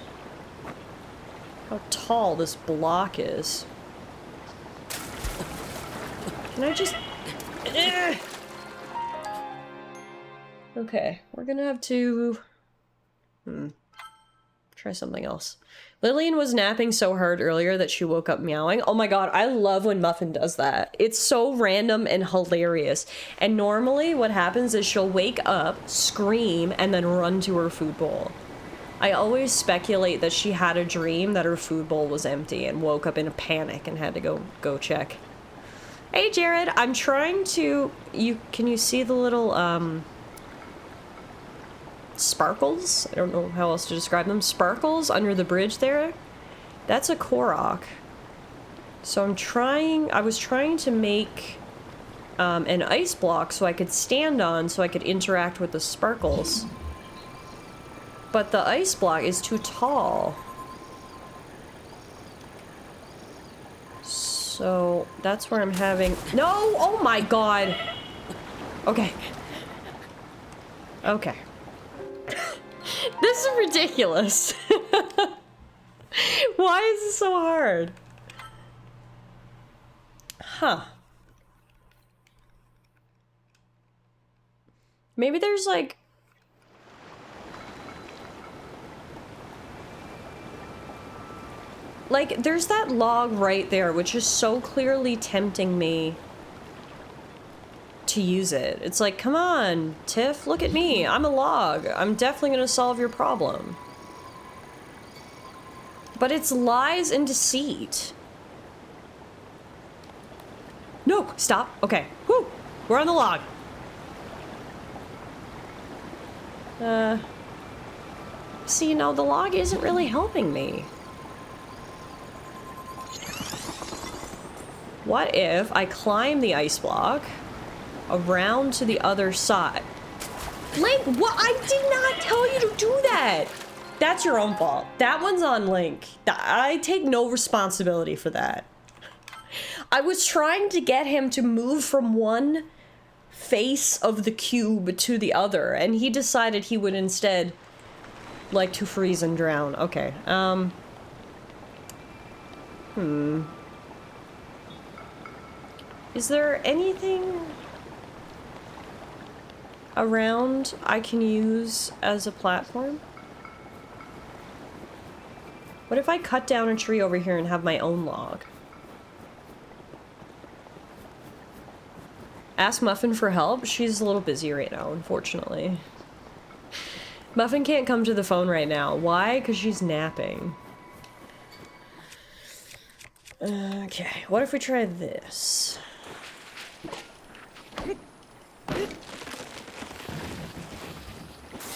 how tall this block is. Can I just... Okay, we're gonna have to... Try something else. Lillian was napping so hard earlier that she woke up meowing. Oh my god, I love when Muffin does that. It's so random and hilarious. And normally what happens is she'll wake up, scream, and then run to her food bowl. I always speculate that she had a dream that her food bowl was empty and woke up in a panic and had to go check. Hey Jared, I'm trying to... Can you see the little, sparkles? I don't know how else to describe them. Sparkles under the bridge there? That's a Korok. So I was trying to make an ice block so I could stand on so I could interact with the sparkles. But the ice block is too tall. So that's where I'm having... No! Oh my god! Okay. Okay. This is ridiculous. Why is this so hard? Huh. Maybe there's like... Like, there's that log right there, which is so clearly tempting me to use it. It's like, come on, Tiff, look at me. I'm a log. I'm definitely gonna solve your problem. But it's lies and deceit. No, stop. Okay. Whew. We're on the log. See, no, the log isn't really helping me. What if I climb the ice block around to the other side? Link, what? I did not tell you to do that. That's your own fault. That one's on Link. I take no responsibility for that. I was trying to get him to move from one face of the cube to the other, and he decided he would instead like to freeze and drown. Okay, Is there anything around I can use as a platform? What if I cut down a tree over here and have my own log? Ask Muffin for help. She's a little busy right now, unfortunately. Muffin can't come to the phone right now. Why? Because she's napping. Okay, what if we try this?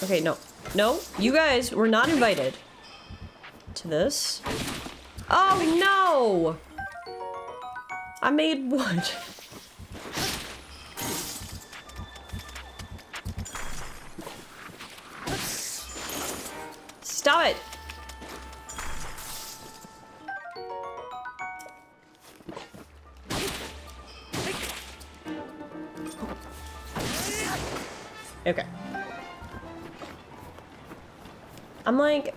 Okay, no. No, you guys were not invited to this. Oh, no! I made wood. Stop it! Okay. I'm like...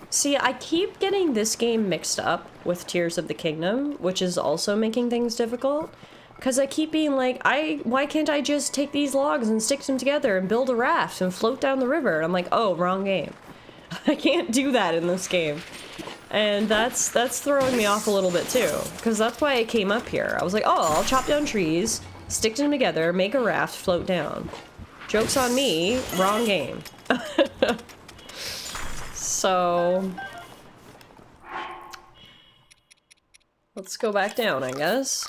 See, I keep getting this game mixed up with Tears of the Kingdom, which is also making things difficult. Because I keep being like, why can't I just take these logs and stick them together and build a raft and float down the river? And I'm like, oh, wrong game. I can't do that in this game. And that's throwing me off a little bit too. Because that's why I came up here. I was like, oh, I'll chop down trees, stick them together, make a raft, float down. Joke's on me, wrong game. So... let's go back down, I guess.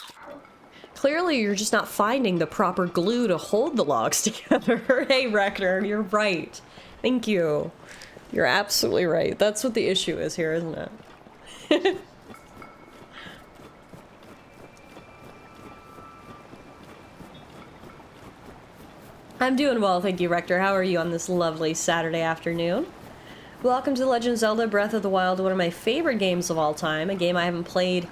Clearly, you're just not finding the proper glue to hold the logs together. Hey, Reckner, you're right. Thank you. You're absolutely right. That's what the issue is here, isn't it? I'm doing well, thank you, Rector. How are you on this lovely Saturday afternoon? Welcome to Legend of Zelda Breath of the Wild, one of my favorite games of all time. A game I haven't played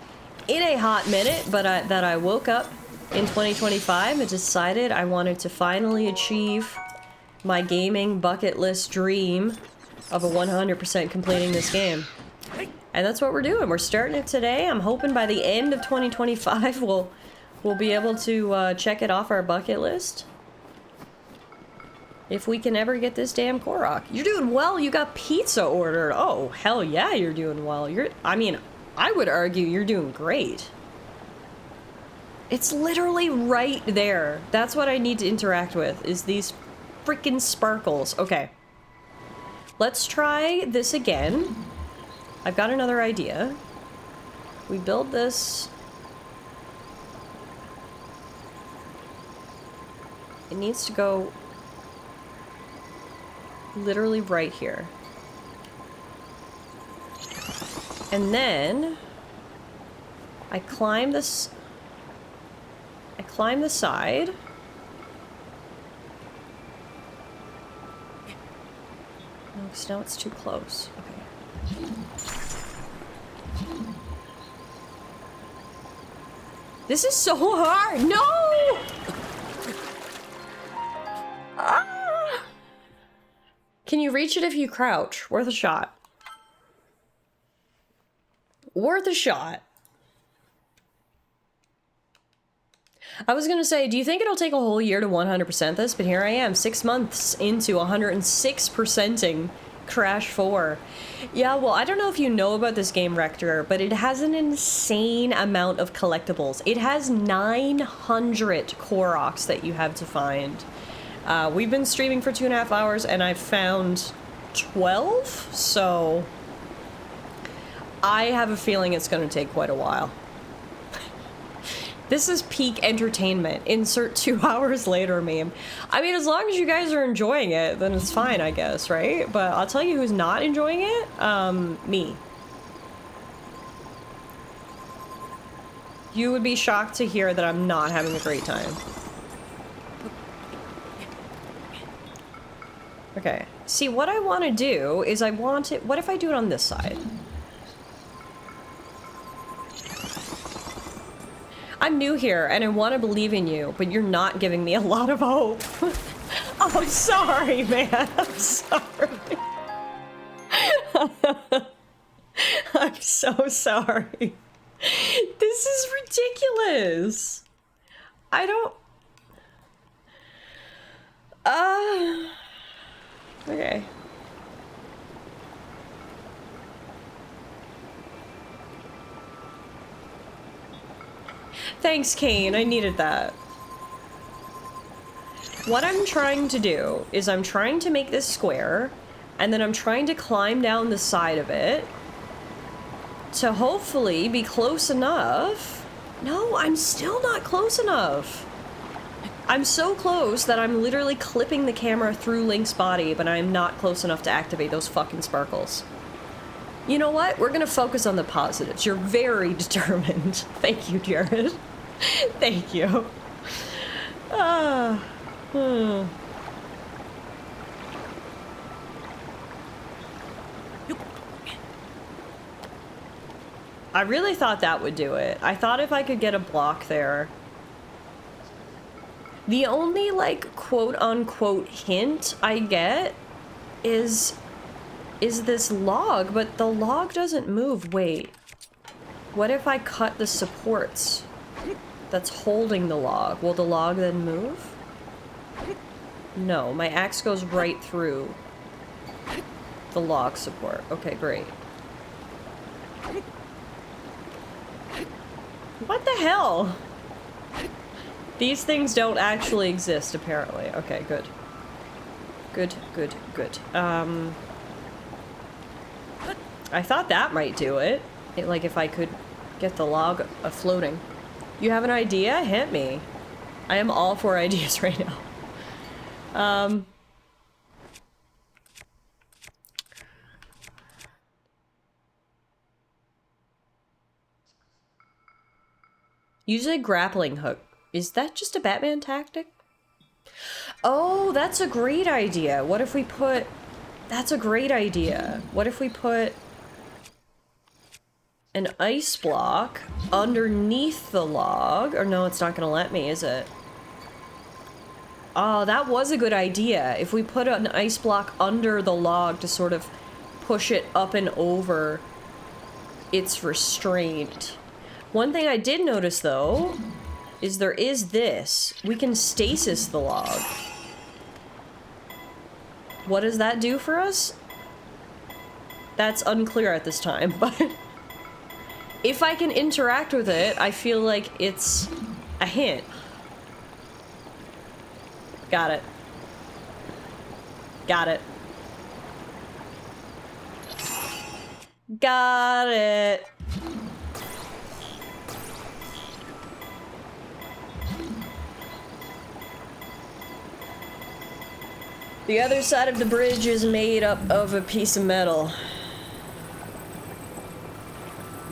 in a hot minute, but that I woke up in 2025 and decided I wanted to finally achieve my gaming bucket list dream of a 100% completing this game. And that's what we're doing. We're starting it today. I'm hoping by the end of 2025 we'll be able to check it off our bucket list. If we can ever get this damn Korok. You're doing well. You got pizza ordered. Oh, hell yeah, you're doing well. I mean, I would argue you're doing great. It's literally right there. That's what I need to interact with, is these freaking sparkles. Okay. Let's try this again. I've got another idea. We build this. It needs to go literally right here. And then I climb this. I climb the side. No, because now it's too close. Okay. This is so hard! No! Ah! Can you reach it if you crouch? Worth a shot. Worth a shot. I was gonna say, do you think it'll take a whole year to 100% this? But here I am, 6 months into 106%ing Crash 4. Yeah, well, I don't know if you know about this game, Rector, but it has an insane amount of collectibles. It has 900 Koroks that you have to find. We've been streaming for 2.5 hours, and I've found 12, so I have a feeling it's going to take quite a while. This is peak entertainment. Insert 2 hours later meme. I mean, as long as you guys are enjoying it, then it's fine, I guess, right? But I'll tell you who's not enjoying it. Me. You would be shocked to hear that I'm not having a great time. Okay. See, what I want to do is I want it... What if I do it on this side? I'm new here, and I want to believe in you, but you're not giving me a lot of hope. I'm sorry, man. I'm sorry. I'm so sorry. This is ridiculous. I don't... Okay. Thanks, Kane. I needed that. What I'm trying to do is I'm trying to make this square, and then I'm trying to climb down the side of it to hopefully be close enough. No, I'm still not close enough. I'm so close that I'm literally clipping the camera through Link's body, but I'm not close enough to activate those fucking sparkles. You know what? We're gonna focus on the positives. You're very determined. Thank you, Jared. Thank you. I really thought that would do it. I thought if I could get a block there. The only, like, quote-unquote hint I get is this log, but the log doesn't move. Wait. What if I cut the supports that's holding the log? Will the log then move? No, my axe goes right through the log support. Okay, great. What the hell? These things don't actually exist, apparently. Okay, good. Good, good, good. I thought that might do it. Like, if I could get the log floating. You have an idea? Hit me. I am all for ideas right now. Use a grappling hook. Is that just a Batman tactic? Oh, that's a great idea. What if we put... That's a great idea. What if we put an ice block underneath the log? Or no, it's not gonna let me, is it? Oh, that was a good idea. If we put an ice block under the log to sort of push it up and over its restraint. One thing I did notice, though, is there is this. We can stasis the log. What does that do for us? That's unclear at this time, but if I can interact with it, I feel like it's a hint. Got it. Got it. Got it. The other side of the bridge is made up of a piece of metal.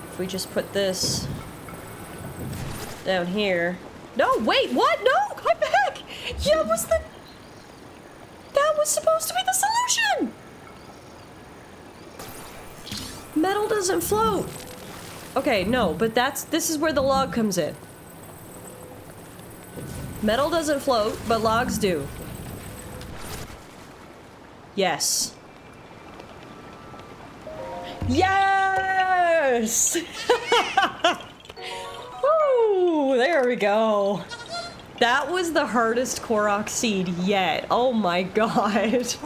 If we just put this down here. No, wait, what? No, come back! Yeah, that was supposed to be the solution! Metal doesn't float. Okay, no, but this is where the log comes in. Metal doesn't float, but logs do. Yes. Yes! Woo! There we go. That was the hardest Korok seed yet. Oh my god.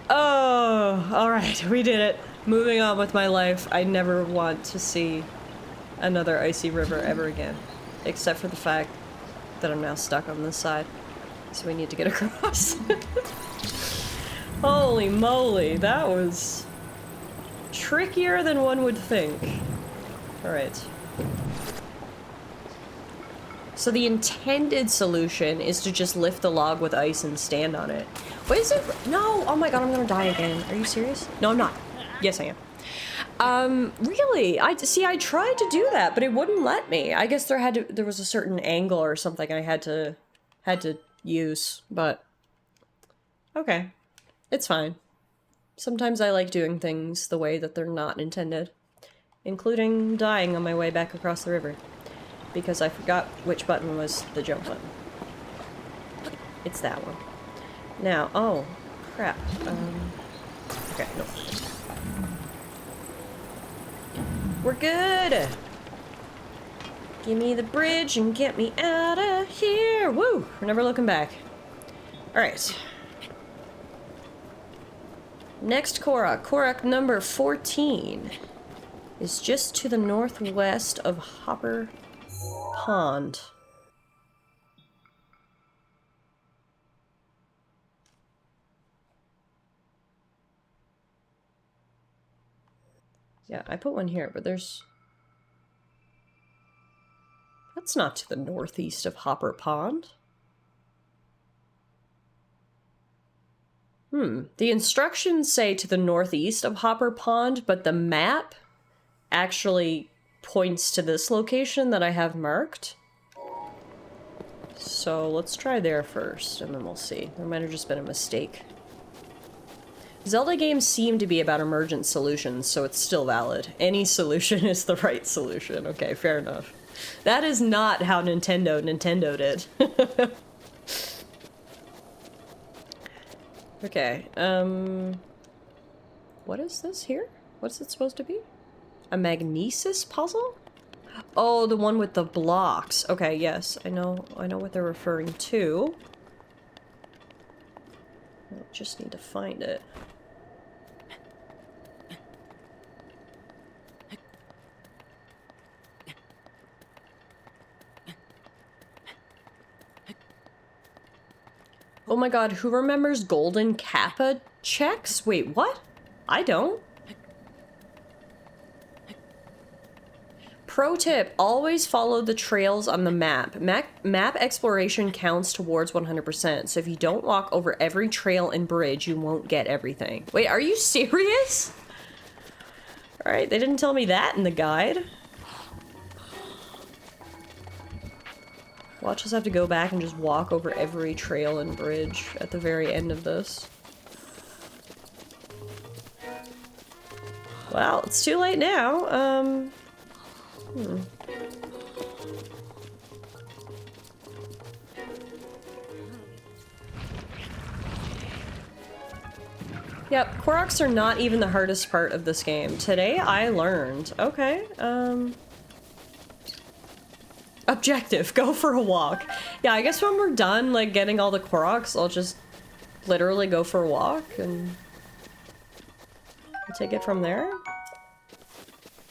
Oh, alright, we did it. Moving on with my life. I never want to see another icy river ever again. Except for the fact that I'm now stuck on this side. So we need to get across. Holy moly, that was trickier than one would think. Alright. So the intended solution is to just lift the log with ice and stand on it. Wait, is it? No! Oh my god, I'm gonna die again. Are you serious? No, I'm not. Yes, I am. Really? I tried to do that, but it wouldn't let me. I guess there was a certain angle or something I had to use, but okay. It's fine. Sometimes I like doing things the way that they're not intended, including dying on my way back across the river. Because I forgot which button was the jump button. It's that one. Now, oh, crap. Okay, no. We're good! Give me the bridge and get me out of here! Woo! We're never looking back. Alright. Next Korok. Korok number 14 is just to the northwest of Hopper Pond. Yeah, I put one here, but there's... That's not to the northeast of Hopper Pond. The instructions say to the northeast of Hopper Pond, but the map actually points to this location that I have marked. So let's try there first, and then we'll see. There might have just been a mistake. Zelda games seem to be about emergent solutions, so it's still valid. Any solution is the right solution. Okay, fair enough. That is not how Nintendo did. Okay, what is this here? What's it supposed to be? A magnesis puzzle? Oh, the one with the blocks. Okay, yes, I know what they're referring to. I just need to find it. Oh my god, who remembers golden kappa checks? Wait, what? I don't. Pro tip, always follow the trails on the map. Map exploration counts towards 100%, so if you don't walk over every trail and bridge, you won't get everything. Wait, are you serious? Alright, they didn't tell me that in the guide. We'll just have to go back and just walk over every trail and bridge at the very end of this. Well, it's too late now. Yep, Koroks are not even the hardest part of this game. Today I learned. Okay, objective, go for a walk. Yeah, I guess when we're done, like, getting all the Koroks, I'll just literally go for a walk and take it from there.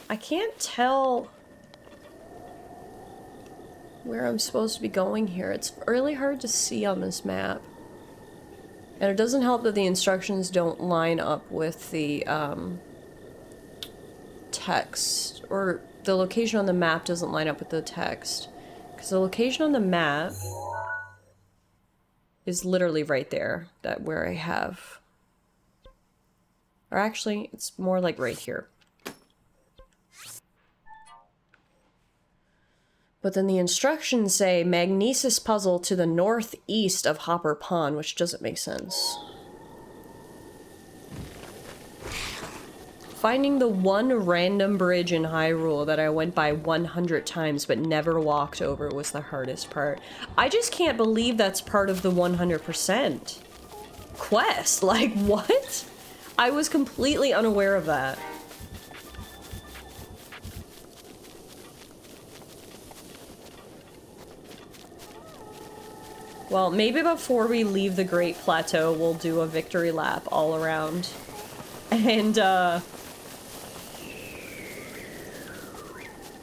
I can't tell where I'm supposed to be going here. It's really hard to see on this map. And it doesn't help that the instructions don't line up with the, text, or the location on the map doesn't line up with the text. Because the location on the map is literally right there, that where I have... Or actually, it's more like right here. But then the instructions say magnesis puzzle to the northeast of Hopper Pond, which doesn't make sense. Finding the one random bridge in Hyrule that I went by 100 times but never walked over was the hardest part. I just can't believe that's part of the 100% quest. Like, what? I was completely unaware of that. Well, maybe before we leave the Great Plateau, we'll do a victory lap all around. And,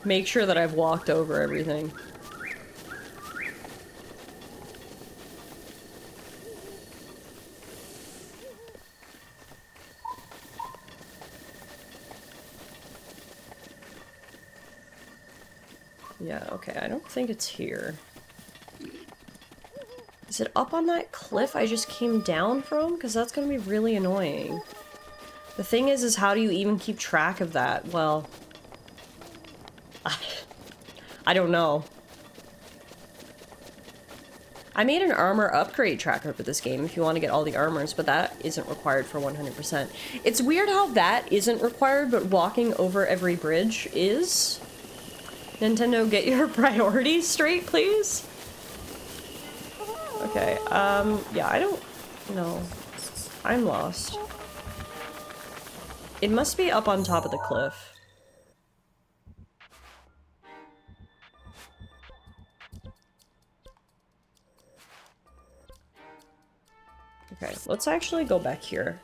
make sure that I've walked over everything. Yeah, okay, I don't think it's here. Is it up on that cliff I just came down from? Because that's gonna be really annoying. The thing is how do you even keep track of that? Well, I don't know. I made an armor upgrade tracker for this game if you want to get all the armors, but that isn't required for 100%. It's weird how that isn't required, but walking over every bridge is. Nintendo, get your priorities straight, please? Okay, yeah, I don't know. I'm lost. It must be up on top of the cliff. Okay, let's actually go back here.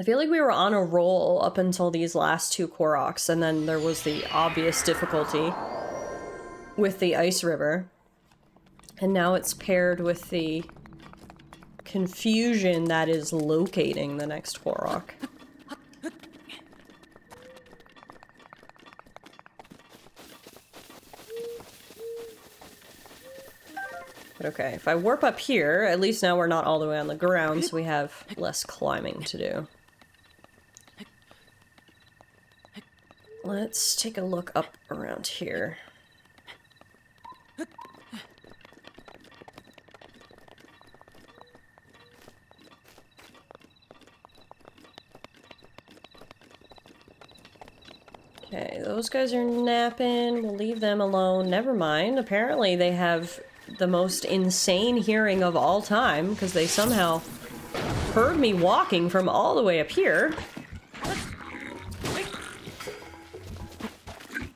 I feel like we were on a roll up until these last two Koroks, and then there was the obvious difficulty with the ice river. And now it's paired with the confusion that is locating the next Korok. But okay, if I warp up here, at least now we're not all the way on the ground, so we have less climbing to do. Let's take a look up around here. Okay, those guys are napping. We'll leave them alone. Never mind. Apparently they have the most insane hearing of all time, because they somehow heard me walking from all the way up here.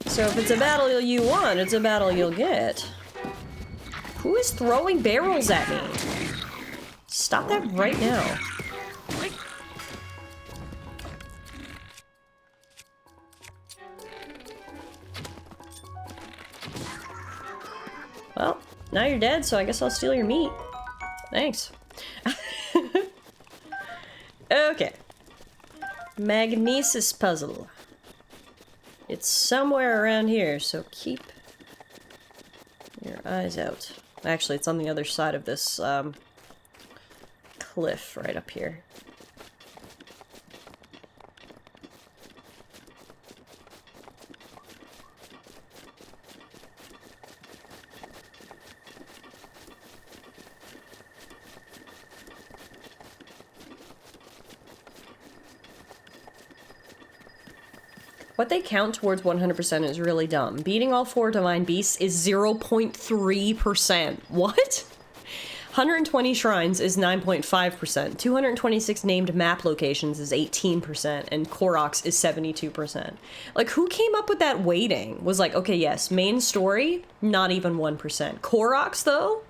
So if it's a battle you want, it's a battle you'll get. Who is throwing barrels at me? Stop that right now. Well, now you're dead, so I guess I'll steal your meat. Thanks. Okay. Magnesis puzzle. It's somewhere around here, so keep your eyes out. Actually, it's on the other side of this cliff right up here. What they count towards 100% is really dumb. Beating all 4 divine beasts is 0.3%. What? 120 shrines is 9.5%. 226 named map locations is 18%. And Koroks is 72%. Like, who came up with that weighting? Was like, okay, yes, main story, not even 1%. Koroks, though?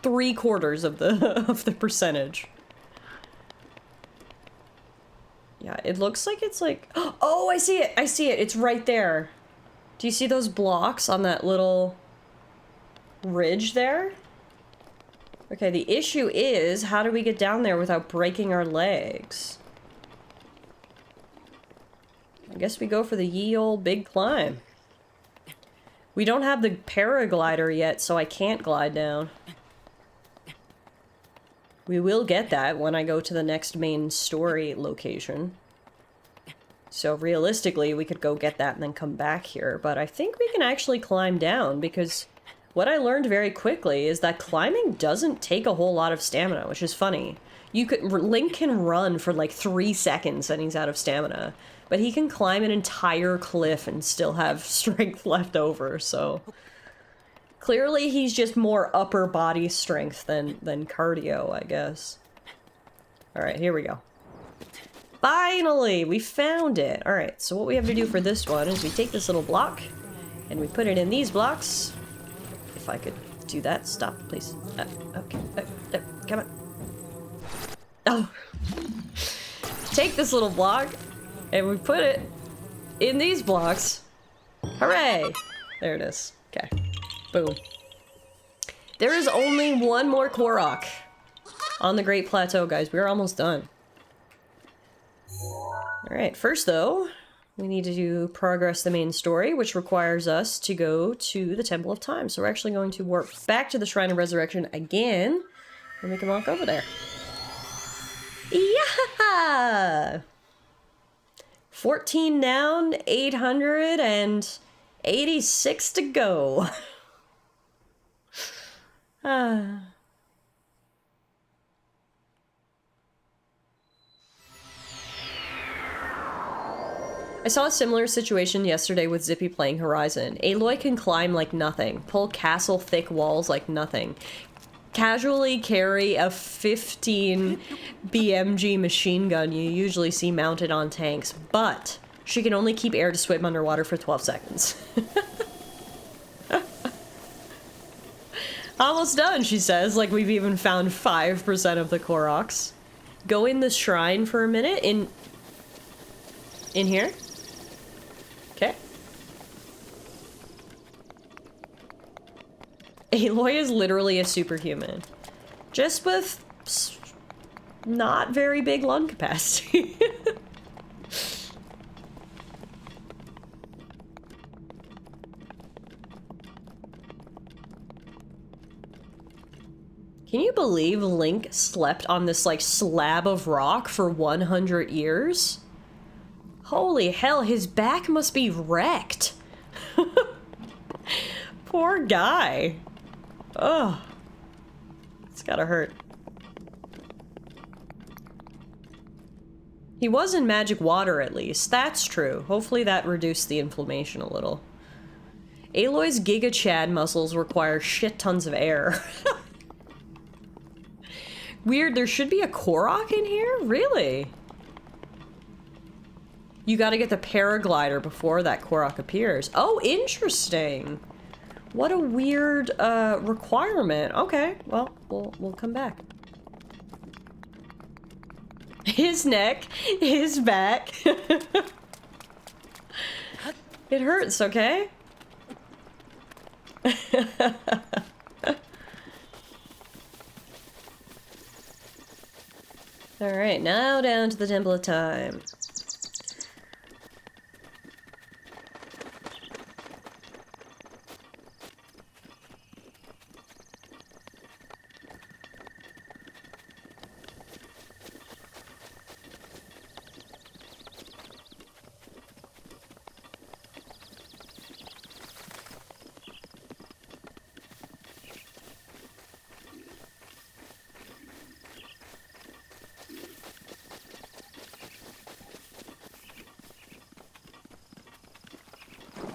3/4 of the percentage. Yeah, it looks like it's like... Oh, I see it! I see it! It's right there! Do you see those blocks on that little ridge there? Okay, the issue is, how do we get down there without breaking our legs? I guess we go for the ye olde big climb. We don't have the paraglider yet, so I can't glide down. We will get that when I go to the next main story location. So realistically, we could go get that and then come back here. But I think we can actually climb down, because what I learned very quickly is that climbing doesn't take a whole lot of stamina, which is funny. Link can run for like 3 seconds and he's out of stamina. but he can climb an entire cliff and still have strength left over, so... Clearly he's just more upper body strength than cardio, I guess. Alright, here we go. Finally! We found it! Alright, so what we have to do for this one is we take this little block, and we put it in these blocks. If I could do that. Stop, please. Okay. Come on. Oh! Take this little block, and we put it in these blocks. Hooray! There it is. Okay. Boom. There is only one more Korok on the Great Plateau, guys. We're almost done. Alright, first though, we need to progress the main story, which requires us to go to the Temple of Time. So we're actually going to warp back to the Shrine of Resurrection again, and we can walk over there. Yeah! 14 down, 886 to go. I saw a similar situation yesterday with Zippy playing Horizon. Aloy can climb like nothing, pull castle-thick walls like nothing, casually carry a 15 BMG machine gun you usually see mounted on tanks, but she can only keep air to swim underwater for 12 seconds. Almost done, she says, like we've even found 5% of the Koroks. Go in the shrine for a minute, in here. Okay. Aloy is literally a superhuman. Just with not very big lung capacity. Can you believe Link slept on this, like, slab of rock for 100 years? Holy hell, his back must be wrecked. Poor guy. Ugh. It's gotta hurt. He was in magic water, at least. That's true. Hopefully that reduced the inflammation a little. Aloy's Giga Chad muscles require shit tons of air. Weird, there should be a Korok in here? Really? You gotta get the paraglider before that Korok appears. Oh, interesting. What a weird requirement. Okay, well, we'll come back. His neck, his back. It hurts, okay? Alright, now down to the Temple of Time.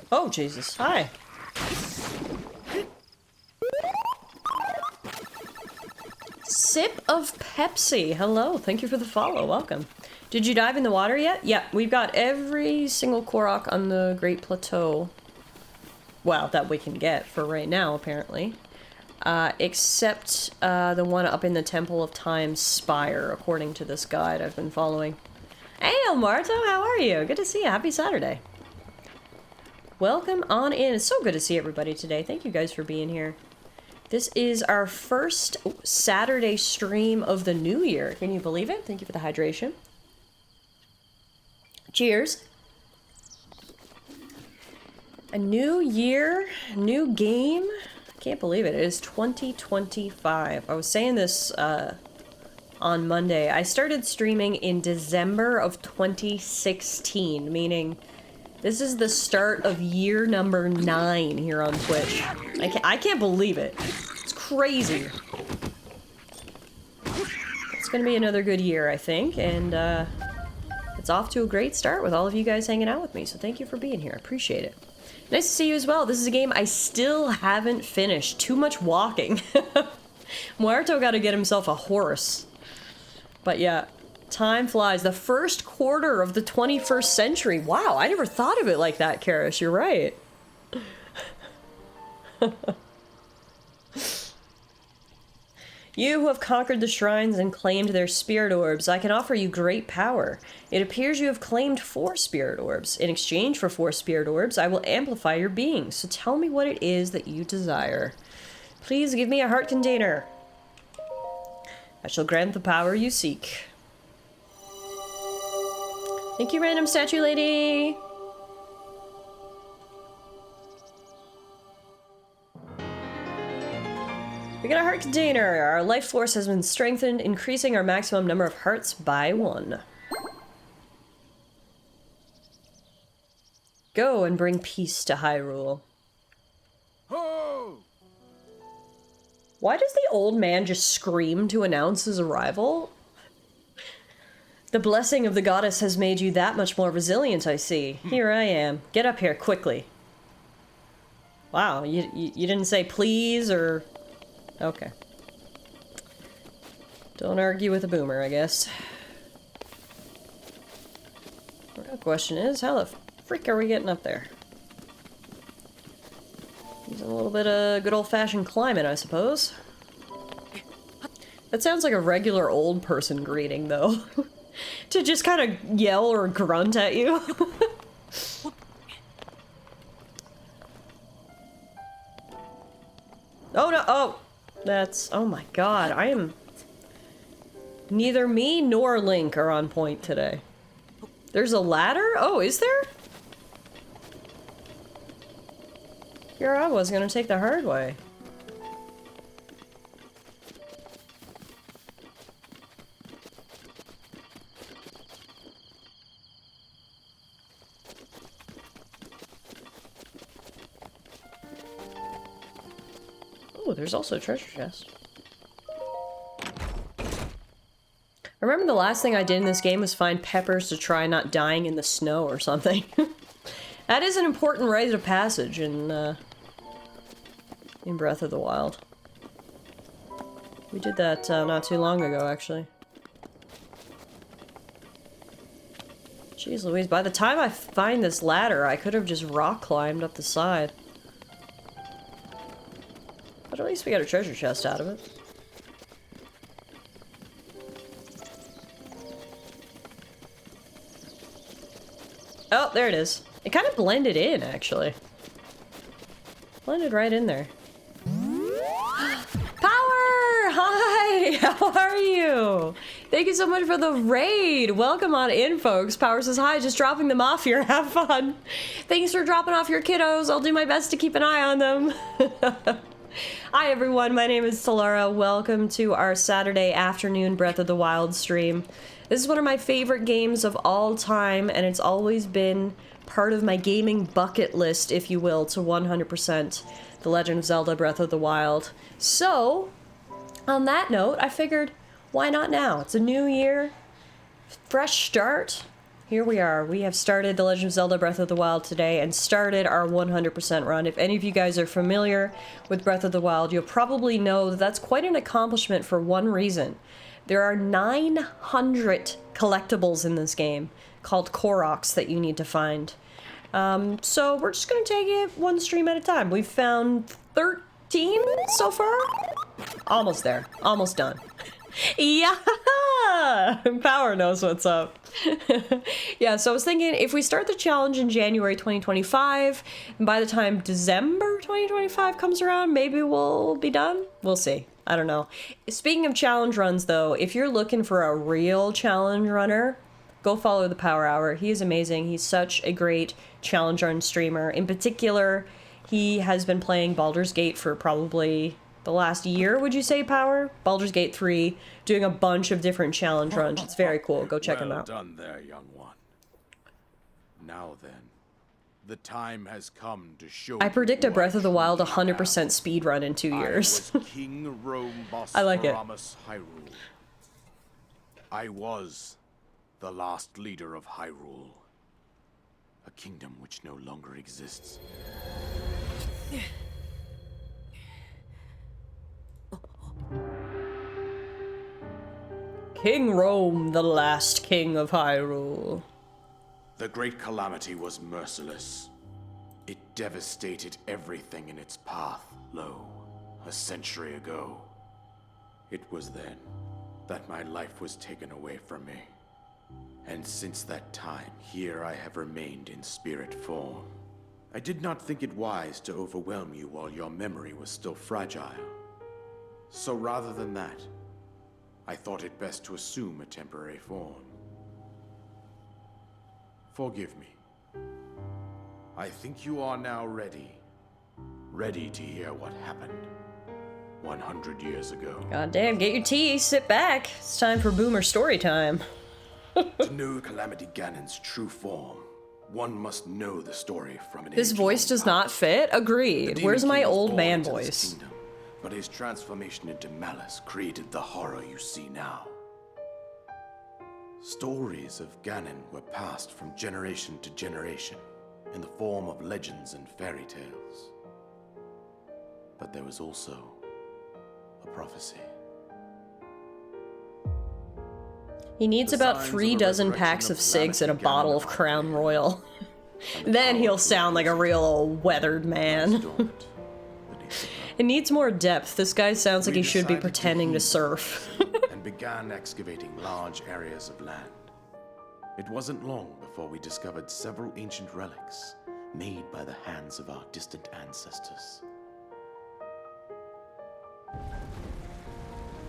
Oh, Jesus. Hi. Sip of Pepsi. Hello. Thank you for the follow. Welcome. Did you dive in the water yet? Yeah, we've got every single Korok on the Great Plateau. Well, that we can get for right now, apparently. Except the one up in the Temple of Time Spire, according to this guide I've been following. Hey, Marto, how are you? Good to see you. Happy Saturday. Welcome on in. It's so good to see everybody today. Thank you guys for being here. This is our first Saturday stream of the new year. Can you believe it? Thank you for the hydration. Cheers. A new year, new game. I can't believe it. It is 2025. I was saying this on Monday. I started streaming in December of 2016, meaning this is the start of year number 9 here on Twitch. I can't believe it. It's crazy. It's gonna be another good year, I think, and it's off to a great start with all of you guys hanging out with me, so thank you for being here. I appreciate it. Nice to see you as well. This is a game I still haven't finished. Too much walking. Muerto got to get himself a horse. But yeah, time flies. The first quarter of the 21st century. Wow, I never thought of it like that, Karish. You're right. You who have conquered the shrines and claimed their spirit orbs, I can offer you great power. It appears you have claimed 4 spirit orbs. In exchange for 4 spirit orbs, I will amplify your being. So tell me what it is that you desire. Please give me a heart container. I shall grant the power you seek. Thank you, random statue lady. We got a heart container. Our life force has been strengthened, increasing our maximum number of hearts by 1. Go and bring peace to Hyrule. Ho! Why does the old man just scream to announce his arrival? The blessing of the goddess has made you that much more resilient, I see. Here I am. Get up here, quickly. Wow, you didn't say please or... Okay. Don't argue with a boomer, I guess. The real question is, how the frick are we getting up there? Using a little bit of good old-fashioned climbing, I suppose. That sounds like a regular old person greeting, though. To just kind of yell or grunt at you. Oh no, oh! That's, oh my god, I am... Neither me nor Link are on point today. There's a ladder? Oh, is there? Here I was gonna take the hard way. Oh, there's also a treasure chest. I remember the last thing I did in this game was find peppers to try not dying in the snow or something. That is an important rite of passage in Breath of the Wild. We did that not too long ago, actually. Jeez Louise, by the time I find this ladder, I could have just rock climbed up the side. But at least we got a treasure chest out of it. Oh, there it is. It kind of blended in, actually. Blended right in there. Power! Hi! How are you? Thank you so much for the raid! Welcome on in, folks. Power says hi, just dropping them off here. Have fun. Thanks for dropping off your kiddos. I'll do my best to keep an eye on them. Hi everyone, my name is Tallara. Welcome to our Saturday afternoon Breath of the Wild stream. This is one of my favorite games of all time, and it's always been part of my gaming bucket list, if you will, to 100%. The Legend of Zelda Breath of the Wild. So, on that note, I figured, why not now? It's a new year, fresh start. Here we are. We have started The Legend of Zelda Breath of the Wild today and started our 100% run. If any of you guys are familiar with Breath of the Wild, you'll probably know that that's quite an accomplishment for one reason. There are 900 collectibles in this game called Koroks that you need to find. So we're just going to take it one stream at a time. We've found 13 so far. Almost there. Almost done. Yeah! Power knows what's up. Yeah, so I was thinking if we start the challenge in January 2025, and by the time December 2025 comes around, maybe we'll be done? We'll see. I don't know. Speaking of challenge runs, though, if you're looking for a real challenge runner, go follow the Power Hour. He is amazing. He's such a great challenge run streamer. In particular, he has been playing Baldur's Gate for probably the last year, would you say, Power? Baldur's Gate 3, doing a bunch of different challenge runs. It's very cool. Go check him out. Well done there, young one. Now then, the time has come to show I predict a you Breath of the Wild what 100% you have. speed run in 2 years. I was King I like it. Hyrule. I was the last leader of Hyrule. A kingdom which no longer exists. King Rome, the last king of Hyrule. The great calamity was merciless. It devastated everything in its path, a century ago. It was then that my life was taken away from me. And since that time, here I have remained in spirit form. I did not think it wise to overwhelm you while your memory was still fragile. So rather than that, I thought it best to assume a temporary form. Forgive me. I think you are now ready. Ready to hear what happened 100 years ago. God damn, get your tea, sit back. It's time for boomer story time. To know Calamity Ganon's true form, one must know the story from an His voice does not fit? Agreed. Where's my old man voice? Kingdom, but his transformation into malice created the horror you see now. Stories of Ganon were passed from generation to generation in the form of legends and fairy tales. But there was also a prophecy. He needs about 3 dozen packs of cigs and a bottle of Crown Royal. Then he'll sound like a real old weathered man. It needs more depth. This guy sounds like he should be pretending to surf. And began excavating large areas of land. It wasn't long before we discovered several ancient relics made by the hands of our distant ancestors.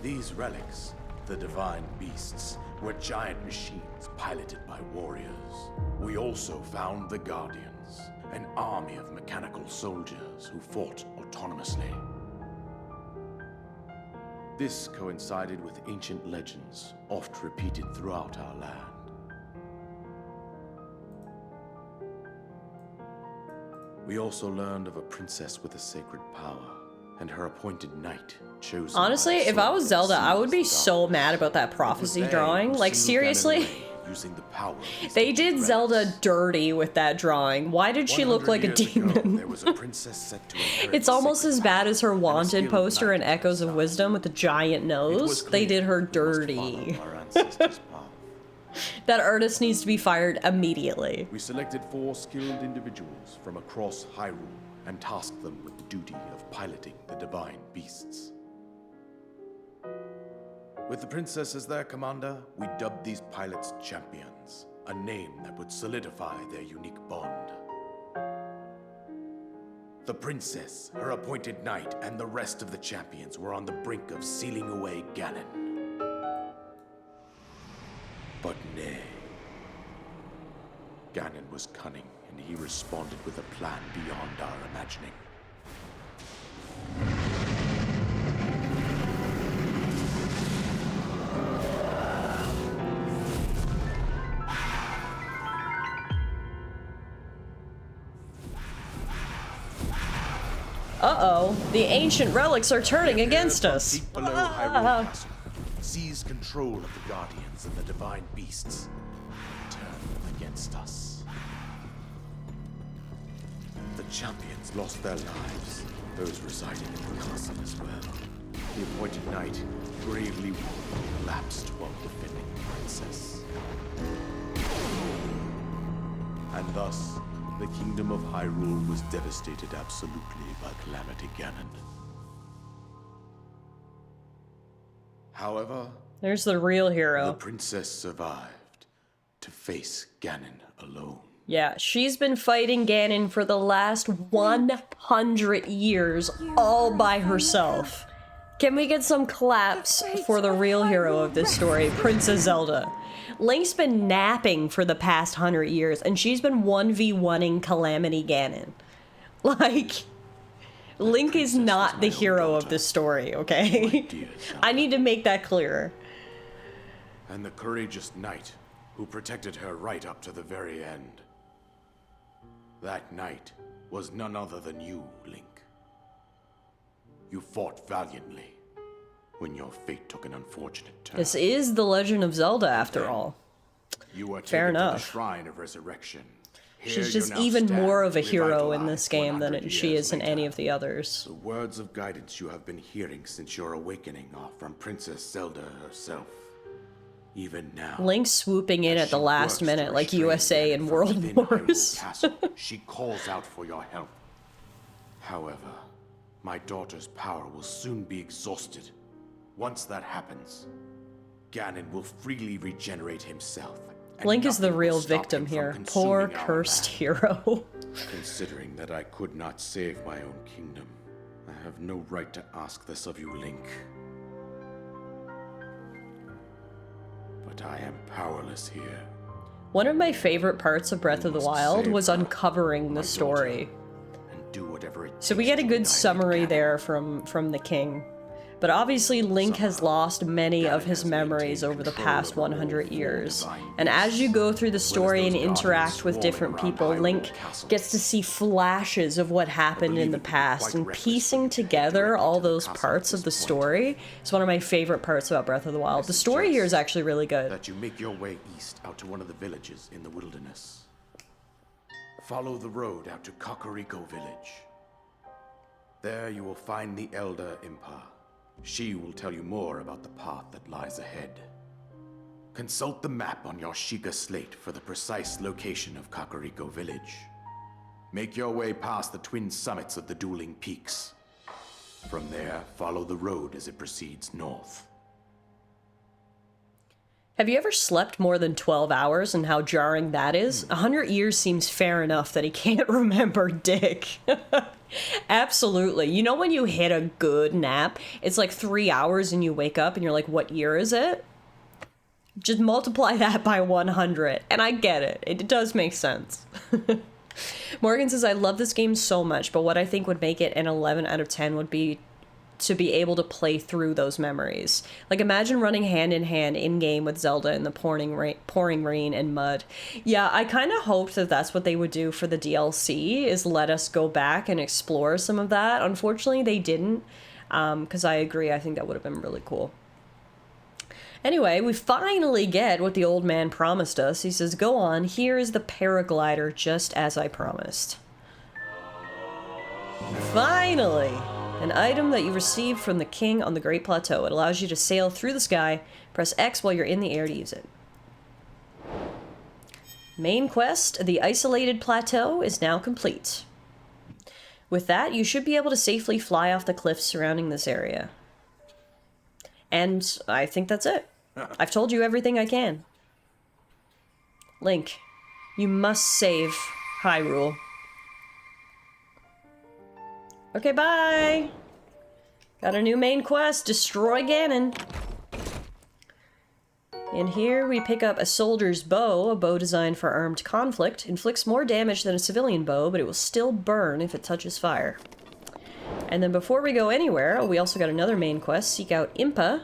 These relics, the divine beasts, were giant machines piloted by warriors. We also found the Guardians, an army of mechanical soldiers who fought autonomously. This coincided with ancient legends, oft repeated throughout our land. We also learned of a princess with a sacred power, and her appointed knight chosen. Honestly, if I was Zelda, I would be so mad about that prophecy drawing. Like, seriously? Using the power They did Zelda dirty with that drawing. Why did she look like a demon? There was a princess set to inherit It's the almost sacred as bad power, as her and a wanted skilled poster knight in at Echoes her of side. Wisdom with the giant It nose. was They did her clear we must dirty. follow our ancestors' path. That artist needs to be fired immediately. We selected 4 skilled individuals from across Hyrule and tasked them with the duty of piloting the divine beasts. With the princess as their commander, we dubbed these pilots champions, a name that would solidify their unique bond. The princess, her appointed knight, and the rest of the champions were on the brink of sealing away Ganon. But nay. Ganon was cunning, and he responded with a plan beyond our imagining. Uh-oh, the ancient relics are turning against From us. deep below Hyrule Castle, seized control of the Guardians and the divine beasts, turned them against us. The champions lost their lives, those residing in the castle as well. The appointed knight, bravely wounded, collapsed while defending the princess. And thus, the kingdom of Hyrule was devastated absolutely by Calamity Ganon. However, There's the real the hero. princess survived to face Ganon alone. Yeah, she's been fighting Ganon for the last 100 years all by herself. Can we get some claps for the real hero of this story, Princess Zelda? Link's been napping for the past 100 years, and she's been 1v1ing Calamity Ganon. Like, Link is not the hero of this story, okay? I need to make that clearer. And the courageous knight who protected her right up to the very end. That knight was none other than you, Link. You fought valiantly when your fate took an unfortunate turn. This is The Legend of Zelda, after all. You are Fair taken to the enough. Shrine of Resurrection. Here She's you just now even stand, more of a hero in revitalized this game than 100 she years is in any later. of the others. The words of guidance you have been hearing since your awakening are from Princess Zelda herself. Even now, Link swooping in as at the she last works to minute like restrain USA Ganon in from World within Hyrule Wars. Castle, she calls out for your help. However, my daughter's power will soon be exhausted. Once that happens, Ganon will freely regenerate himself. and Link is the nothing will real stop victim him from here. consuming Poor our cursed land. hero. Considering that I could not save my own kingdom, I have no right to ask this of you, Link. But I am powerless here. One of my favorite parts of Breath of the must Wild save was her, uncovering my the story. daughter, and do whatever it So we takes get a to good annihilate summary Ganon. there from the king. But obviously Link has Somehow, lost many of Ganon his has memories maintained over the control past over all 100 four years. divine And as you beasts, go through the as well as story and those interact guardians with different swarming people, around Link Hyrule Castle. gets to see flashes of what happened in believe the it would be past, quite and reckless for you piecing to head together directly all to the those castle parts at of the this point. story is one of my favorite parts about Breath of the Wild. The story here is suggest actually really good. that you make your way east out to one of the villages in the wilderness. Follow the road out to Kakariko Village. There you will find the Elder Impa. She will tell you more about the path that lies ahead. Consult the map on your Sheikah slate for the precise location of Kakariko Village. Make your way past the twin summits of the dueling peaks. From there, follow the road as it proceeds north. Have you ever slept more than 12 hours and how jarring that is? 100 years seems fair enough that he can't remember dick. Absolutely. You know when you hit a good nap, it's like 3 hours and you wake up and you're like, what year is it? Just multiply that by 100. And I get it. It does make sense. Morgan says, I love this game so much, but what I think would make it an 11 out of 10 would be to be able to play through those memories. Like, imagine running hand in hand in-game with Zelda in the pouring rain and mud. Yeah, I kind of hoped that that's what they would do for the DLC, is let us go back and explore some of that. Unfortunately, they didn't, because I agree, I think that would have been really cool. Anyway, we finally get what the old man promised us. He says, go on, here is the paraglider just as I promised. Finally! An item that you received from the king on the Great Plateau. It allows you to sail through the sky. Press X while you're in the air to use it. Main quest, the isolated plateau, is now complete. With that, you should be able to safely fly off the cliffs surrounding this area. And I think that's it. I've told you everything I can. Link, you must save Hyrule. Okay, bye! Got a new main quest, Destroy Ganon. In here, we pick up a soldier's bow, a bow designed for armed conflict. Inflicts more damage than a civilian bow, but it will still burn if it touches fire. And then before we go anywhere, we also got another main quest, Seek Out Impa.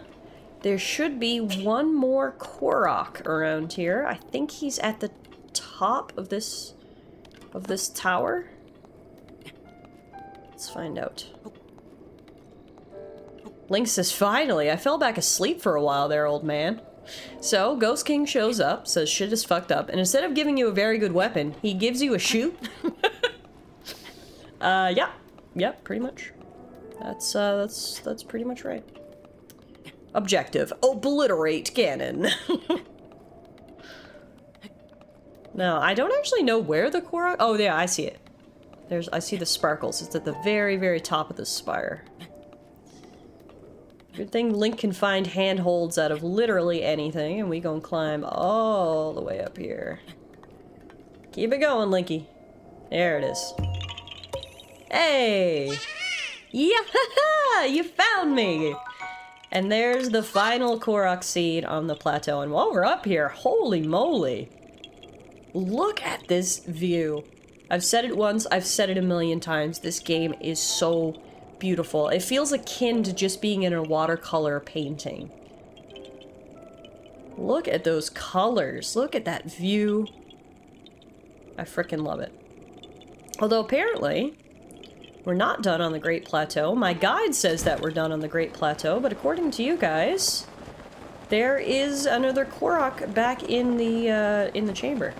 There should be one more Korok around here. I think he's at the top of this tower. Let's find out. Link says, finally, I fell back asleep for a while there, old man. So, Ghost King shows up, says shit is fucked up, and instead of giving you a very good weapon, he gives you a shoot. Yeah. Yep, pretty much. That's pretty much right. Objective, obliterate Ganon. No, I don't actually know where the Korok... Oh, yeah, I see it. I see the sparkles. It's at the very, very top of the spire. Good thing Link can find handholds out of literally anything, and we gonna climb all the way up here. Keep it going, Linky. There it is. Hey! Yeah! You found me! And there's the final Korok seed on the plateau. And while we're up here, holy moly! Look at this view. I've said it once, I've said it a million times. This game is so beautiful. It feels akin to just being in a watercolor painting. Look at those colors. Look at that view. I frickin' love it. Although apparently, we're not done on the Great Plateau. My guide says that we're done on the Great Plateau, but according to you guys, there is another Korok back in the chamber.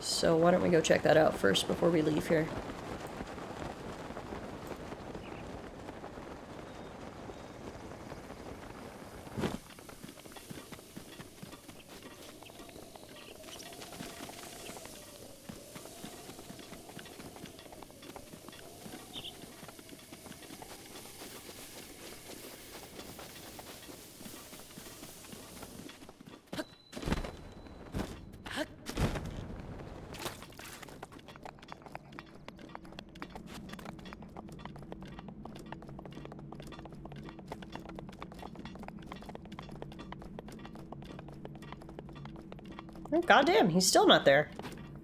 So why don't we go check that out first before we leave here. Oh, goddamn, he's still not there.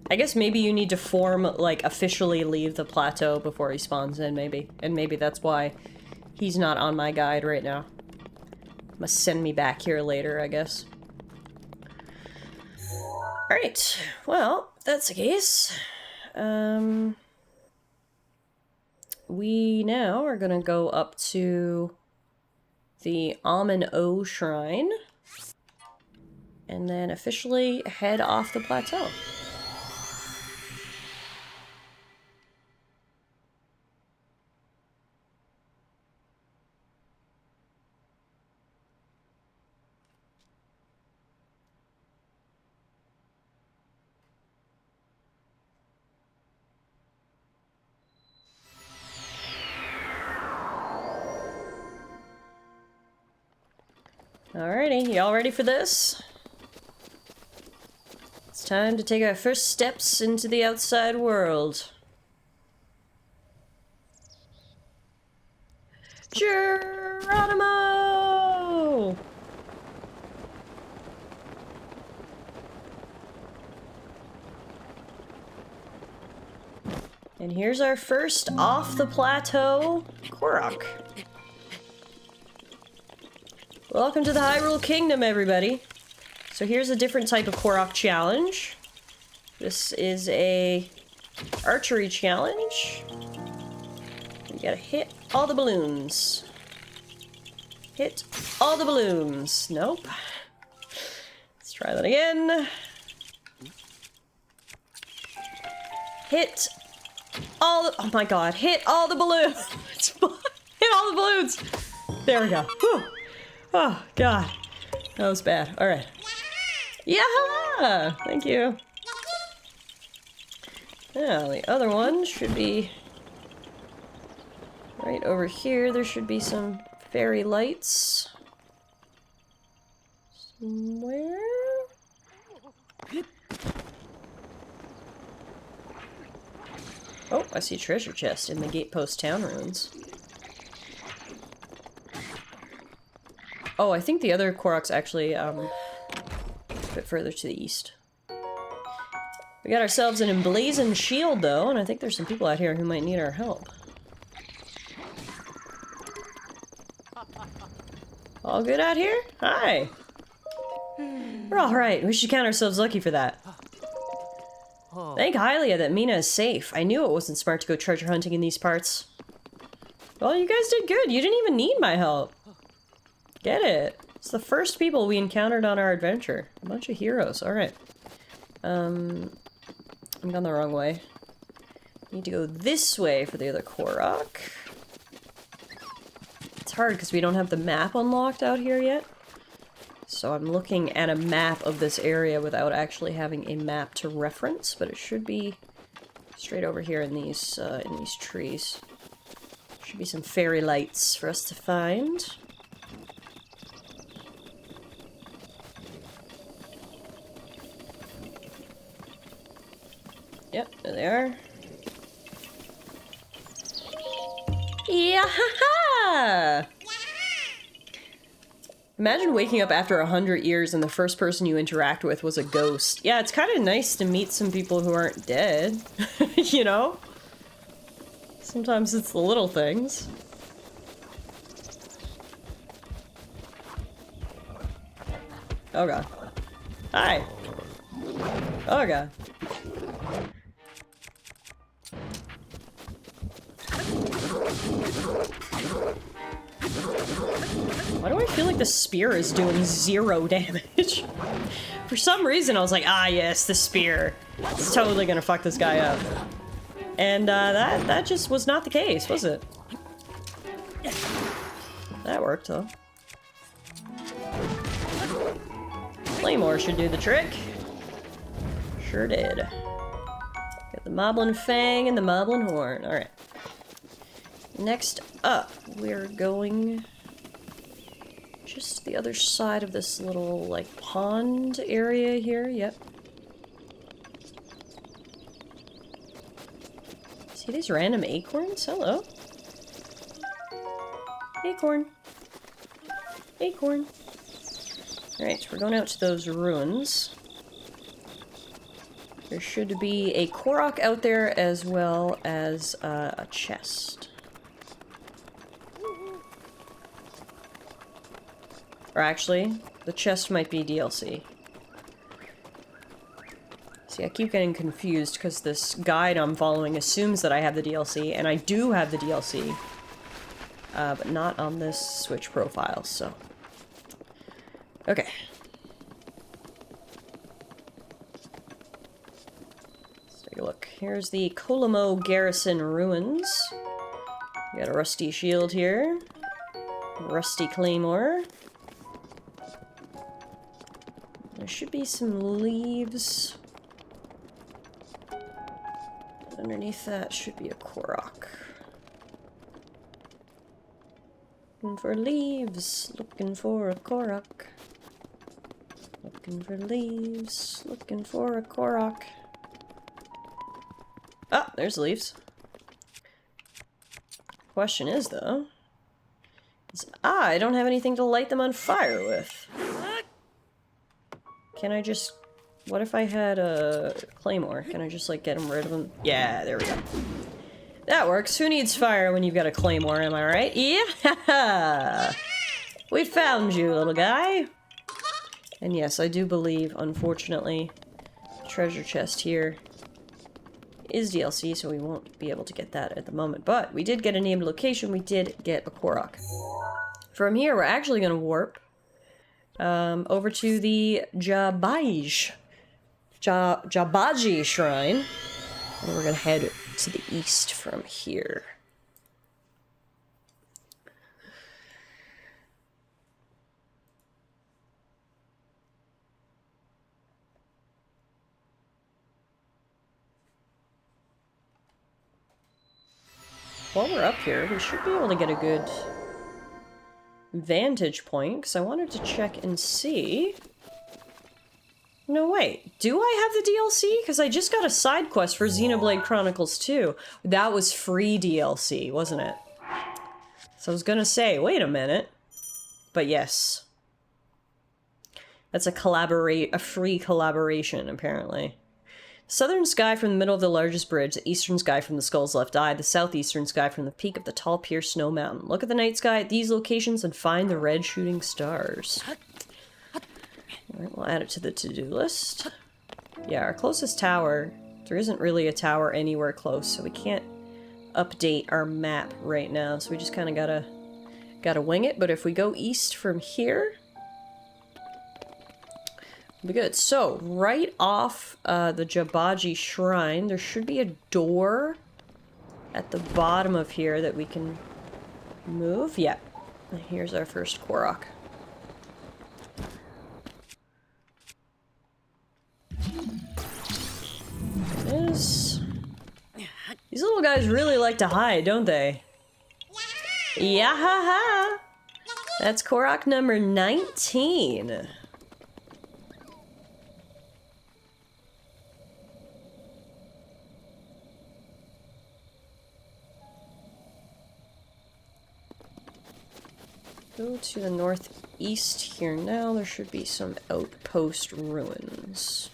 I guess maybe you need to like, officially leave the plateau before he spawns in, maybe. And maybe that's why he's not on my guide right now. Must send me back here later, I guess. Alright, well, if that's the case, we now are gonna go up to the Amun-O Shrine, and then officially head off the plateau. Alrighty, y'all ready for this? It's time to take our first steps into the outside world. Geronimo! And here's our first off the plateau Korok. Welcome to the Hyrule Kingdom, everybody. So here's a different type of Korok challenge. This is a archery challenge. You gotta hit all the balloons. Hit all the balloons. Nope. Let's try that again. Hit all the— oh my god, hit all the balloons! Hit all the balloons! There we go. Whew. Oh, God. That was bad. Alright. Yeah! Thank you. Now, the other one should be right over here. There should be some fairy lights. Somewhere? Oh, I see a treasure chest in the Gatepost Town ruins. Oh, I think the other Korok's actually, a bit further to the east. We got ourselves an emblazoned shield, though, and I think there's some people out here who might need our help. All good out here? Hi! We're alright. We should count ourselves lucky for that. Thank Hylia that Mina is safe. I knew it wasn't smart to go treasure hunting in these parts. Well, you guys did good. You didn't even need my help. Get it. It's the first people we encountered on our adventure. A bunch of heroes. Alright. I'm gone the wrong way. Need to go this way for the other Korok. It's hard because we don't have the map unlocked out here yet. So I'm looking at a map of this area without actually having a map to reference, but it should be straight over here in these trees. Should be some fairy lights for us to find. Yep, there they are. Yeah-ha-ha! Imagine waking up after 100 years and the first person you interact with was a ghost. Yeah, it's kind of nice to meet some people who aren't dead. You know? Sometimes it's the little things. Oh god. Hi! Oh god. Why do I feel like the spear is doing 0 damage? For some reason, I was like, ah, yes, the spear. It's totally gonna fuck this guy up. And that just was not the case, was it? That worked, though. Claymore should do the trick. Sure did. Got the Moblin Fang and the Moblin Horn. Alright. Next up, we're going just the other side of this little, like, pond area here. Yep. See these random acorns? Hello. Acorn. Acorn. Alright, so we're going out to those ruins. There should be a Korok out there as well as a chest. Or actually, the chest might be DLC. See, I keep getting confused because this guide I'm following assumes that I have the DLC, and I do have the DLC. But not on this Switch profile, so... Okay. Let's take a look. Here's the Colombo Garrison Ruins. We got a rusty shield here. Rusty claymore. There should be some leaves. Underneath that should be a Korok. Looking for leaves, looking for a Korok. Looking for leaves, looking for a Korok. Ah, there's leaves. Question is, though, I don't have anything to light them on fire with. Can I just... What if I had a claymore? Can I just, like, get rid of them? Yeah, there we go. That works. Who needs fire when you've got a claymore, am I right? Yeah! We found you, little guy! And yes, I do believe, unfortunately, the treasure chest here is DLC, so we won't be able to get that at the moment. But we did get a named location. We did get a Korok. From here, we're actually going to warp over to the Jabaji Shrine. And we're going to head to the east from here. While we're up here, we should be able to get a good vantage point, because I wanted to check and see... No, wait. Do I have the DLC? Because I just got a side quest for Xenoblade Chronicles 2. That was free DLC, wasn't it? So I was gonna say, wait a minute. But yes. That's a free collaboration, apparently. Southern sky from the middle of the largest bridge, the eastern sky from the skull's left eye, the southeastern sky from the peak of the tall pierced snow mountain. Look at the night sky at these locations and find the red shooting stars. Alright, we'll add it to the to-do list. Yeah, our closest tower, there isn't really a tower anywhere close, so we can't update our map right now, so we just kind of gotta wing it. But if we go east from here, we'll be good. So, right off the Jabaji Shrine, there should be a door at the bottom of here that we can move. Yeah, and here's our first Korok. These little guys really like to hide, don't they? Yeah, ha ha! That's Korok number 19. Go to the northeast here now. There should be some outpost ruins.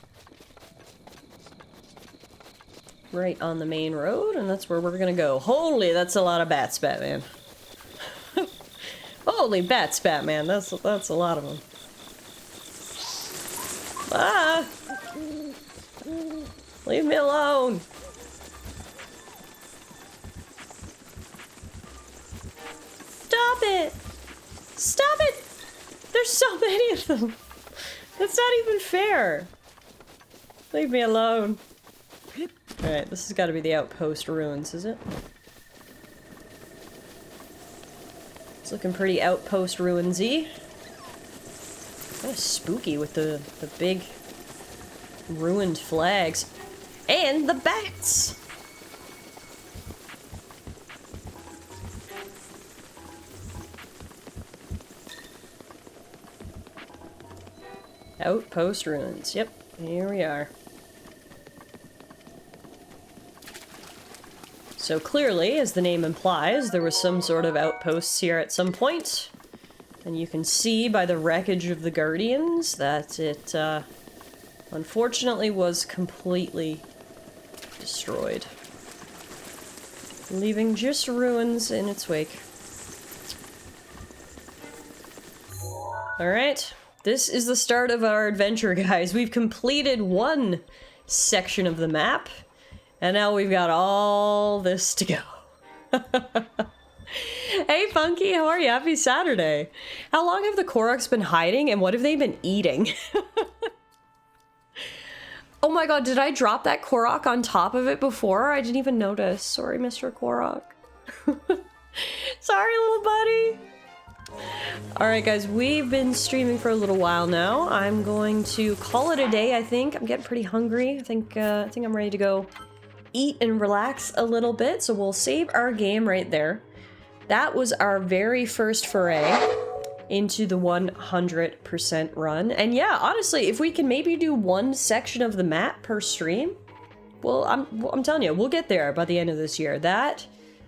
Right on the main road, and that's where we're gonna go. Holy, that's a lot of bats, Batman. Holy bats, Batman. That's a lot of them. Ah! Leave me alone. Stop it! so many of them. That's not even fair. Leave me alone. Alright, this has got to be the outpost ruins, is it? It's looking pretty outpost ruins-y. Kind of spooky with the big ruined flags. And the bats! Outpost ruins. Yep, here we are. So clearly, as the name implies, there was some sort of outposts here at some point. And you can see by the wreckage of the Guardians that it, unfortunately was completely destroyed. Leaving just ruins in its wake. Alright, this is the start of our adventure, guys. We've completed one section of the map. And now we've got all this to go. Hey, Funky, how are you? Happy Saturday. How long have the Koroks been hiding, and what have they been eating? Oh my god, did I drop that Korok on top of it before? I didn't even notice. Sorry, Mr. Korok. Sorry, little buddy. Alright, guys, we've been streaming for a little while now. I'm going to call it a day, I think. I'm getting pretty hungry. I think I'm ready to go eat and relax a little bit, so we'll save our game right there. That was our very first foray into the 100% run. And yeah, honestly, if we can maybe do one section of the map per stream, well, I'm telling you, we'll get there by the end of this year. That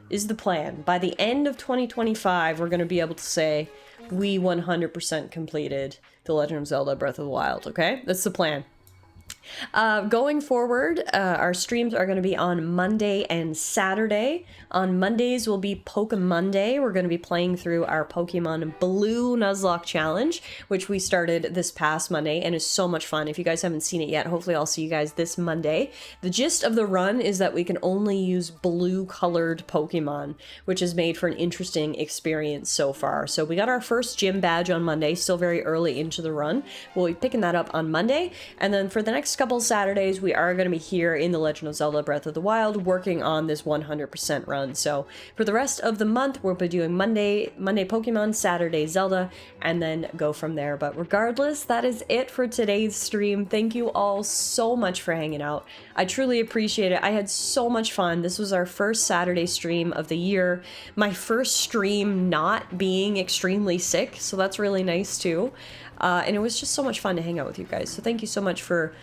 is the plan. By the end of 2025, we're going to be able to say we 100% completed The Legend of Zelda Breath of the Wild, okay? That's the plan. Going forward, our streams are going to be on Monday and Saturday. On Mondays will be Pokemonday. We're going to be playing through our Pokemon Blue Nuzlocke Challenge, which we started this past Monday and is so much fun. If you guys haven't seen it yet, hopefully I'll see you guys this Monday. The gist of the run is that we can only use blue-colored Pokemon, which has made for an interesting experience so far. So we got our first gym badge on Monday, still very early into the run. We'll be picking that up on Monday, and then for the next couple Saturdays, we are going to be here in The Legend of Zelda Breath of the Wild working on this 100% run. So for the rest of the month, we'll be doing Monday Pokemon, Saturday Zelda, and then go from there. But regardless, that is it for today's stream. Thank you all so much for hanging out. I truly appreciate it. I had so much fun. This was our first Saturday stream of the year. My first stream not being extremely sick, so that's really nice too. And it was just so much fun to hang out with you guys. So thank you so much for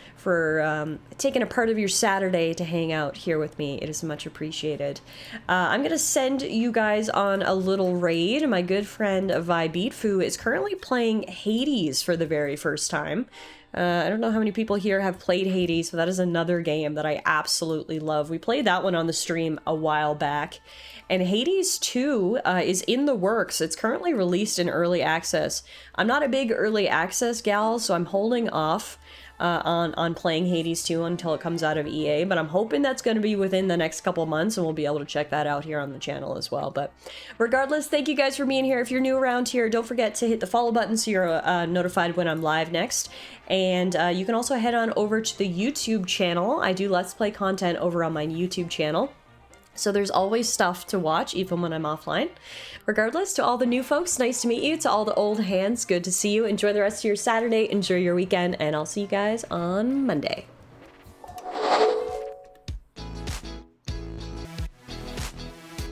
taking a part of your Saturday to hang out here with me. It is much appreciated. I'm going to send you guys on a little raid. My good friend Vibeatfu is currently playing Hades for the very first time. I don't know how many people here have played Hades, but that is another game that I absolutely love. We played that one on the stream a while back. And Hades 2 is in the works. It's currently released in early access. I'm not a big early access gal, so I'm holding off on playing Hades 2 until it comes out of EA, but I'm hoping that's going to be within the next couple months, and we'll be able to check that out here on the channel as well. But regardless, thank you guys for being here. If you're new around here, don't forget to hit the follow button so you're notified when I'm live next. And you can also head on over to the YouTube channel. I do Let's Play content over on my YouTube channel. So there's always stuff to watch, even when I'm offline. Regardless, to all the new folks, nice to meet you. To all the old hands, good to see you. Enjoy the rest of your Saturday, enjoy your weekend, and I'll see you guys on Monday.